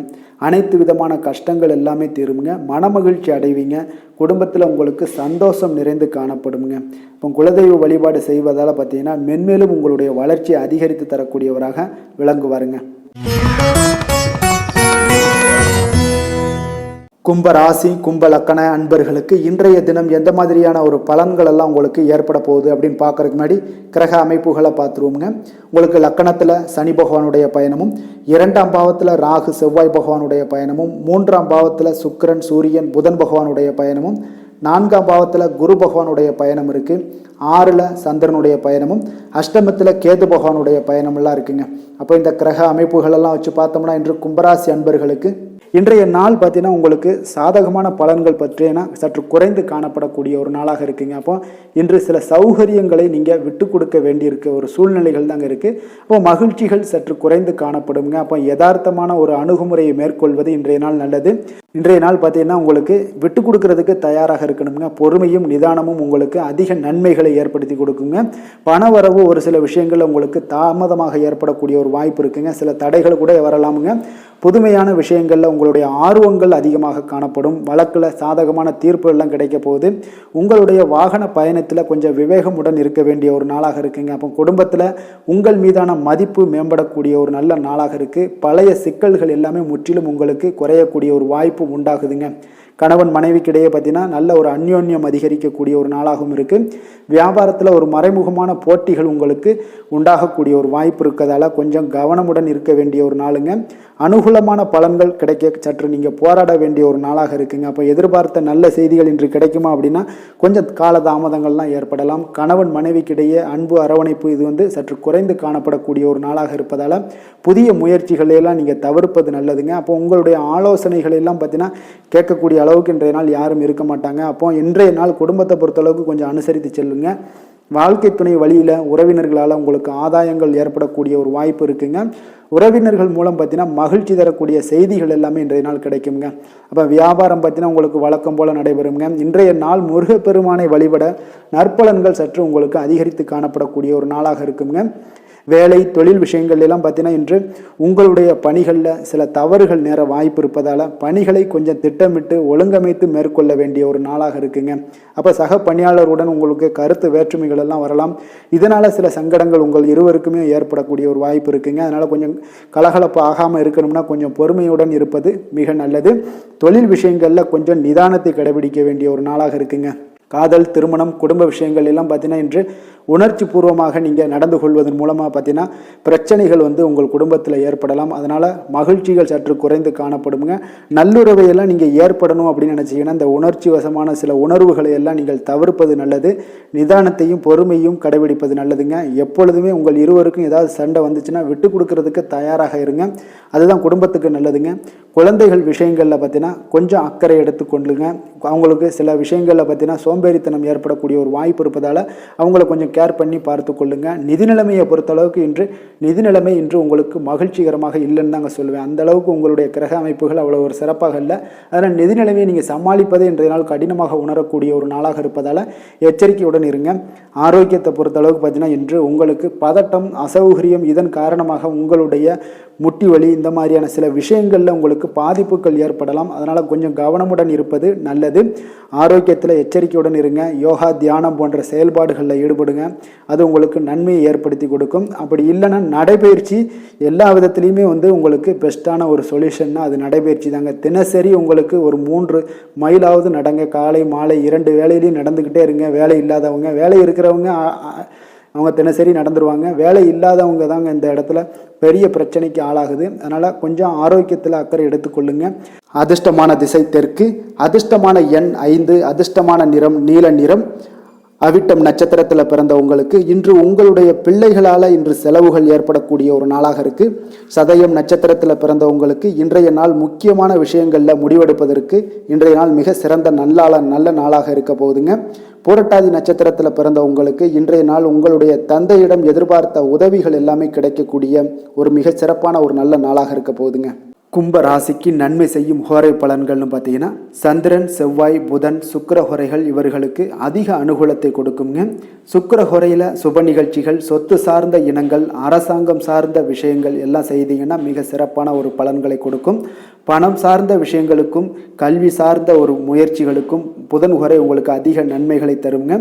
அனைத்து விதமான கஷ்டங்கள் எல்லாமே தீருங்க. மன மகிழ்ச்சி அடைவீங்க. குடும்பத்தில் உங்களுக்கு சந்தோஷம் நிறைந்து காணப்படுங்க. இப்போ குலதெய்வ வழிபாடு செய்வதால் பார்த்தீங்கன்னா மென்மேலும் உங்களுடைய வளர்ச்சியை அதிகரித்து தரக்கூடியவராக விளங்குவாருங்க. கும்ப ராசி, கும்ப லக்கண அன்பர்களுக்கு இன்றைய தினம் எந்த மாதிரியான ஒரு பலன்கள் எல்லாம் உங்களுக்கு ஏற்பட போகுது அப்படின்னு பார்க்கறதுக்கு முன்னாடி கிரக அமைப்புகளை பார்த்துருவோங்க. உங்களுக்கு லக்கணத்தில் சனி பகவானுடைய பயணமும், 2ஆம் பாவத்தில் ராகு செவ்வாய் பகவானுடைய பயணமும், 3ஆம் பாவத்தில் சுக்கிரன் சூரியன் புதன் பகவானுடைய பயணமும், 4ஆம் பாவத்தில் குரு பகவானுடைய பயணம் இருக்குது, 6ல் சந்திரனுடைய பயணமும், அஷ்டமத்தில் கேது பகவானுடைய பயணமெல்லாம் இருக்குங்க. அப்போ இந்த கிரக அமைப்புகளெல்லாம் வச்சு பார்த்தோம்னா இன்று கும்பராசி அன்பர்களுக்கு இன்றைய நாள் பார்த்தீங்கன்னா உங்களுக்கு சாதகமான பலன்கள் பற்றினா சற்று குறைந்து காணப்படக்கூடிய ஒரு நாளாக இருக்குங்க. அப்போ இன்று சில சௌகரியங்களை நீங்கள் விட்டு கொடுக்க வேண்டியிருக்க ஒரு சூழ்நிலைகள் தாங்க இருக்குது. அப்போ மகிழ்ச்சிகள் சற்று குறைந்து காணப்படுங்க. அப்போ யதார்த்தமான ஒரு அணுகுமுறையை மேற்கொள்வது இன்றைய நாள் நல்லது. இன்றைய நாள் பார்த்தீங்கன்னா உங்களுக்கு விட்டு கொடுக்கறதுக்கு தயாராக இருக்கணுங்க. பொறுமையும் நிதானமும் உங்களுக்கு அதிக நன்மைகளை ஏற்படுத்தி கொடுக்குங்க. பணவரவு ஒரு சில விஷயங்கள் உங்களுக்கு தாமதமாக ஏற்படக்கூடிய ஒரு வாய்ப்பு இருக்குங்க. சில தடைகள் கூட வரலாமுங்க. புதுமையான விஷயங்களில் உங்களுடைய ஆர்வங்கள் அதிகமாக காணப்படும். வழக்கில் சாதகமான தீர்ப்பு எல்லாம் கிடைக்க போகுது. உங்களுடைய வாகன பயணத்தில் கொஞ்சம் விவேகமுடன் இருக்க வேண்டிய ஒரு நாளாக இருக்குங்க. அப்போ குடும்பத்தில் உங்கள் மீதான மதிப்பு மேம்படக்கூடிய ஒரு நல்ல நாளாக இருக்குது. பழைய சிக்கல்கள் எல்லாமே முற்றிலும் உங்களுக்கு குறையக்கூடிய ஒரு வாய்ப்பு உண்டாகுதுங்க. கணவன் மனைவிக்கிடையே பார்த்தீங்கன்னா நல்ல ஒரு அந்யோன்யம் அதிகரிக்கக்கூடிய ஒரு நாளாகவும் இருக்குது. வியாபாரத்தில் ஒரு மறைமுகமான போட்டிகள் உங்களுக்கு உண்டாகக்கூடிய ஒரு வாய்ப்பு இருக்கிறதால கொஞ்சம் கவனமுடன் இருக்க வேண்டிய ஒரு நாளுங்க. அனுகூலமான பலன்கள் கிடைக்க சற்று நீங்கள் போராட வேண்டிய ஒரு நாளாக இருக்குங்க. அப்போ எதிர்பார்த்த நல்ல செய்திகள் இன்று கிடைக்குமா அப்படின்னா கொஞ்சம் காலதாமதங்கள்லாம் ஏற்படலாம். கணவன் மனைவிக்கிடையே அன்பு அரவணைப்பு இது சற்று குறைந்து காணப்படக்கூடிய ஒரு நாளாக இருப்பதால் புதிய முயற்சிகளையெல்லாம் நீங்கள் தவிர்ப்பது நல்லதுங்க. அப்போ உங்களுடைய ஆலோசனைகள் எல்லாம் பார்த்தீங்கன்னா கேட்கக்கூடிய அளவுக்கு இன்றைய நாள் யாரும் இருக்க மாட்டாங்க. அப்போ இன்றைய நாள் குடும்பத்தை பொறுத்தளவுக்கு கொஞ்சம் அனுசரித்து செல்லுங்க. வாழ்க்கை துணை வழியில் உறவினர்களால் உங்களுக்கு ஆதாயங்கள் ஏற்படக்கூடிய ஒரு வாய்ப்பு இருக்குங்க. உறவினர்கள் மூலம் பார்த்தீங்கன்னா மகிழ்ச்சி தரக்கூடிய செய்திகள் எல்லாமே இன்றைய நாள் கிடைக்குங்க. அப்போ வியாபாரம் பார்த்தீங்கன்னா உங்களுக்கு வழக்கம் போல் நடைபெறுங்க. இன்றைய நாள் முருகப்பெருமானை வழிபட நற்பலன்கள் சற்று உங்களுக்கு அதிகரித்து காணப்படக்கூடிய ஒரு நாளாக இருக்குங்க. வேலை தொழில் விஷயங்கள் எல்லாம் பார்த்தீங்கன்னா இன்று உங்களுடைய பணிகளில் சில தவறுகள் நேர வாய்ப்பு இருப்பதால் பணிகளை கொஞ்சம் திட்டமிட்டு ஒழுங்கமைத்து மேற்கொள்ள வேண்டிய ஒரு நாளாக இருக்குங்க. அப்போ சக பணியாளருடன் உங்களுக்கு கருத்து வேற்றுமைகள் எல்லாம் வரலாம். இதனால் சில சங்கடங்கள் உங்கள் இருவருக்குமே ஏற்படக்கூடிய ஒரு வாய்ப்பு இருக்குங்க. அதனால் கொஞ்சம் கலகலப்பு ஆகாமல் இருக்கணும்னா கொஞ்சம் பொறுமையுடன் இருப்பது மிக நல்லது. தொழில் விஷயங்களில் கொஞ்சம் நிதானத்தை கடைபிடிக்க வேண்டிய ஒரு நாளாக இருக்குங்க. காதல், திருமணம், குடும்ப விஷயங்கள் எல்லாம் பார்த்தீங்கன்னா இன்று உணர்ச்சி பூர்வமாக நீங்கள் நடந்து கொள்வதன் மூலமாக பார்த்தீங்கன்னா பிரச்சனைகள் உங்கள் குடும்பத்தில் ஏற்படலாம். அதனால் மகிழ்ச்சிகள் சற்று குறைந்து காணப்படுங்க. நல்லுறவையெல்லாம் நீங்கள் ஏற்படணும் அப்படின்னு நினச்சிங்கன்னா இந்த உணர்ச்சி வசமான சில உணர்வுகளை எல்லாம் நீங்கள் தவிர்ப்பது நல்லது. நிதானத்தையும் பொறுமையும் கடைபிடிப்பது நல்லதுங்க. எப்பொழுதுமே உங்கள் இருவருக்கும் ஏதாவது சண்டை வந்துச்சுன்னா விட்டு கொடுக்கறதுக்கு தயாராக இருங்க. அதுதான் குடும்பத்துக்கு நல்லதுங்க. குழந்தைகள் விஷயங்களில் பார்த்தீங்கன்னா கொஞ்சம் அக்கறை எடுத்துக்கொள்ளுங்க. அவங்களுக்கு சில விஷயங்களில் பார்த்தீங்கன்னா சோம்பேறித்தனம் ஏற்படக்கூடிய ஒரு வாய்ப்பு இருப்பதால் அவங்கள கொஞ்சம் கேர் பண்ணி பார்த்து கொள்ளுங்க. நிதி நிலைமையை பொறுத்தளவுக்கு நிதி நிலைமை இன்று உங்களுக்கு மகிழ்ச்சிகரமாக இல்லைன்னு தாங்க சொல்லுவேன். அந்த அளவுக்கு உங்களுடைய கிரக அமைப்புகள் அவ்வளோ ஒரு சிறப்பாக இல்லை. அதனால் நிதி நிலைமையை நீங்கள் சமாளிப்பதே இன்றைய நாள் கடினமாக உணரக்கூடிய ஒரு நாளாக இருப்பதால் எச்சரிக்கையுடன் இருங்க. ஆரோக்கியத்தை பொறுத்தளவுக்கு பார்த்தீங்கன்னா இன்று உங்களுக்கு பதட்டம், அசௌகரியம் இதன் காரணமாக உங்களுடைய முட்டி வலி இந்த மாதிரியான சில விஷயங்களில் உங்களுக்கு பாதிப்புகள் ஏற்படலாம். அதனால் கொஞ்சம் கவனமுடன் இருப்பது நல்லது. ஆரோக்கியத்தில் எச்சரிக்கையுடன் இருங்க. யோகா, தியானம் போன்ற செயல்பாடுகளில் ஈடுபடுங்க. அது உங்களுக்கு நன்மையை ஏற்படுத்தி கொடுக்கும். அப்படி இல்லைன்னா நடைபயிற்சி எல்லா விதத்துலேயுமே உங்களுக்கு பெஸ்ட்டான ஒரு சொல்யூஷன்னா அது நடைபயிற்சி தாங்க. தினசரி உங்களுக்கு ஒரு 3 மைலாவது நடங்க. காலை மாலை 2 வேலையிலையும் நடந்துக்கிட்டே இருங்க. வேலை இல்லாதவங்க, வேலை இருக்கிறவங்க அவங்க தினசரி நடந்துருவாங்க. வேலை இல்லாதவங்க தாங்க இந்த இடத்துல பெரிய பிரச்சனைக்கு ஆளாகுது. அதனால் கொஞ்சம் ஆரோக்கியத்தில் அக்கறை எடுத்துக்கொள்ளுங்க. அதிர்ஷ்டமான திசை தெற்கு, அதிர்ஷ்டமான எண் 5, அதிர்ஷ்டமான நிறம் நீல நிறம். அவிட்டம் நட்சத்திரத்தில் பிறந்த உங்களுக்கு இன்று உங்களுடைய பிள்ளைகளால் இன்று செலவுகள் ஏற்படக்கூடிய ஒரு நாளாக இருக்குது. சதயம் நட்சத்திரத்தில் பிறந்த உங்களுக்கு இன்றைய நாள் முக்கியமான விஷயங்களில் முடிவெடுப்பதற்கு இன்றைய நாள் மிக சிறந்த நல்ல நாளாக இருக்க போகுதுங்க. பூரட்டாதி நட்சத்திரத்தில் பிறந்த உங்களுக்கு இன்றைய நாள் உங்களுடைய தந்தையிடம் எதிர்பார்த்த உதவிகள் எல்லாமே கிடைக்கக்கூடிய ஒரு மிக சிறப்பான ஒரு நல்ல நாளாக இருக்க போகுதுங்க. கும்ப ராசிக்கு நன்மை செய்யும் ஹோரை பலன்கள்னு பார்த்தீங்கன்னா சந்திரன், செவ்வாய், புதன், சுக்கிர ஹோரைகள் இவர்களுக்கு அதிக அனுகூலத்தை கொடுக்குங்க. சுக்கிர ஹோரையில் சுப நிகழ்ச்சிகள், சொத்து சார்ந்த இனங்கள், அரசாங்கம் சார்ந்த விஷயங்கள் எல்லாம் செய்தீங்கன்னா மிக சிறப்பான ஒரு பலன்களை கொடுக்கும். பணம் சார்ந்த விஷயங்களுக்கும் கல்வி சார்ந்த ஒரு முயற்சிகளுக்கும் புதன் ஹோரை உங்களுக்கு அதிக நன்மைகளை தருங்க.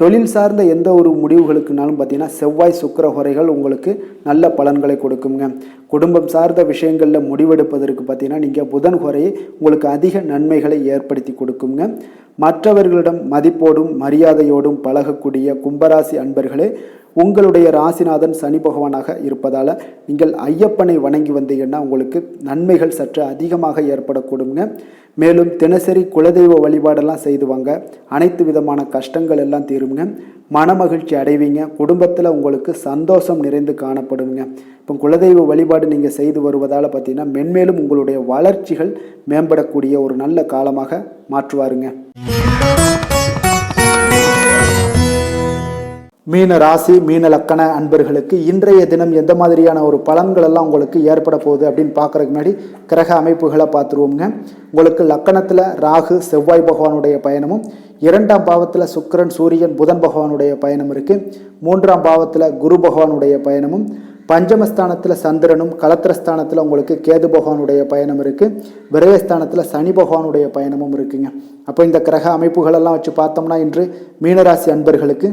தொழில் சார்ந்த எந்த ஒரு முடிவுகளுக்குனாலும் பார்த்தீங்கன்னா செவ்வாய், சுக்கிர ஹோரைகள் உங்களுக்கு நல்ல பலன்களை கொடுக்குங்க. குடும்பம் சார்ந்த விஷயங்களில் முடிவெடுப்பதற்கு பார்த்தீங்கன்னா நீங்கள் புதன் ஹோரையை உங்களுக்கு அதிக நன்மைகளை ஏற்படுத்தி கொடுக்குங்க. மற்றவர்களிடம் மதிப்போடும் மரியாதையோடும் பழகக்கூடிய கும்பராசி அன்பர்களே, உங்களுடைய ராசிநாதன் சனி பகவானாக இருப்பதால் நீங்கள் ஐயப்பனை வணங்கி வந்தீங்கன்னா உங்களுக்கு நன்மைகள் சற்று அதிகமாக ஏற்படக்கூடுங்க. மேலும் தினசரி குலதெய்வ வழிபாடெல்லாம் செய்துவாங்க. அனைத்து விதமான கஷ்டங்கள் எல்லாம் தீருங்க. மனமகிழ்ச்சி அடைவீங்க. குடும்பத்தில் உங்களுக்கு சந்தோஷம் நிறைந்து காணப்படுங்க. இப்போ குலதெய்வ வழிபாடு நீங்கள் செய்து வருவதால் பார்த்தீங்கன்னா மென்மேலும் உங்களுடைய வளர்ச்சிகள் மேம்படக்கூடிய ஒரு நல்ல காலமாக மாற்றுவாருங்க. மீன ராசி, மீன லக்கண அன்பர்களுக்கு இன்றைய தினம் எந்த மாதிரியான ஒரு பலன்கள் எல்லாம் உங்களுக்கு ஏற்பட போகுது அப்படின்னு பார்க்குறதுக்கு முன்னாடி கிரக அமைப்புகளை பார்த்துருவோங்க. உங்களுக்கு லக்கணத்தில் ராகு, செவ்வாய் பகவானுடைய பயணமும், 2ஆம் பாவத்தில் சுக்கிரன், சூரியன், புதன் பகவானுடைய பயணம் இருக்குது. 3ஆம் பாவத்தில் குரு பகவானுடைய பயணமும், பஞ்சமஸ்தானத்தில் சந்திரனும், கலத்திரஸ்தானத்தில் உங்களுக்கு கேது பகவானுடைய பயணம் இருக்குது. விரயஸ்தானத்தில் சனி பகவானுடைய பயணமும் இருக்குங்க. அப்போ இந்த கிரக அமைப்புகளெல்லாம் வச்சு பார்த்தோம்னா இன்று மீனராசி அன்பர்களுக்கு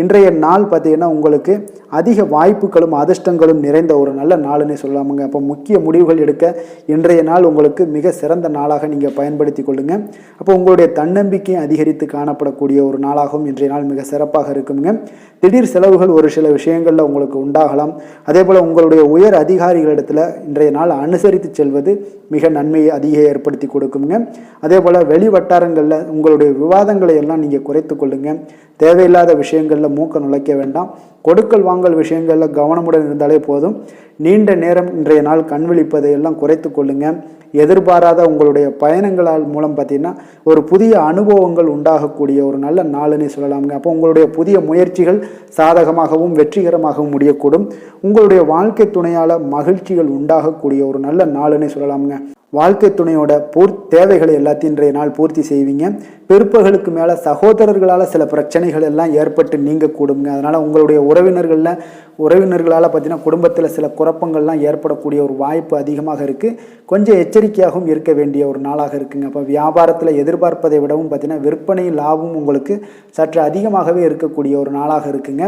இன்றைய நாள் பார்த்தீங்கன்னா உங்களுக்கு அதிக வாய்ப்புகளும் அதிர்ஷ்டங்களும் நிறைந்த ஒரு நல்ல நாளுன்னே சொல்லலாமுங்க. அப்போ முக்கிய முடிவுகள் எடுக்க இன்றைய நாள் உங்களுக்கு மிக சிறந்த நாளாக நீங்கள் பயன்படுத்தி கொள்ளுங்க. அப்போ உங்களுடைய தன்னம்பிக்கையை அதிகரித்து காணப்படக்கூடிய ஒரு நாளாகவும் இன்றைய நாள் மிக சிறப்பாக இருக்குங்க. திடீர் செலவுகள் ஒரு சில விஷயங்களில் உங்களுக்கு உண்டாகலாம். அதே போல் உங்களுடைய உயர் அதிகாரிகளிடத்தில் இன்றைய நாள் அனுசரித்து செல்வது மிக நன்மையை அதிக ஏற்படுத்தி கொடுக்குங்க. அதே போல் வெளி வட்டாரங்களில் உங்களுடைய விவாதங்களை எல்லாம் நீங்கள் குறைத்து கொள்ளுங்க. தேவையில்லாத விஷயங்களில் மூக்க நுழைக்க வேண்டாம். கொடுக்கல் வாங்கல் விஷயங்களில் கவனமுடன் இருந்தாலே போதும். நீண்ட நேரம் இன்றைய நாள் கண் விழிப்பதை எல்லாம் குறைத்து கொள்ளுங்க. எதிர்பாராத உங்களுடைய பயணங்களால் மூலம் பார்த்தீங்கன்னா ஒரு புதிய அனுபவங்கள் உண்டாகக்கூடிய ஒரு நல்ல நாளுன்னு சொல்லலாமுங்க. அப்போ உங்களுடைய புதிய முயற்சிகள் சாதகமாகவும் வெற்றிகரமாகவும் முடியக்கூடும். உங்களுடைய வாழ்க்கை துணையால் மகிழ்ச்சிகள் உண்டாகக்கூடிய ஒரு நல்ல நாளுன்னு சொல்லலாமுங்க. வாழ்க்கை துணையோட தேவைகளை எல்லாத்தையும் இன்றைய நாள் பூர்த்தி செய்வீங்க. பிற்பகலுக்கு மேலே சகோதரர்களால் சில பிரச்சனைகள் எல்லாம் ஏற்பட்டு நீங்கக்கூடுங்க. அதனால் உங்களுடைய உறவினர்களால் பார்த்தீங்கன்னா குடும்பத்தில் சில குழப்பங்கள்லாம் ஏற்படக்கூடிய ஒரு வாய்ப்பு அதிகமாக இருக்குது. கொஞ்சம் எச்சரிக்கையாகவும் இருக்க வேண்டிய ஒரு நாளாக இருக்குங்க. அப்போ வியாபாரத்தில் எதிர்பார்ப்பதை விடவும் பார்த்தீங்கன்னா விற்பனை லாபம் உங்களுக்கு சற்று அதிகமாகவே இருக்கக்கூடிய ஒரு நாளாக இருக்குங்க.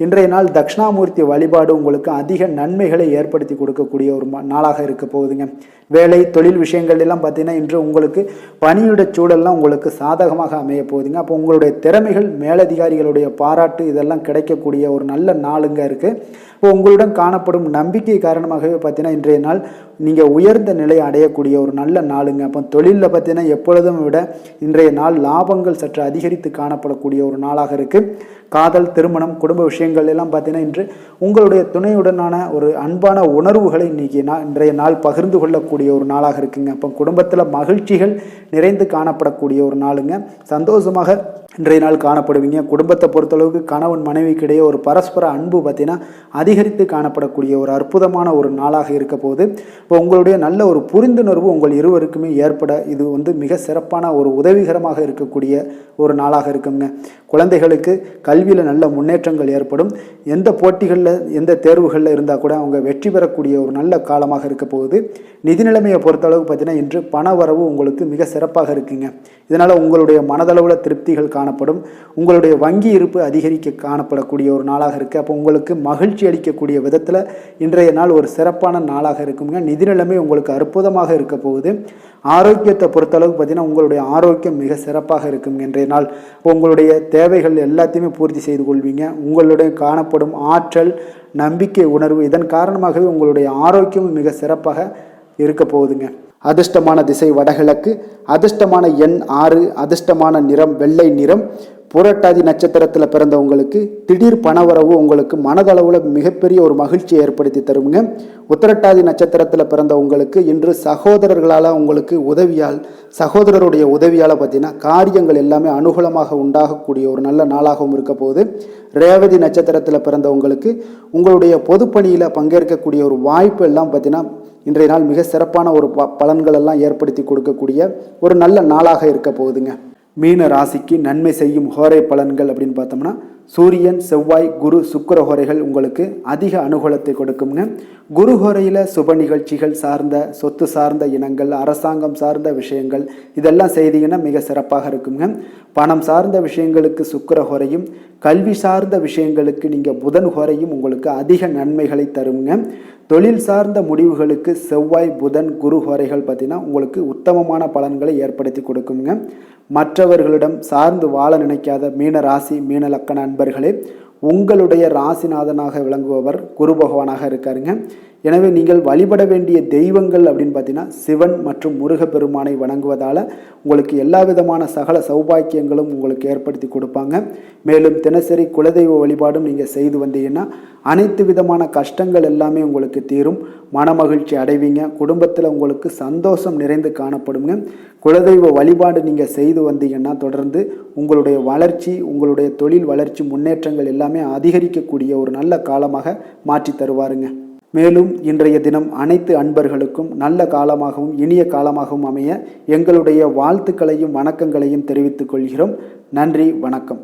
இன்றைய நாள் தட்சிணாமூர்த்தி வழிபாடு உங்களுக்கு அதிக நன்மைகளை ஏற்படுத்தி கொடுக்கக்கூடிய ஒரு நாளாக இருக்க போகுதுங்க. வேலை தொழில் விஷயங்கள் எல்லாம் பார்த்தீங்கன்னா இன்று உங்களுக்கு பணியிட சூழல்லாம் உங்களுக்கு சாதகமாக அமைய போகுதுங்க. அப்போ உங்களுடைய திறமைகள் மேலதிகாரிகளுடைய பாராட்டு இதெல்லாம் கிடைக்கக்கூடிய ஒரு நல்ல நாளுங்க இருக்குது. இப்போ உங்களுடன் காணப்படும் நம்பிக்கை காரணமாகவே பார்த்தீங்கன்னா இன்றைய நாள் நீங்கள் உயர்ந்த நிலையை அடையக்கூடிய ஒரு நல்ல நாளுங்க. அப்போ தொழிலில் பார்த்தீங்கன்னா எப்பொழுதும் விட இன்றைய நாள் லாபங்கள் சற்று அதிகரித்து காணப்படக்கூடிய ஒரு நாளாக இருக்குது. காதல், திருமணம், குடும்ப விஷயங்கள் எல்லாம் பார்த்தீங்கன்னா இன்று உங்களுடைய துணையுடனான ஒரு அன்பான உணர்வுகளை இன்றைய நாள் பகிர்ந்து கொள்ளக்கூடிய ஒரு நாளாக இருக்குங்க. அப்போ குடும்பத்தில் மகிழ்ச்சிகள் நிறைந்து காணப்படக்கூடிய ஒரு நாளுங்க. சந்தோஷமாக இன்றைய நாள் காணப்படுவீங்க. குடும்பத்தை பொறுத்தளவுக்கு கணவன் மனைவிக்கு இடையே ஒரு பரஸ்பர அன்பு பார்த்தீங்கன்னா அதிகரித்து காணப்படக்கூடிய ஒரு அற்புதமான ஒரு நாளாக இருக்க போகுது. இப்போ உங்களுடைய நல்ல ஒரு புரிந்துணர்வு உங்கள் இருவருக்குமே ஏற்பட இது மிக சிறப்பான ஒரு உதவிகரமாக இருக்கக்கூடிய ஒரு நாளாக இருக்குங்க. குழந்தைகளுக்கு கல்வியில் நல்ல முன்னேற்றங்கள் ஏற்படும். எந்த போட்டிகளில் எந்த தேர்வுகளில் இருந்தால் கூட அவங்க வெற்றி பெறக்கூடிய ஒரு நல்ல காலமாக இருக்க போகுது. நிதி நிலைமையை பொறுத்தளவுக்கு பார்த்தீங்கன்னா இன்று பண வரவு உங்களுக்கு மிக சிறப்பாக இருக்குங்க. இதனால் உங்களுடைய மனதளவில் திருப்திகள் காணப்படும். உங்களுடைய வங்கி இருப்பு அதிகரிக்க காணப்படக்கூடிய ஒரு நாளாக இருக்குது. அப்போ உங்களுக்கு மகிழ்ச்சி அளிக்கக்கூடிய விதத்தில் இன்றைய நாள் ஒரு சிறப்பான நாளாக இருக்குங்க. நிதி நிலைமை உங்களுக்கு அற்புதமாக இருக்க போகுது. ஆரோக்கியத்தை பொறுத்தளவுக்கு பார்த்தீங்கன்னா உங்களுடைய ஆரோக்கியம் மிக சிறப்பாக இருக்குங்க. இன்றைய நாள் உங்களுடைய தேவைகள் எல்லாத்தையுமே பூர்த்தி செய்து கொள்வீங்க. உங்களுடைய காணப்படும் ஆற்றல், நம்பிக்கை உணர்வு இதன் காரணமாகவே உங்களுடைய ஆரோக்கியமும் மிக சிறப்பாக இருக்க போகுதுங்க. அதிர்ஷ்டமான திசை வடகிழக்கு, அதிர்ஷ்டமான எண் 6, அதிர்ஷ்டமான நிறம் வெள்ளை நிறம். புரட்டாதி நட்சத்திரத்தில் பிறந்தவங்களுக்கு திடீர் பணவரவு உங்களுக்கு மனதளவில் மிகப்பெரிய ஒரு மகிழ்ச்சியை ஏற்படுத்தி தருங்க. உத்திரட்டாதி நட்சத்திரத்தில் பிறந்தவங்களுக்கு இன்று சகோதரர்களால் உங்களுக்கு சகோதரருடைய உதவியால் பார்த்தீங்கன்னா காரியங்கள் எல்லாமே அனுகூலமாக உண்டாகக்கூடிய ஒரு நல்ல நாளாகவும் இருக்க போகுது. ரேவதி நட்சத்திரத்தில் பிறந்தவங்களுக்கு உங்களுடைய பொதுப்பணியில் பங்கேற்கக்கூடிய ஒரு வாய்ப்பு எல்லாம் பார்த்தீங்கன்னா இன்றைய நாள் மிக சிறப்பான ஒரு பலன்கள் எல்லாம் ஏற்படுத்தி கொடுக்கக்கூடிய ஒரு நல்ல நாளாக இருக்க போகுதுங்க. மீன ராசிக்கு நன்மை செய்யும் ஹோரை பலன்கள் அப்படின்னு பார்த்தோம்னா சூரியன், செவ்வாய், குரு, சுக்கிர ஹோரைகள் உங்களுக்கு அதிக அனுகூலத்தை கொடுக்குங்க. குரு ஹோரையில் சுப நிகழ்ச்சிகள் சார்ந்த, சொத்து சார்ந்த இனங்கள், அரசாங்கம் சார்ந்த விஷயங்கள் இதெல்லாம் செய்தீங்கன்னா மிக சிறப்பாக இருக்குங்க. பணம் சார்ந்த விஷயங்களுக்கு சுக்கிர ஹோரையும், கல்வி சார்ந்த விஷயங்களுக்கு நீங்கள் புதன் ஹோரையும் உங்களுக்கு அதிக நன்மைகளை தருங்க. தொழில் சார்ந்த முடிவுகளுக்கு செவ்வாய், புதன், குரு ஹோரைகள் பார்த்தீங்கன்னா உங்களுக்கு உத்தமமான பலன்களை ஏற்படுத்தி கொடுக்குங்க. மற்றவர்களிடம் சார்ந்து வாழ நினைக்காத மீன ராசி, மீன லக்கண அன்பர்களே, உங்களுடைய ராசிநாதனாக விளங்குபவர் குரு பகவானாக இருக்காருங்க. எனவே நீங்கள் வழிபட வேண்டிய தெய்வங்கள் அப்படின்னு பார்த்தீங்கன்னா சிவன் மற்றும் முருகப்பெருமானை வணங்குவதால் உங்களுக்கு எல்லா விதமான சகல சௌபாக்கியங்களும் உங்களுக்கு ஏற்படுத்தி கொடுப்பாங்க. மேலும் தினசரி குலதெய்வ வழிபாடும் நீங்கள் செய்து வந்தீங்கன்னா அனைத்து விதமான கஷ்டங்கள் எல்லாமே உங்களுக்கு தீரும். மனமகிழ்ச்சி அடைவீங்க. குடும்பத்தில் உங்களுக்கு சந்தோஷம் நிறைந்து காணப்படுங்க. குலதெய்வ வழிபாடு நீங்கள் செய்து வந்தீங்கன்னா தொடர்ந்து உங்களுடைய வளர்ச்சி, உங்களுடைய தொழில் வளர்ச்சி, முன்னேற்றங்கள் எல்லாமே அதிகரிக்கக்கூடிய ஒரு நல்ல காலமாக மாற்றி தருவாருங்க. மேலும் இன்றைய தினம் அனைத்து அன்பர்களுக்கும் நல்ல காலமாகவும் இனிய காலமாகவும் அமைய எங்களுடைய வாழ்த்துக்களையும் வணக்கங்களையும் தெரிவித்துக் கொள்கிறோம். நன்றி, வணக்கம்.